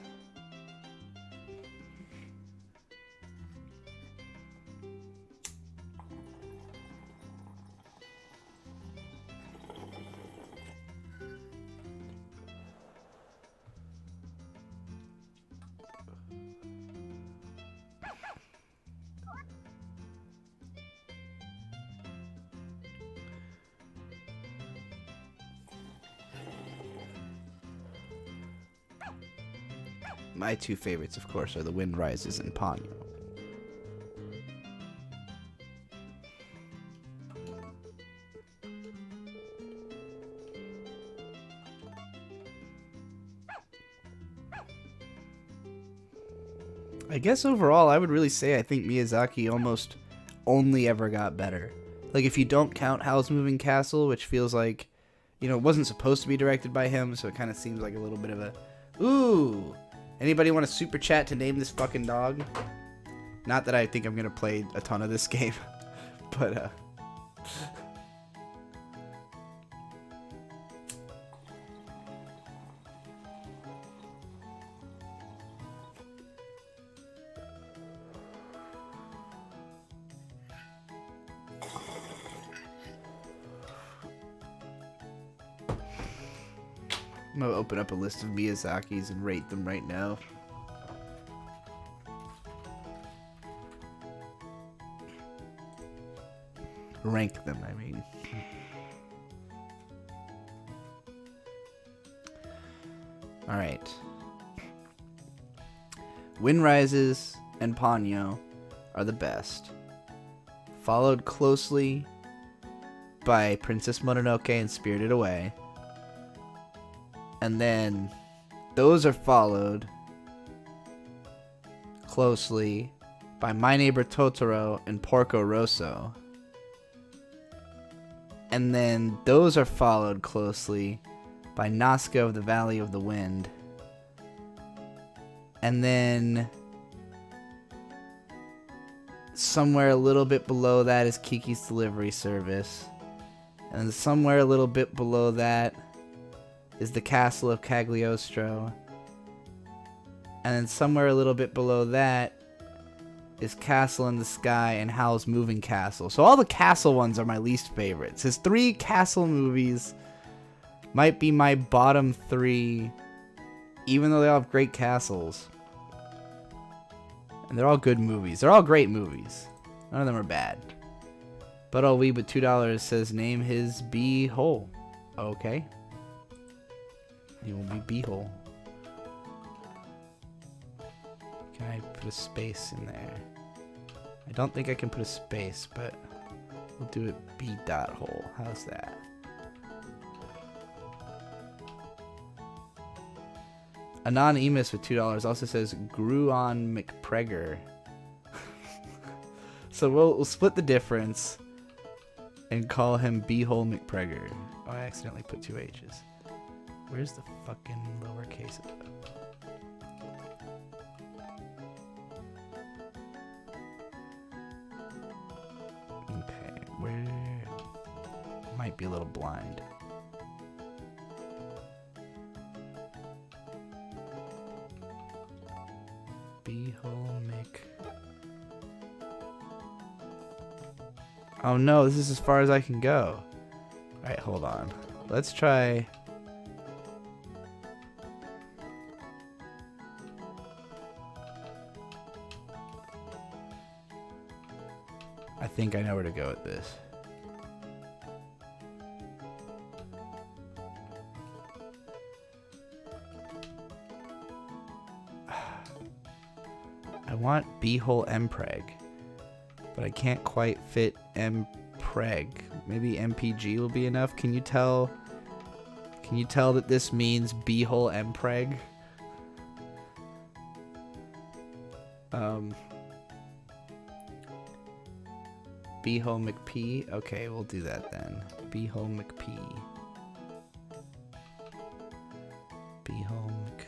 My two favorites, of course, are The Wind Rises and Ponyo. I guess overall, I would really say I think Miyazaki almost only ever got better. Like, if you don't count Howl's Moving Castle, which feels like, you know, it wasn't supposed to be directed by him, so it kind of seems like a little bit of a, ooh. Anybody want a super chat to name this fucking dog? Not that I think I'm gonna play a ton of this game, but I'm gonna open up a list of Miyazaki's and rate them right now. Rank them, I mean. Alright. Wind Rises and Ponyo are the best. Followed closely by Princess Mononoke and Spirited Away. And then those are followed closely by My Neighbor Totoro and Porco Rosso. And then those are followed closely by Nazca of the Valley of the Wind. And then somewhere a little bit below that is Kiki's Delivery Service. And then somewhere a little bit below that is the Castle of Cagliostro. And then somewhere a little bit below that is Castle in the Sky and Howl's Moving Castle. So all the castle ones are my least favorites. His 3 castle movies might be my bottom 3, even though they all have great castles. And they're all good movies. They're all great movies. None of them are bad. But all we but $2 says name his B-hole. Okay. He will be B-hole. Can I put a space in there? I don't think I can put a space, but we'll do it B.hole. How's that? Anonymous with $2 also says Gruon McPregor. So we'll split the difference and call him B-hole McPregor. Oh, I accidentally put 2 H's. Where's the fucking lowercase? Okay, where? Might be a little blind. B-hole Mick. Oh no, this is as far as I can go. Alright, hold on. Let's try. I think I know where to go with this. I want B-hole Mpreg, but I can't quite fit Mpreg. Maybe MPG will be enough. Can you tell that this means B-hole Mpreg? B-hole McP? Okay, we'll do that then. B-hole McP. B-hole Mc...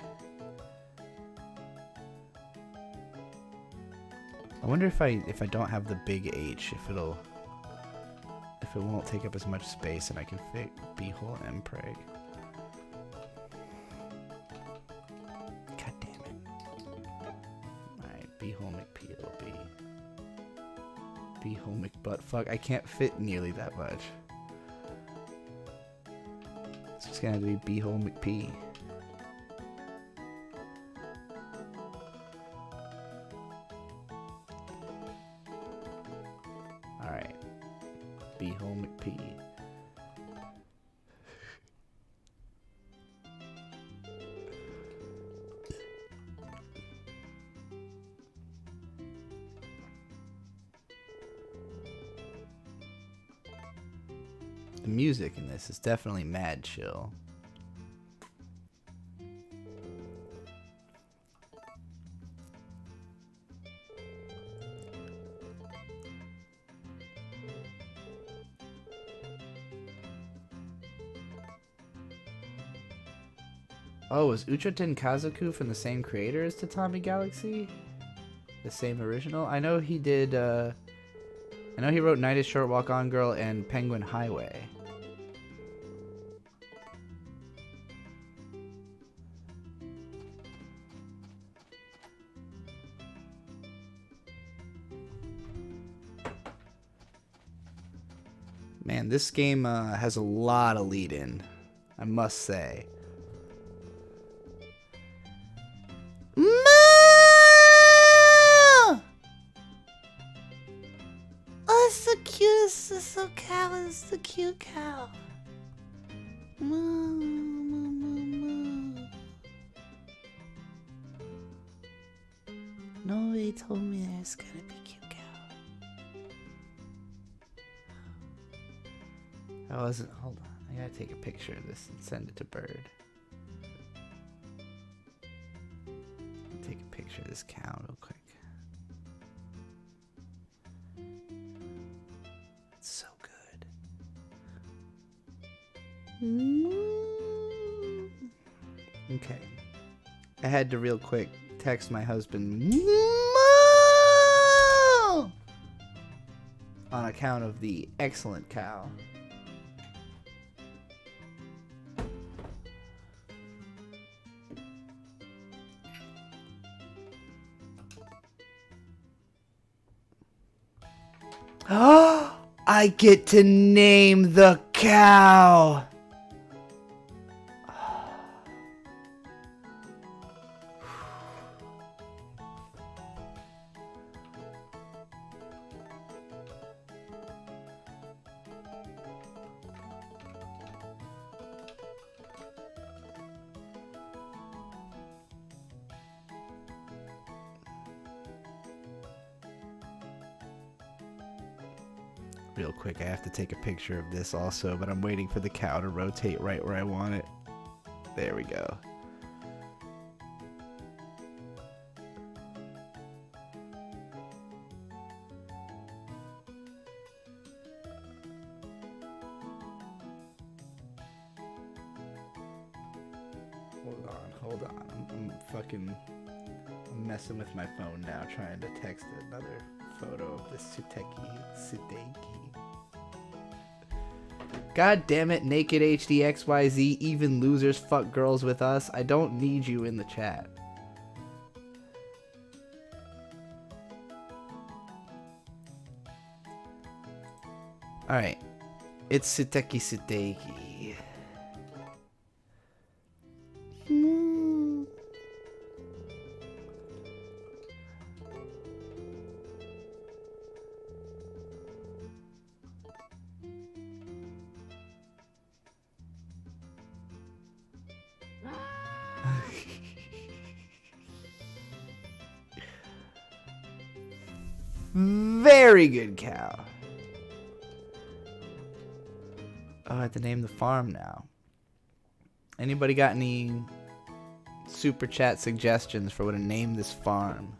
I wonder if I don't have the big H, if it'll So it won't take up as much space and I can fit B-hole and preg. God damn it. Alright, B-hole McP it'll be. B-hole McButtfuck. I can't fit nearly that much. It's just gonna have to be B-hole McP. Alright. B-hole McP. The music in this is definitely mad chill. Oh, was Uchoten Kazoku from the same creator as Tatami Galaxy? The same original? I know he did, I know he wrote Night is Short, Walk On Girl, and Penguin Highway. Man, this game has a lot of lead-in, I must say. Cutest, it's so cow, it's the cute cow. Moo, moo, moo, moo. Nobody told me there's gonna be cute cow. I wasn't, hold on, I gotta take a picture of this and send it to Bird. Take a picture of this cow real quick. So good. Okay. I had to real quick text my husband on account of the excellent cow. Oh! I get to name the cow. Real quick, I have to take a picture of this also, but I'm waiting for the cow to rotate right where I want it. There we go. Hold on. I'm fucking messing with my phone now, trying to text another photo of the Suteki. God damn it, Naked HD XYZ, even losers fuck girls with us. I don't need you in the chat. Alright. It's Suteki. Very good cow. Oh, I have to name the farm now. Anybody got any super chat suggestions for what to name this farm?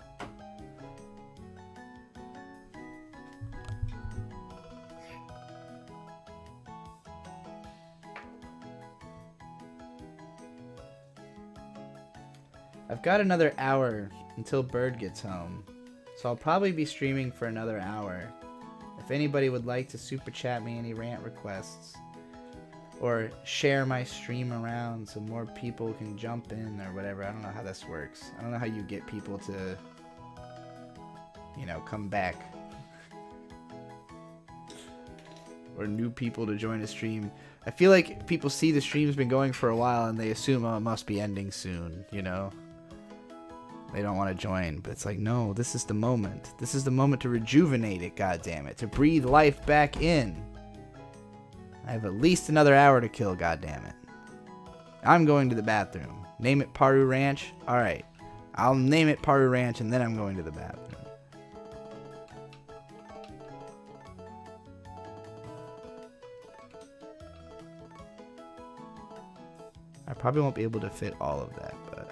I've got another hour until Bird gets home, so I'll probably be streaming for another hour. I If anybody would like to super chat me any rant requests, or share my stream around so more people can jump in or whatever. I don't know how this works. I don't know how you get people to, you know, come back. Or new people to join a stream. I feel like people see the stream's been going for a while and they assume, oh, it must be ending soon, you know? They don't want to join, but it's like, no, this is the moment. This is the moment to rejuvenate it, goddammit. To breathe life back in. I have at least another hour to kill, goddammit. I'm going to the bathroom. Name it Paru Ranch? Alright. I'll name it Paru Ranch and then I'm going to the bathroom. I probably won't be able to fit all of that, but...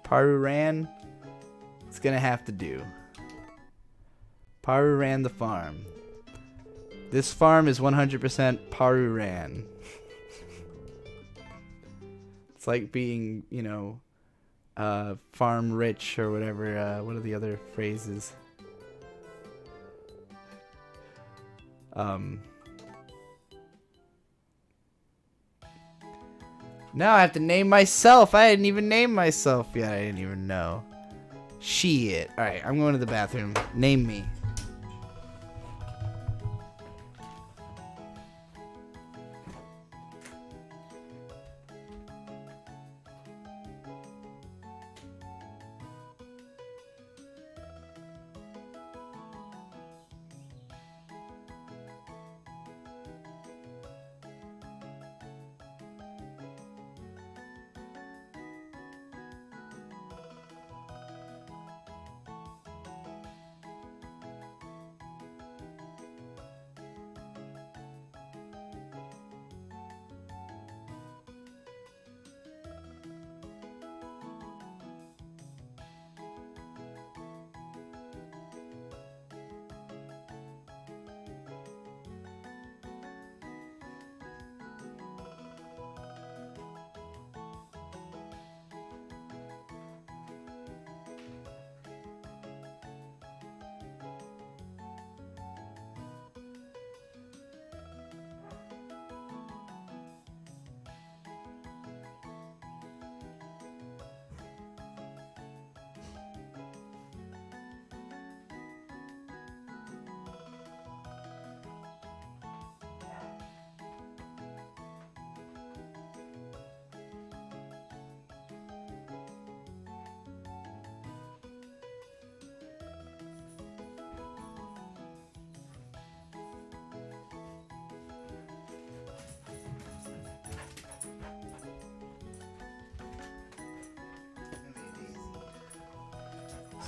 Paru Ran, it's gonna have to do. Paru Ran the farm. This farm is 100% Paru Ran. It's like being, you know, farm rich or whatever. What are the other phrases? Now I have to name myself. I didn't even name myself yet. I didn't even know. Shit. Alright, I'm going to the bathroom. Name me.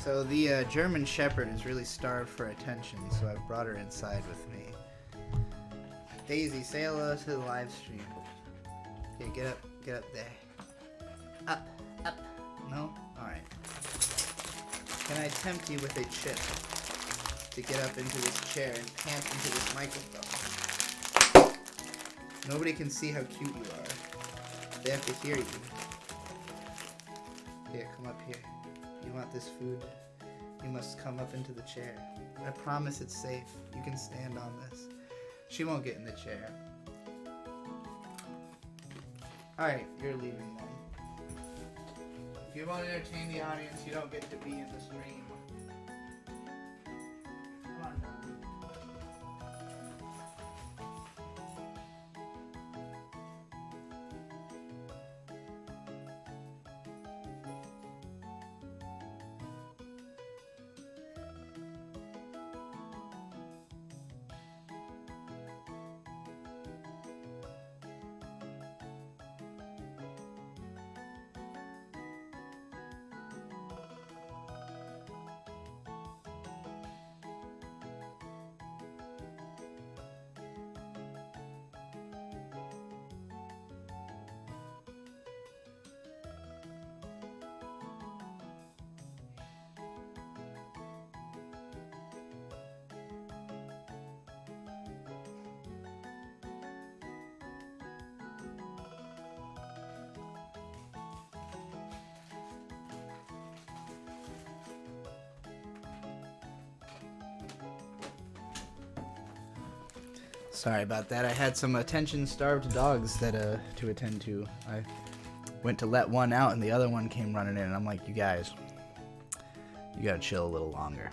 So the German Shepherd is really starved for attention, so I've brought her inside with me. Daisy, say hello to the live stream. Okay, get up there. Up. No? Alright. Can I tempt you with a chip to get up into this chair and pant into this microphone? Nobody can see how cute you are. They have to hear you. Yeah, come up here. You want this food? You must come up into the chair. I promise it's safe. You can stand on this. She won't get in the chair. Alright, you're leaving then. If you want to entertain the audience, you don't get to be in the stream. Come on, Dom. Sorry about that. I had some attention-starved dogs that to attend to. I went to let one out, and the other one came running in, and I'm like, you guys, you gotta chill a little longer.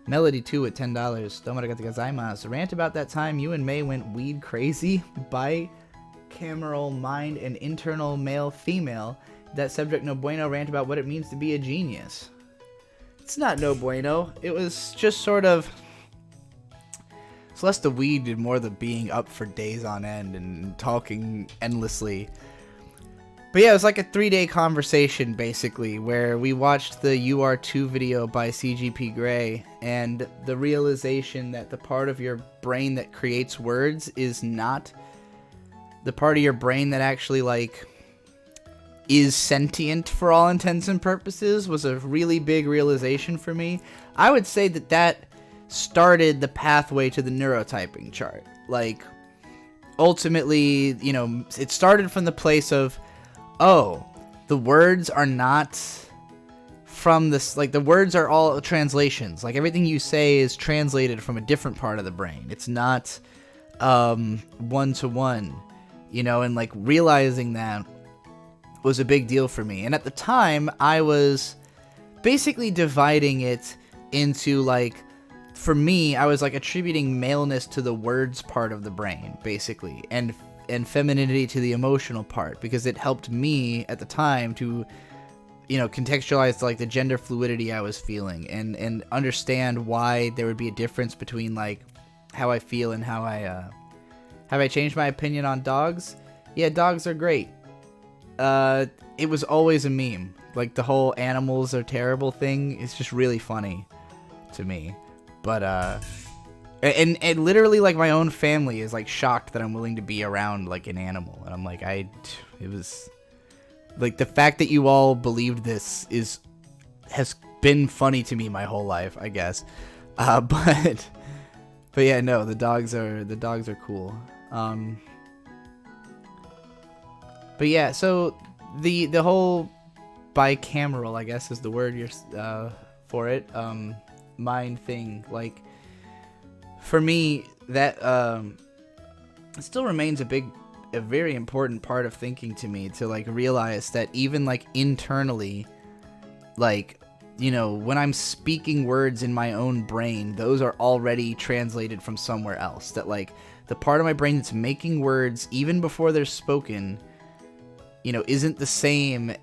Melody 2 at $10. Domoregate gozaimasu. Rant about that time you and May went weed crazy. Bicameral mind and internal male-female. That subject no bueno. Rant about what it means to be a genius. It's not no bueno. It was just sort of... Celeste the Weed did more the being up for days on end and talking endlessly. But yeah, it was like a 3-day conversation, basically, where we watched the UR2 video by CGP Grey, and the realization that the part of your brain that creates words is not the part of your brain that actually, like, is sentient for all intents and purposes was a really big realization for me. I would say that that started the pathway to the neurotyping chart. Like, ultimately, you know, it started from the place of, oh, the words are not from this, like, the words are all translations. Like, everything you say is translated from a different part of the brain. It's not one-to-one, you know, and, like, realizing that was a big deal for me. And at the time, I was basically dividing it into, like, for me, I was, like, attributing maleness to the words part of the brain, basically, and femininity to the emotional part, because it helped me at the time to, you know, contextualize, like, the gender fluidity I was feeling, and understand why there would be a difference between, like, how I feel and how I, have I changed my opinion on dogs? Yeah, dogs are great. It was always a meme. Like, the whole animals are terrible thing is just really funny to me. But, and literally, like, my own family is, like, shocked that I'm willing to be around, like, an animal. And I'm like, it was, like, the fact that you all believed this has been funny to me my whole life, I guess. But yeah, no, the dogs are cool. But yeah, so the whole bicameral, I guess, is the word you're for it. Mind thing, like, for me, that it still remains a very important part of thinking to me, to, like, realize that even, like, internally, like, you know, when I'm speaking words in my own brain, those are already translated from somewhere else. That, like, the part of my brain that's making words even before they're spoken, you know, isn't the same.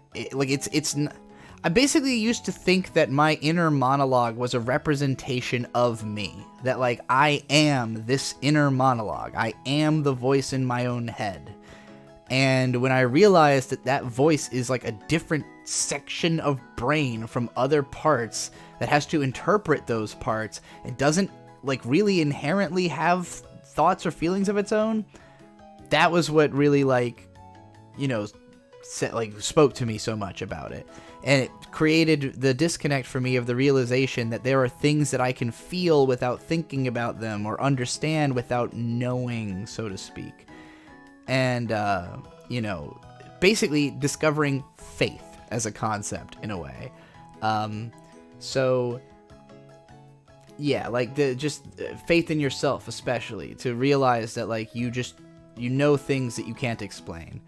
I basically used to think that my inner monologue was a representation of me. That, like, I am this inner monologue. I am the voice in my own head. And when I realized that that voice is, like, a different section of brain from other parts that has to interpret those parts, it doesn't, like, really inherently have thoughts or feelings of its own, that was what really, like, you know, spoke to me so much about it. And it created the disconnect for me of the realization that there are things that I can feel without thinking about them, or understand without knowing, so to speak. And, you know, basically discovering faith as a concept in a way. So, yeah, like, just faith in yourself, especially, to realize that, like, you know things that you can't explain.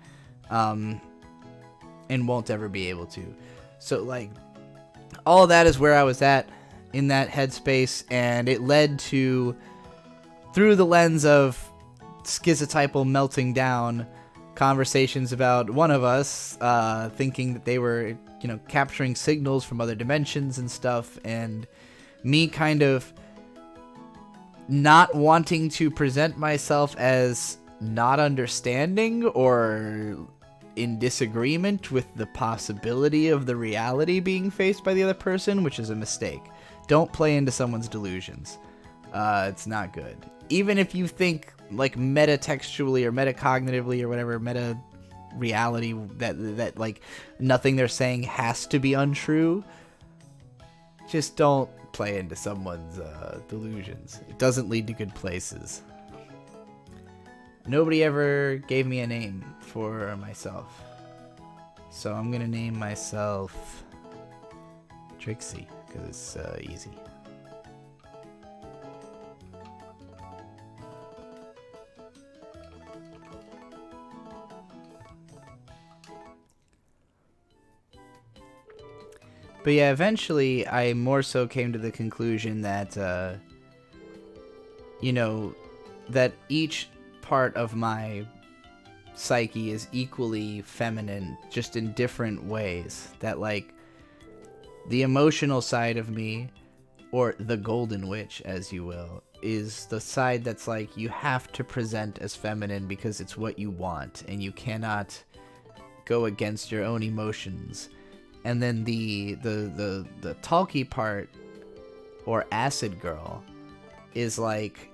And won't ever be able to. So, like, all that is where I was at in that headspace, and it led to, through the lens of schizotypal melting down, conversations about one of us thinking that they were, you know, capturing signals from other dimensions and stuff, and me kind of not wanting to present myself as not understanding or in disagreement with the possibility of the reality being faced by the other person, which is a mistake. Don't play into someone's delusions. It's not good. Even if you think, like, metatextually or metacognitively or whatever, meta reality, that like, nothing they're saying has to be untrue, just don't play into someone's delusions. It doesn't lead to good places. Nobody ever gave me a name for myself, so I'm gonna name myself Trixie, because it's easy. But yeah, eventually I more so came to the conclusion that, you know, that each part of my psyche is equally feminine, just in different ways. That, like, the emotional side of me, or the golden witch, as you will, is the side that's like, you have to present as feminine because it's what you want, and you cannot go against your own emotions. And then the talky part, or acid girl, is like,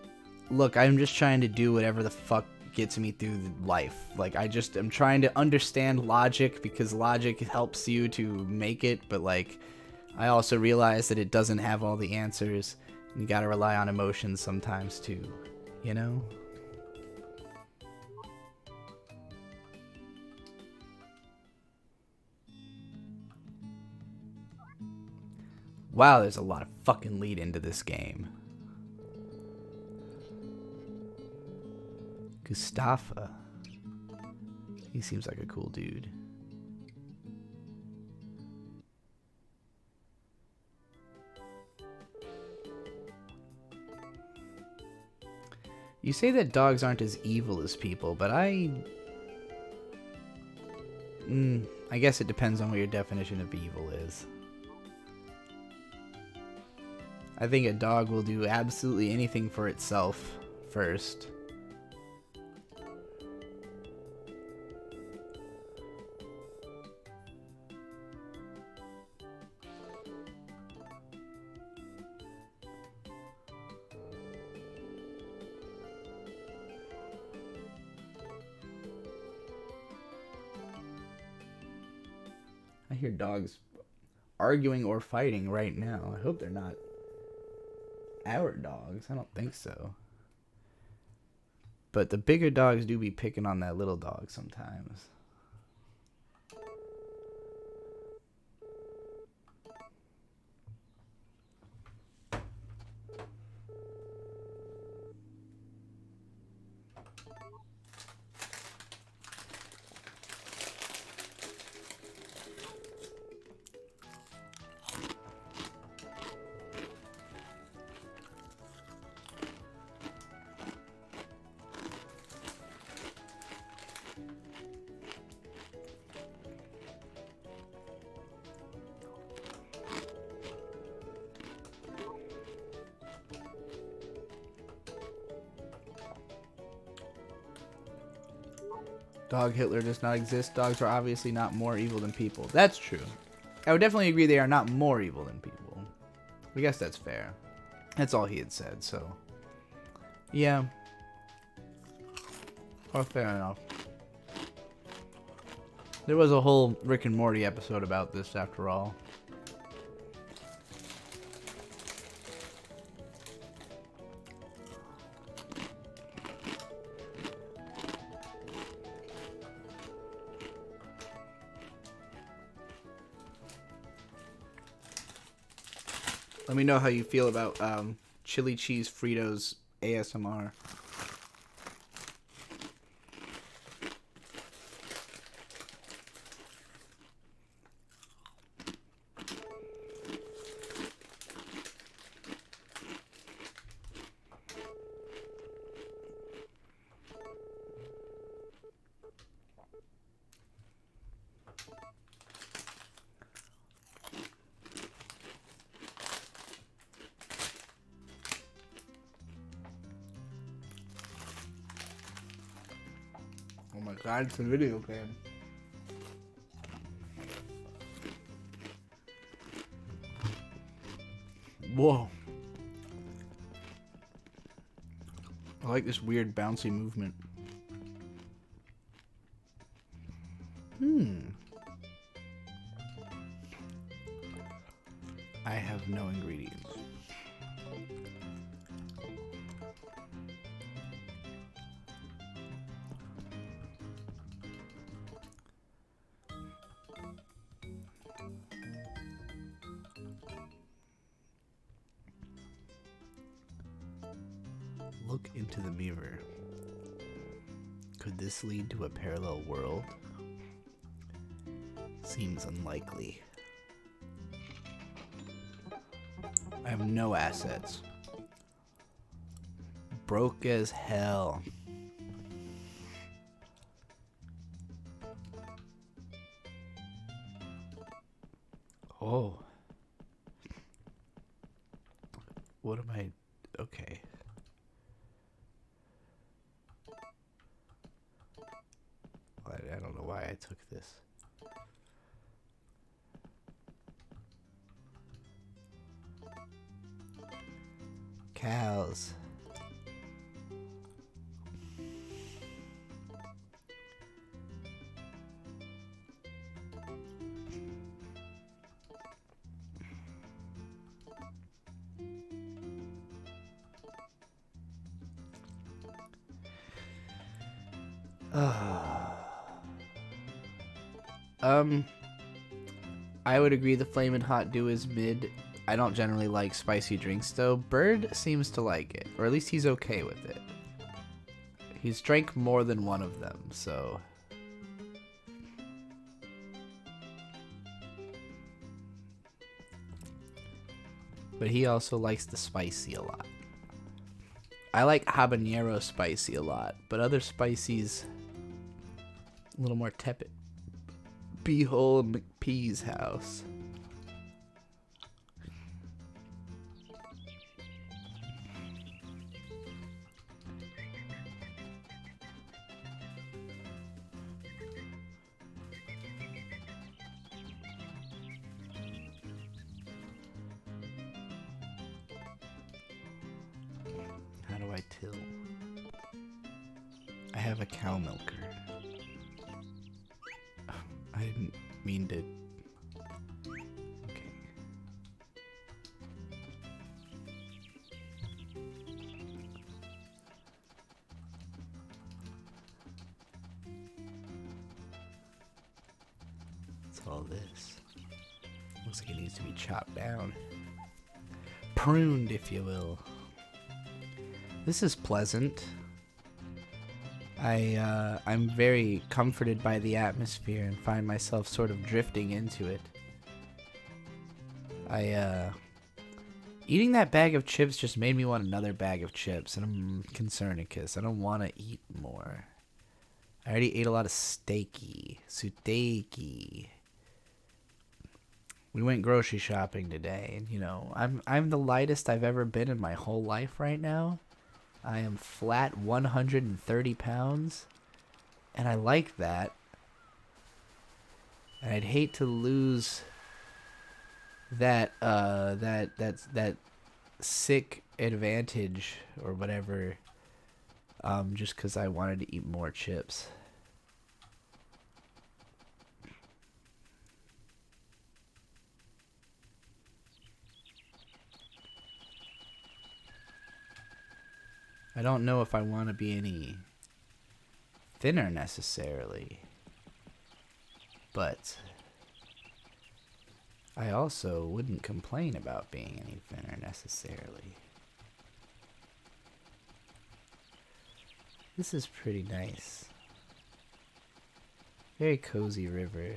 look, I'm just trying to do whatever the fuck gets me through life. Like, I'm trying to understand logic because logic helps you to make it, but like, I also realize that it doesn't have all the answers, and you gotta rely on emotions sometimes too, you know? Wow, there's a lot of fucking lead into this game. Gustafa. He seems like a cool dude. You say that dogs aren't as evil as people, but I guess it depends on what your definition of evil is. I think a dog will do absolutely anything for itself first. I hear dogs arguing or fighting right now. I hope they're not our dogs. I don't think so. But the bigger dogs do be picking on that little dog sometimes. Dog Hitler does not exist. Dogs are obviously not more evil than people. That's true. I would definitely agree they are not more evil than people. I guess that's fair. That's all he had said, so. Yeah. Oh, fair enough. There was a whole Rick and Morty episode about this, after all. Let me know how you feel about chili cheese Fritos ASMR. Oh my god, it's a video game. Whoa. I like this weird bouncy movement. I have no ingredients. Look into the mirror. Could this lead to a parallel world? Seems unlikely. have no assets. Broke as hell. Oh. What am I? Okay. I don't know why I took this. Cows. I would agree the Flamin' Hot Dew is mid. I don't generally like spicy drinks though. Bird seems to like it, or at least he's okay with it. He's drank more than one of them, so. But he also likes the spicy a lot. I like habanero spicy a lot, but other spicies a little more tepid. Beehole McPee's house. How do I till? I have a cow milker. I didn't mean to. Okay. What's all this? Looks like it needs to be chopped down. Pruned, if you will. This is pleasant. I'm very comforted by the atmosphere and find myself sort of drifting into it. Eating that bag of chips just made me want another bag of chips, and I'm concerned because I don't want to eat more. I already ate a lot of steaky. We went grocery shopping today, and you know, I'm the lightest I've ever been in my whole life right now. I am flat 130 pounds, and I like that. And I'd hate to lose that sick advantage or whatever, just because I wanted to eat more chips. I don't know if I want to be any thinner necessarily, but I also wouldn't complain about being any thinner necessarily. This is pretty nice. Very cozy river.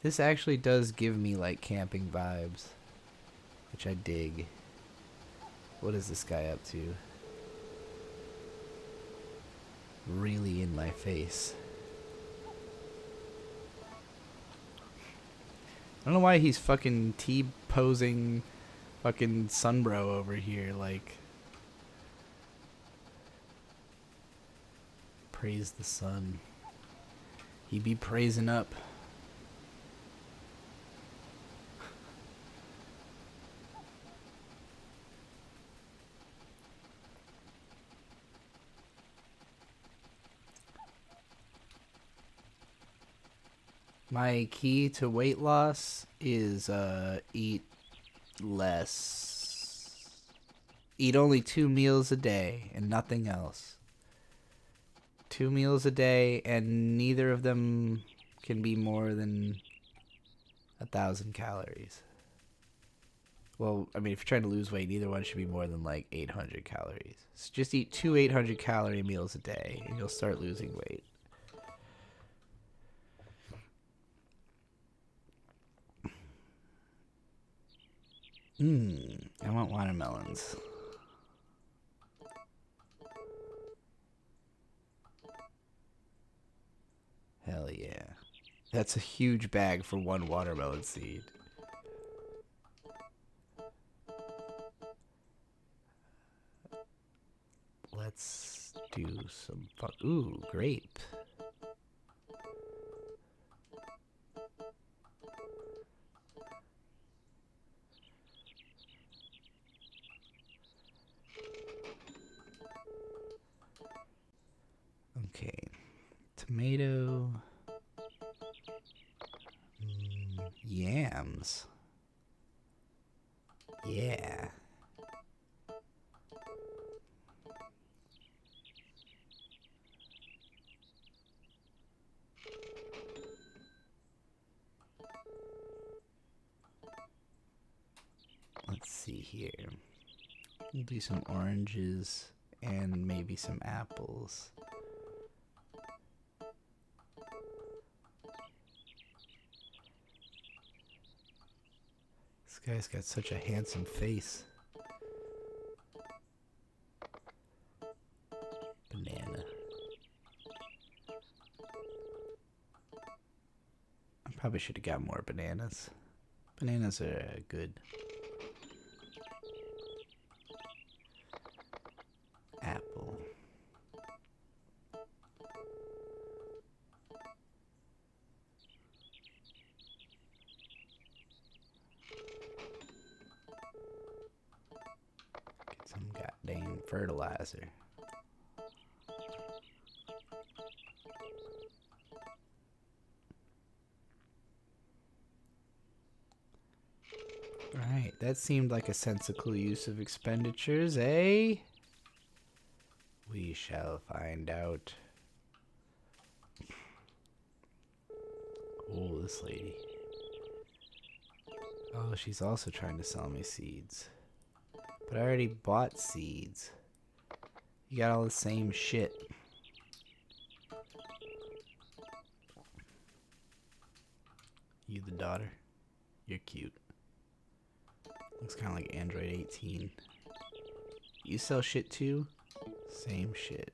This actually does give me like camping vibes, which I dig. What is this guy up to? Really in my face. I don't know why he's fucking T-posing fucking Sunbro over here, like. Praise the sun. He be praising up. My key to weight loss is eat less. Eat only 2 meals a day and nothing else. 2 meals a day, and neither of them can be more than 1,000 calories. Well, I mean, if you're trying to lose weight, neither one should be more than like 800 calories. So just eat 2 800-calorie meals a day, and you'll start losing weight. I want watermelons. Hell yeah. That's a huge bag for one watermelon seed. Let's do some fun. Ooh, grape. Okay. Tomato. Yams. Yeah. Let's see here. We'll do some oranges and maybe some apples. This guy's got such a handsome face. Banana. I probably should have got more bananas. Bananas are good. Apple. Get some goddamn fertilizer. Alright, that seemed like a sensible use of expenditures, eh? We shall find out. Oh, this lady. Oh, she's also trying to sell me seeds. But I already bought seeds. You got all the same shit. You the daughter? You're cute. Looks kind of like Android 18. You sell shit too? Same shit.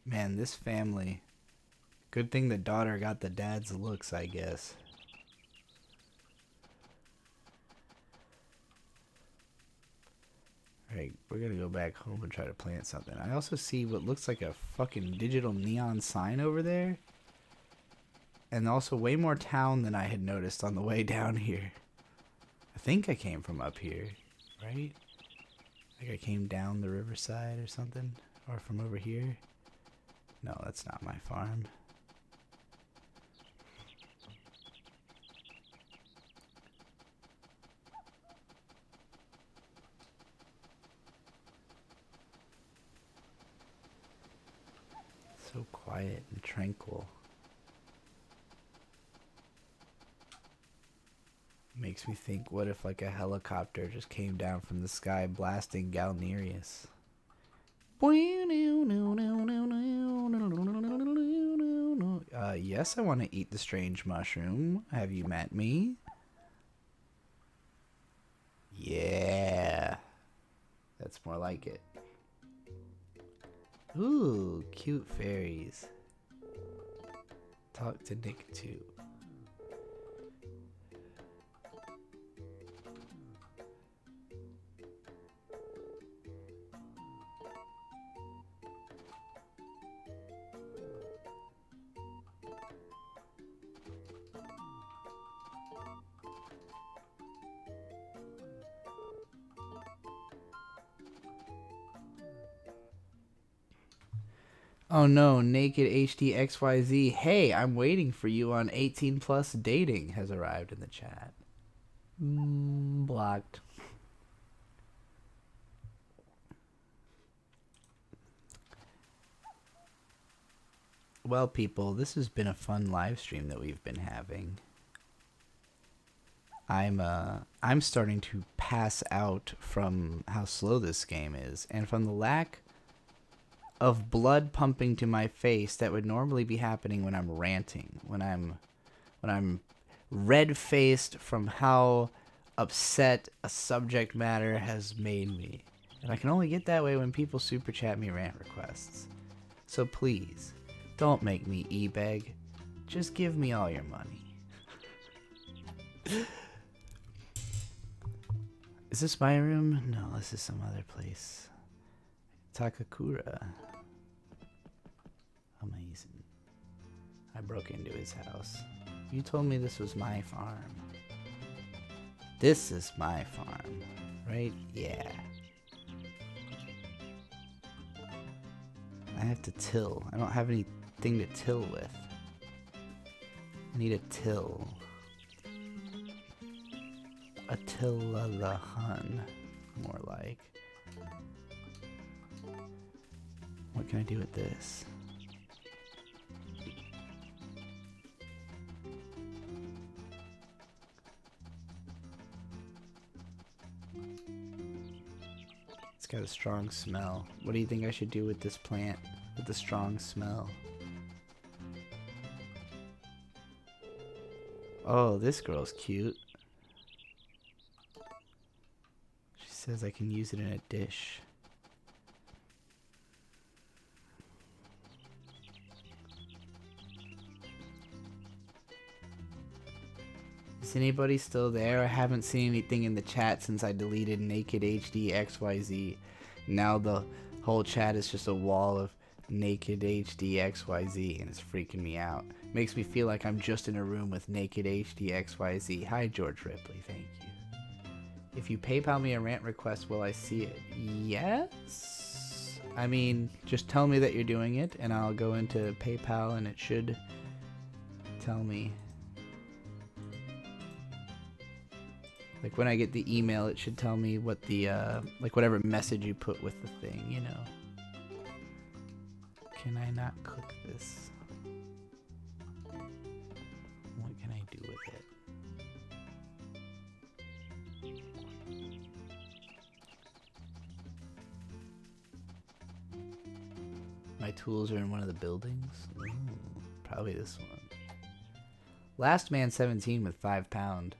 Man, this family. Good thing the daughter got the dad's looks, I guess. Alright, we're gonna go back home and try to plant something. I also see what looks like a fucking digital neon sign over there. And also way more town than I had noticed on the way down here. I think I came from up here, right? Like I came down the riverside or something. Or from over here. No, that's not my farm. So quiet and tranquil. Makes me think, what if like a helicopter just came down from the sky blasting Galnerius? Yes, I want to eat the strange mushroom. Have you met me? Yeah. That's more like it. Ooh, cute fairies. Talk to Nick too. Oh no, Naked HD XYZ. Hey, I'm waiting for you on 18 plus dating has arrived in the chat. Blocked. Well, people, this has been a fun live stream that we've been having. I'm starting to pass out from how slow this game is, and from the lack of blood pumping to my face that would normally be happening when I'm ranting, when I'm red-faced from how upset a subject matter has made me. And I can only get that way when people super chat me rant requests. So please, don't make me e-beg. Just give me all your money. Is this my room? No, this is some other place. Takakura. Amazing. I broke into his house. You told me this was my farm. This is my farm, right? Yeah. I have to till. I don't have anything to till with. I need a till. A till-a-la-hun, more like. What can I do with this? It's got a strong smell. What do you think I should do with this plant with the strong smell? Oh, this girl's cute. She says I can use it in a dish. Is anybody still there? I haven't seen anything in the chat since I deleted Naked HD XYZ. Now the whole chat is just a wall of Naked HD XYZ, and it's freaking me out. Makes me feel like I'm just in a room with Naked HD XYZ. Hi, George Ripley. Thank you. If you PayPal me a rant request, will I see it? Yes. I mean, just tell me that you're doing it, and I'll go into PayPal, and it should tell me. Like when I get the email, it should tell me what the, like whatever message you put with the thing, you know. Can I not cook this? What can I do with it? My tools are in one of the buildings? Ooh, probably this one. Last Man 17 with £5.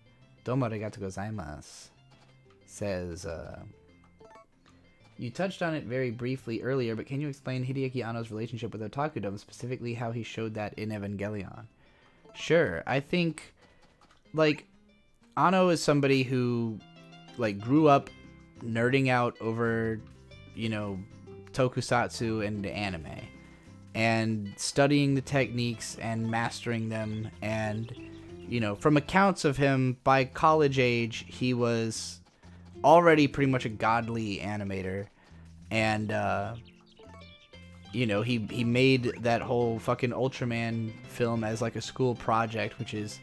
Domo arigatou gozaimasu says, you touched on it very briefly earlier, but can you explain Hideaki Anno's relationship with otakudom, specifically how he showed that in Evangelion? Sure. I think, like, Anno is somebody who, like, grew up nerding out over, you know, tokusatsu and anime, and studying the techniques and mastering them, and, you know, from accounts of him, by college age, he was already pretty much a godly animator, and you know, he made that whole fucking Ultraman film as like a school project, which is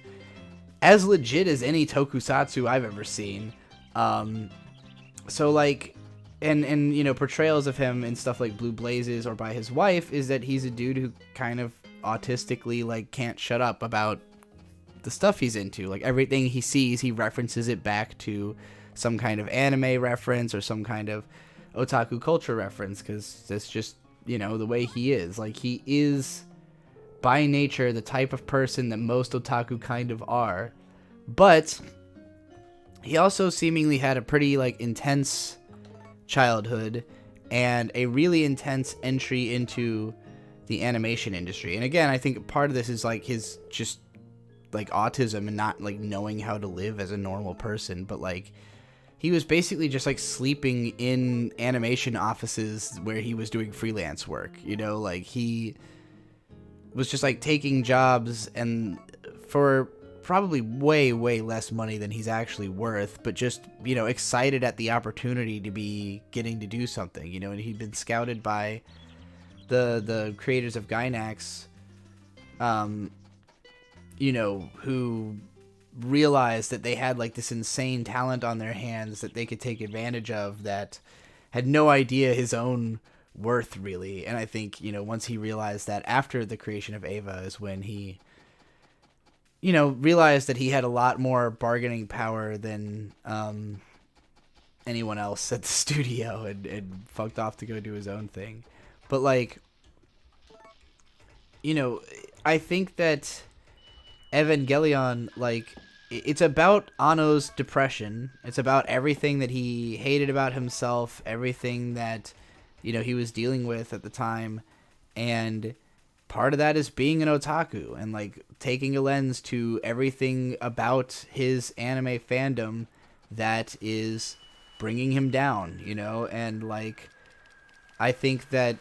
as legit as any tokusatsu I've ever seen. So like, and you know, portrayals of him in stuff like Blue Blazes or by his wife is that he's a dude who kind of autistically like can't shut up about the stuff he's into. Like everything he sees, he references it back to some kind of anime reference or some kind of otaku culture reference, because that's just, you know, the way he is. Like, he is by nature the type of person that most otaku kind of are, but he also seemingly had a pretty like intense childhood and a really intense entry into the animation industry. And again, I think part of this is like his just like autism and not like knowing how to live as a normal person, but like he was basically just like sleeping in animation offices where he was doing freelance work, you know, like he was just like taking jobs and for probably way less money than he's actually worth, but just, you know, excited at the opportunity to be getting to do something, you know. And he'd been scouted by the creators of Gainax, you know, who realized that they had like this insane talent on their hands that they could take advantage of, that had no idea his own worth really. And I think, you know, once he realized that after the creation of Eva is when he, you know, realized that he had a lot more bargaining power than anyone else at the studio, and fucked off to go do his own thing. But like, you know, I think that Evangelion, like, it's about Anno's depression. It's about everything that he hated about himself, everything that, you know, he was dealing with at the time. And part of that is being an otaku and, like, taking a lens to everything about his anime fandom that is bringing him down, you know? And, like, I think that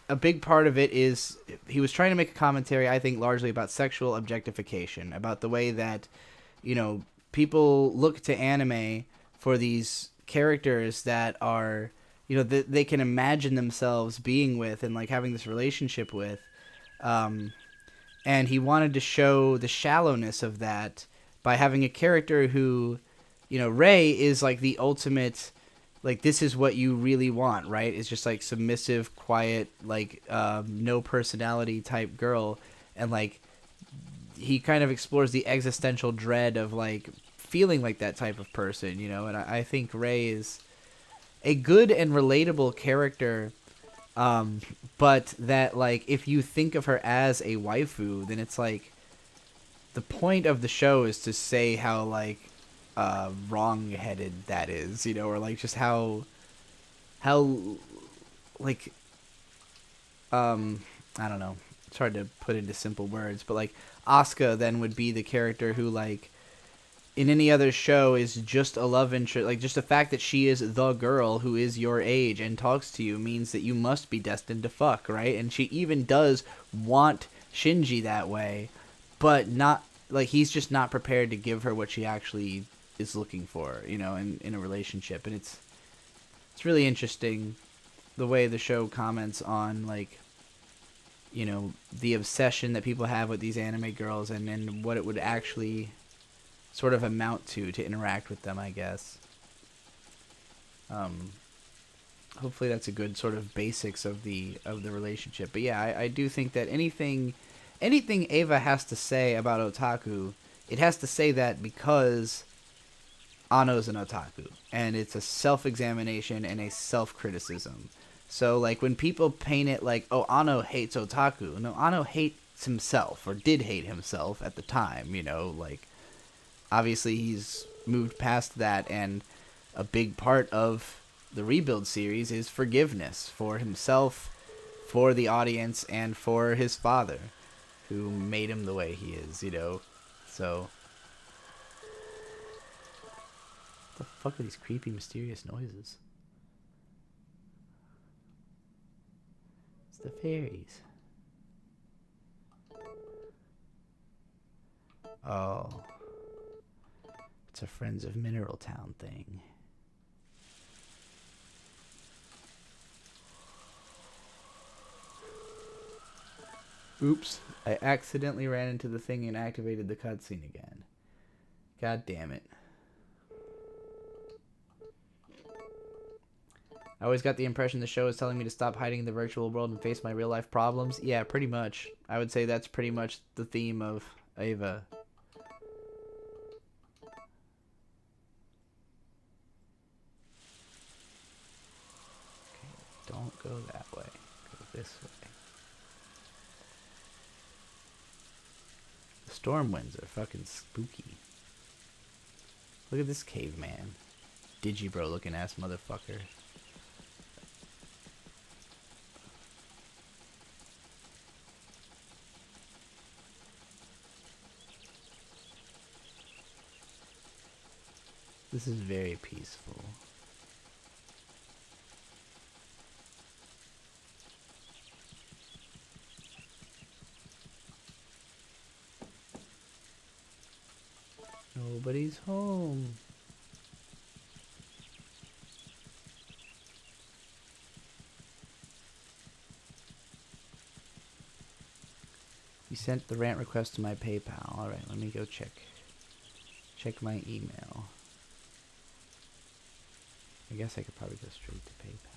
a big part of it is he was trying to make a commentary, I think, largely about sexual objectification, about the way that, you know, people look to anime for these characters that are, you know, that they can imagine themselves being with and, like, having this relationship with. And he wanted to show the shallowness of that by having a character who, you know, Rei is, like, the ultimate, like, this is what you really want, right? It's just, like, submissive, quiet, like, no personality type girl. And, like, he kind of explores the existential dread of, like, feeling like that type of person, you know? And I think Rei is a good and relatable character, but that, like, if you think of her as a waifu, then it's, like, the point of the show is to say how, like, wrong-headed that is, you know, or, like, just how like, I don't know, it's hard to put into simple words, but, like, Asuka then would be the character who, like, in any other show is just a love interest. Like, just the fact that she is the girl who is your age and talks to you means that you must be destined to fuck, right? And she even does want Shinji that way, but not, like, he's just not prepared to give her what she actually is looking for, you know, in a relationship. And it's really interesting the way the show comments on, like, you know, the obsession that people have with these anime girls and what it would actually sort of amount to interact with them, I guess. Hopefully that's a good sort of basics of the relationship. But yeah, I do think that anything Eva has to say about otaku, it has to say that because Anno's an otaku, and it's a self-examination and a self-criticism. So, like, when people paint it like, oh, Anno hates otaku, no, Anno hates himself, or did hate himself at the time, you know, like, obviously he's moved past that, and a big part of the Rebuild series is forgiveness for himself, for the audience, and for his father, who made him the way he is, you know, so... What the fuck are these creepy, mysterious noises? It's the fairies. Oh. It's a Friends of Mineral Town thing. Oops. I accidentally ran into the thing and activated the cutscene again. God damn it. I always got the impression the show is telling me to stop hiding in the virtual world and face my real life problems. Yeah, pretty much. I would say that's pretty much the theme of Eva. Okay, don't go that way. Go this way. The storm winds are fucking spooky. Look at this caveman. Digibro looking ass motherfucker. This is very peaceful. Nobody's home. You sent the rant request to my PayPal. Alright, let me go check my email. I guess I could probably go straight to PayPal,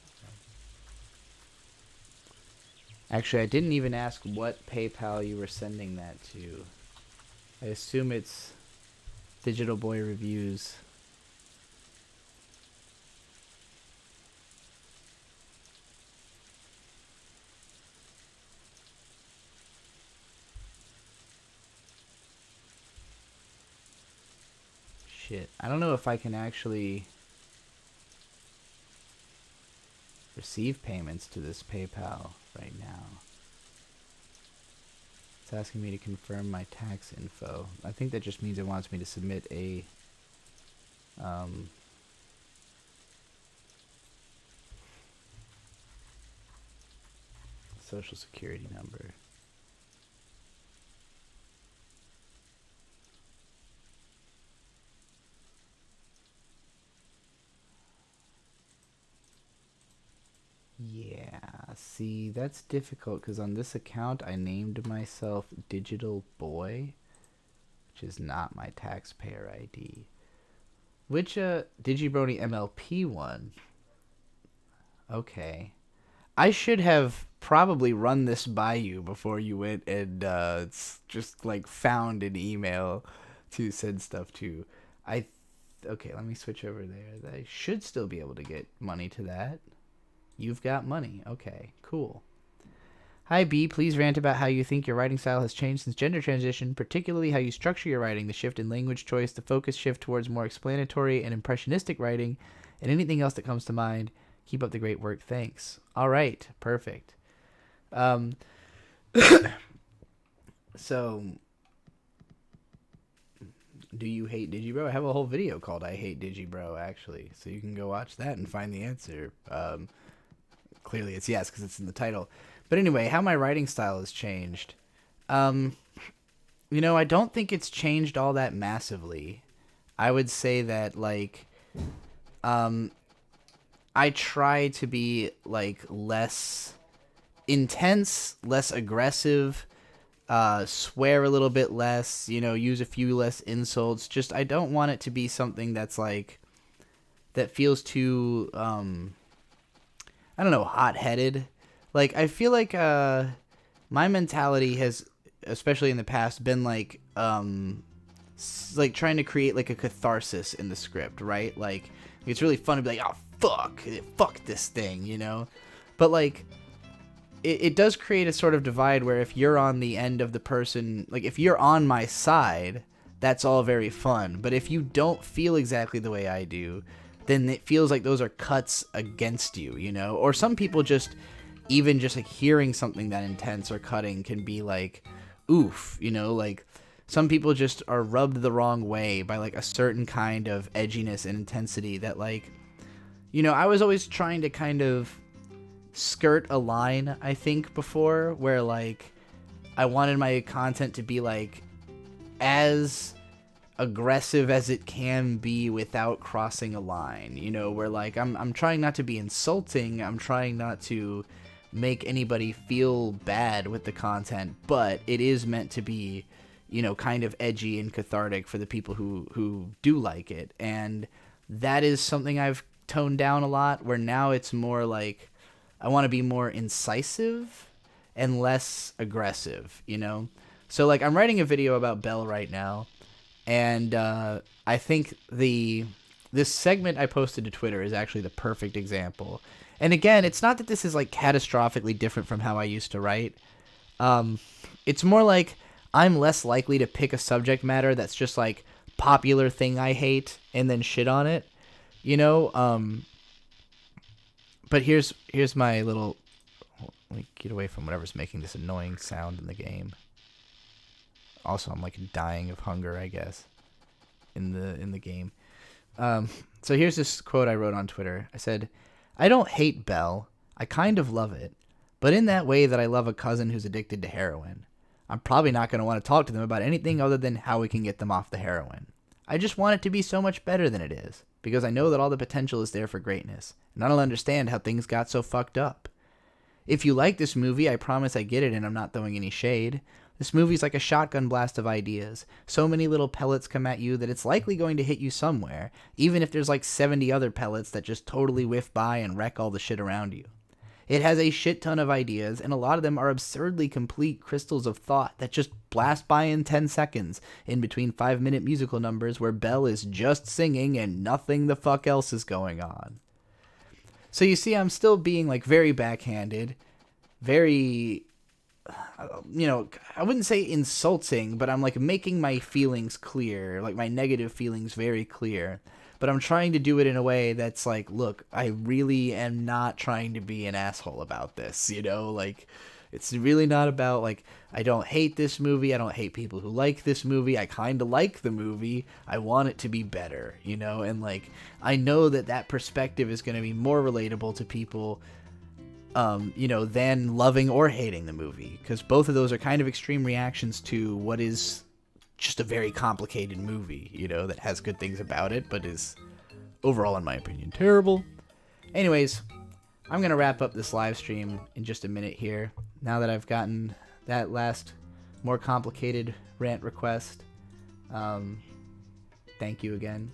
right? Actually, I didn't even ask what PayPal you were sending that to. I assume it's Digital Boy Reviews. shit. I don't know if I can actually receive payments to this PayPal right now. It's asking me to confirm my tax info. I think that just means it wants me to submit a social security number. Yeah, see, that's difficult because on this account I named myself Digital Boy, which is not my taxpayer ID. Which Digibrony MLP one? Okay. I should have probably run this by you before you went and just like found an email to send stuff to. Okay, let me switch over there. I should still be able to get money to that. You've got money. Okay, cool. Hi B, please rant about how you think your writing style has changed since gender transition, particularly how you structure your writing, the shift in language choice, the focus shift towards more explanatory and impressionistic writing, and anything else that comes to mind. Keep up the great work. Thanks. All right, perfect. So, do you hate Digibro? I have a whole video called I Hate Digibro, actually, so you can go watch that and find the answer. Clearly it's yes, because it's in the title. But anyway, how my writing style has changed. You know, I don't think it's changed all that massively. I would say that, like, I try to be, like, less intense, less aggressive, swear a little bit less, you know, use a few less insults. Just, I don't want it to be something that's, like, that feels too, I don't know, hot-headed. Like, I feel like my mentality has, especially in the past, been like trying to create like a catharsis in the script, right? Like, it's really fun to be like, oh, fuck this thing, you know? But like, it does create a sort of divide where if you're on the end of the person, like if you're on my side, that's all very fun. But if you don't feel exactly the way I do, then it feels like those are cuts against you, you know? Or some people just, even just like hearing something that intense or cutting can be like, oof, you know? Like, some people just are rubbed the wrong way by like a certain kind of edginess and intensity that, like, you know, I was always trying to kind of skirt a line, I think, before, where like I wanted my content to be like as aggressive as it can be without crossing a line, you know, where like I'm trying not to be insulting, I'm trying not to make anybody feel bad with the content, but it is meant to be, you know, kind of edgy and cathartic for the people who do like it. And that is something I've toned down a lot, where now it's more like I want to be more incisive and less aggressive, you know? So like I'm writing a video about Belle right now, and I think this segment I posted to Twitter is actually the perfect example. And again, it's not that this is like catastrophically different from how I used to write. It's more like I'm less likely to pick a subject matter that's just like popular thing I hate and then shit on it, you know? But here's my little, let me get away from whatever's making this annoying sound in the game. Also, I'm like dying of hunger, I guess, in the game. So here's this quote I wrote on Twitter. I said, "I don't hate Belle. I kind of love it, but in that way that I love a cousin who's addicted to heroin. I'm probably not going to want to talk to them about anything other than how we can get them off the heroin. I just want it to be so much better than it is, because I know that all the potential is there for greatness, and I don't understand how things got so fucked up. If you like this movie, I promise I get it and I'm not throwing any shade. This movie's like a shotgun blast of ideas. So many little pellets come at you that it's likely going to hit you somewhere, even if there's like 70 other pellets that just totally whiff by and wreck all the shit around you. It has a shit ton of ideas, and a lot of them are absurdly complete crystals of thought that just blast by in 10 seconds, in between 5-minute musical numbers where Belle is just singing and nothing the fuck else is going on." So you see, I'm still being like very backhanded, very you know, I wouldn't say insulting, but I'm like making my feelings clear, like my negative feelings very clear. But I'm trying to do it in a way that's like, look, I really am not trying to be an asshole about this, you know? Like, it's really not about, like, I don't hate this movie. I don't hate people who like this movie. I kind of like the movie. I want it to be better, you know? And, like, I know that that perspective is going to be more relatable to people, you know, than loving or hating the movie. Because both of those are kind of extreme reactions to what is just a very complicated movie, you know, that has good things about it, but is overall, in my opinion, terrible. Anyways, I'm going to wrap up this live stream in just a minute here. Now that I've gotten that last more complicated rant request, thank you again.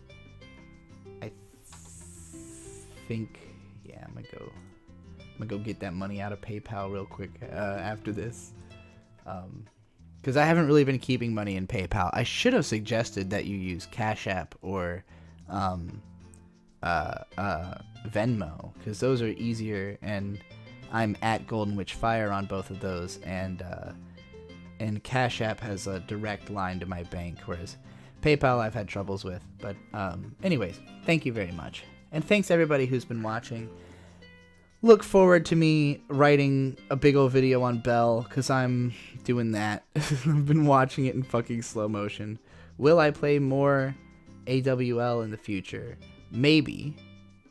I think, yeah, I'm gonna go get that money out of PayPal real quick after this. Because I haven't really been keeping money in PayPal. I should have suggested that you use Cash App or Venmo, because those are easier, and I'm at Golden Witch Fire on both of those, and Cash App has a direct line to my bank, whereas PayPal I've had troubles with. But anyways, thank you very much, and thanks everybody who's been watching. Look forward to me writing a big old video on Belle, because I'm doing that. I've been watching it in fucking slow motion. Will I play more AWL in the future? Maybe.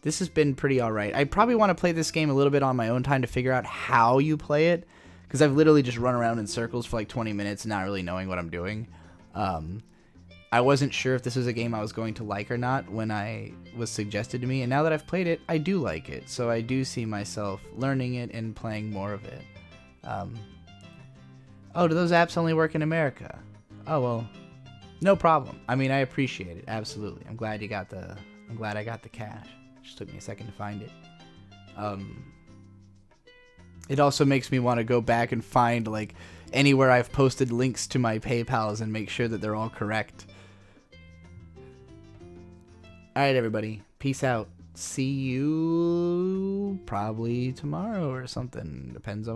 This has been pretty alright. I probably want to play this game a little bit on my own time to figure out how you play it, because I've literally just run around in circles for like 20 minutes not really knowing what I'm doing. I wasn't sure if this was a game I was going to like or not when I was suggested to me, and now that I've played it, I do like it. So I do see myself learning it and playing more of it. Oh, do those apps only work in America? Oh, well, no problem. I mean, I appreciate it, absolutely. I'm glad I got the cash. It just took me a second to find it. It also makes me want to go back and find, like, anywhere I've posted links to my PayPals and make sure that they're all correct. Alright, everybody. Peace out. See you probably tomorrow or something. Depends on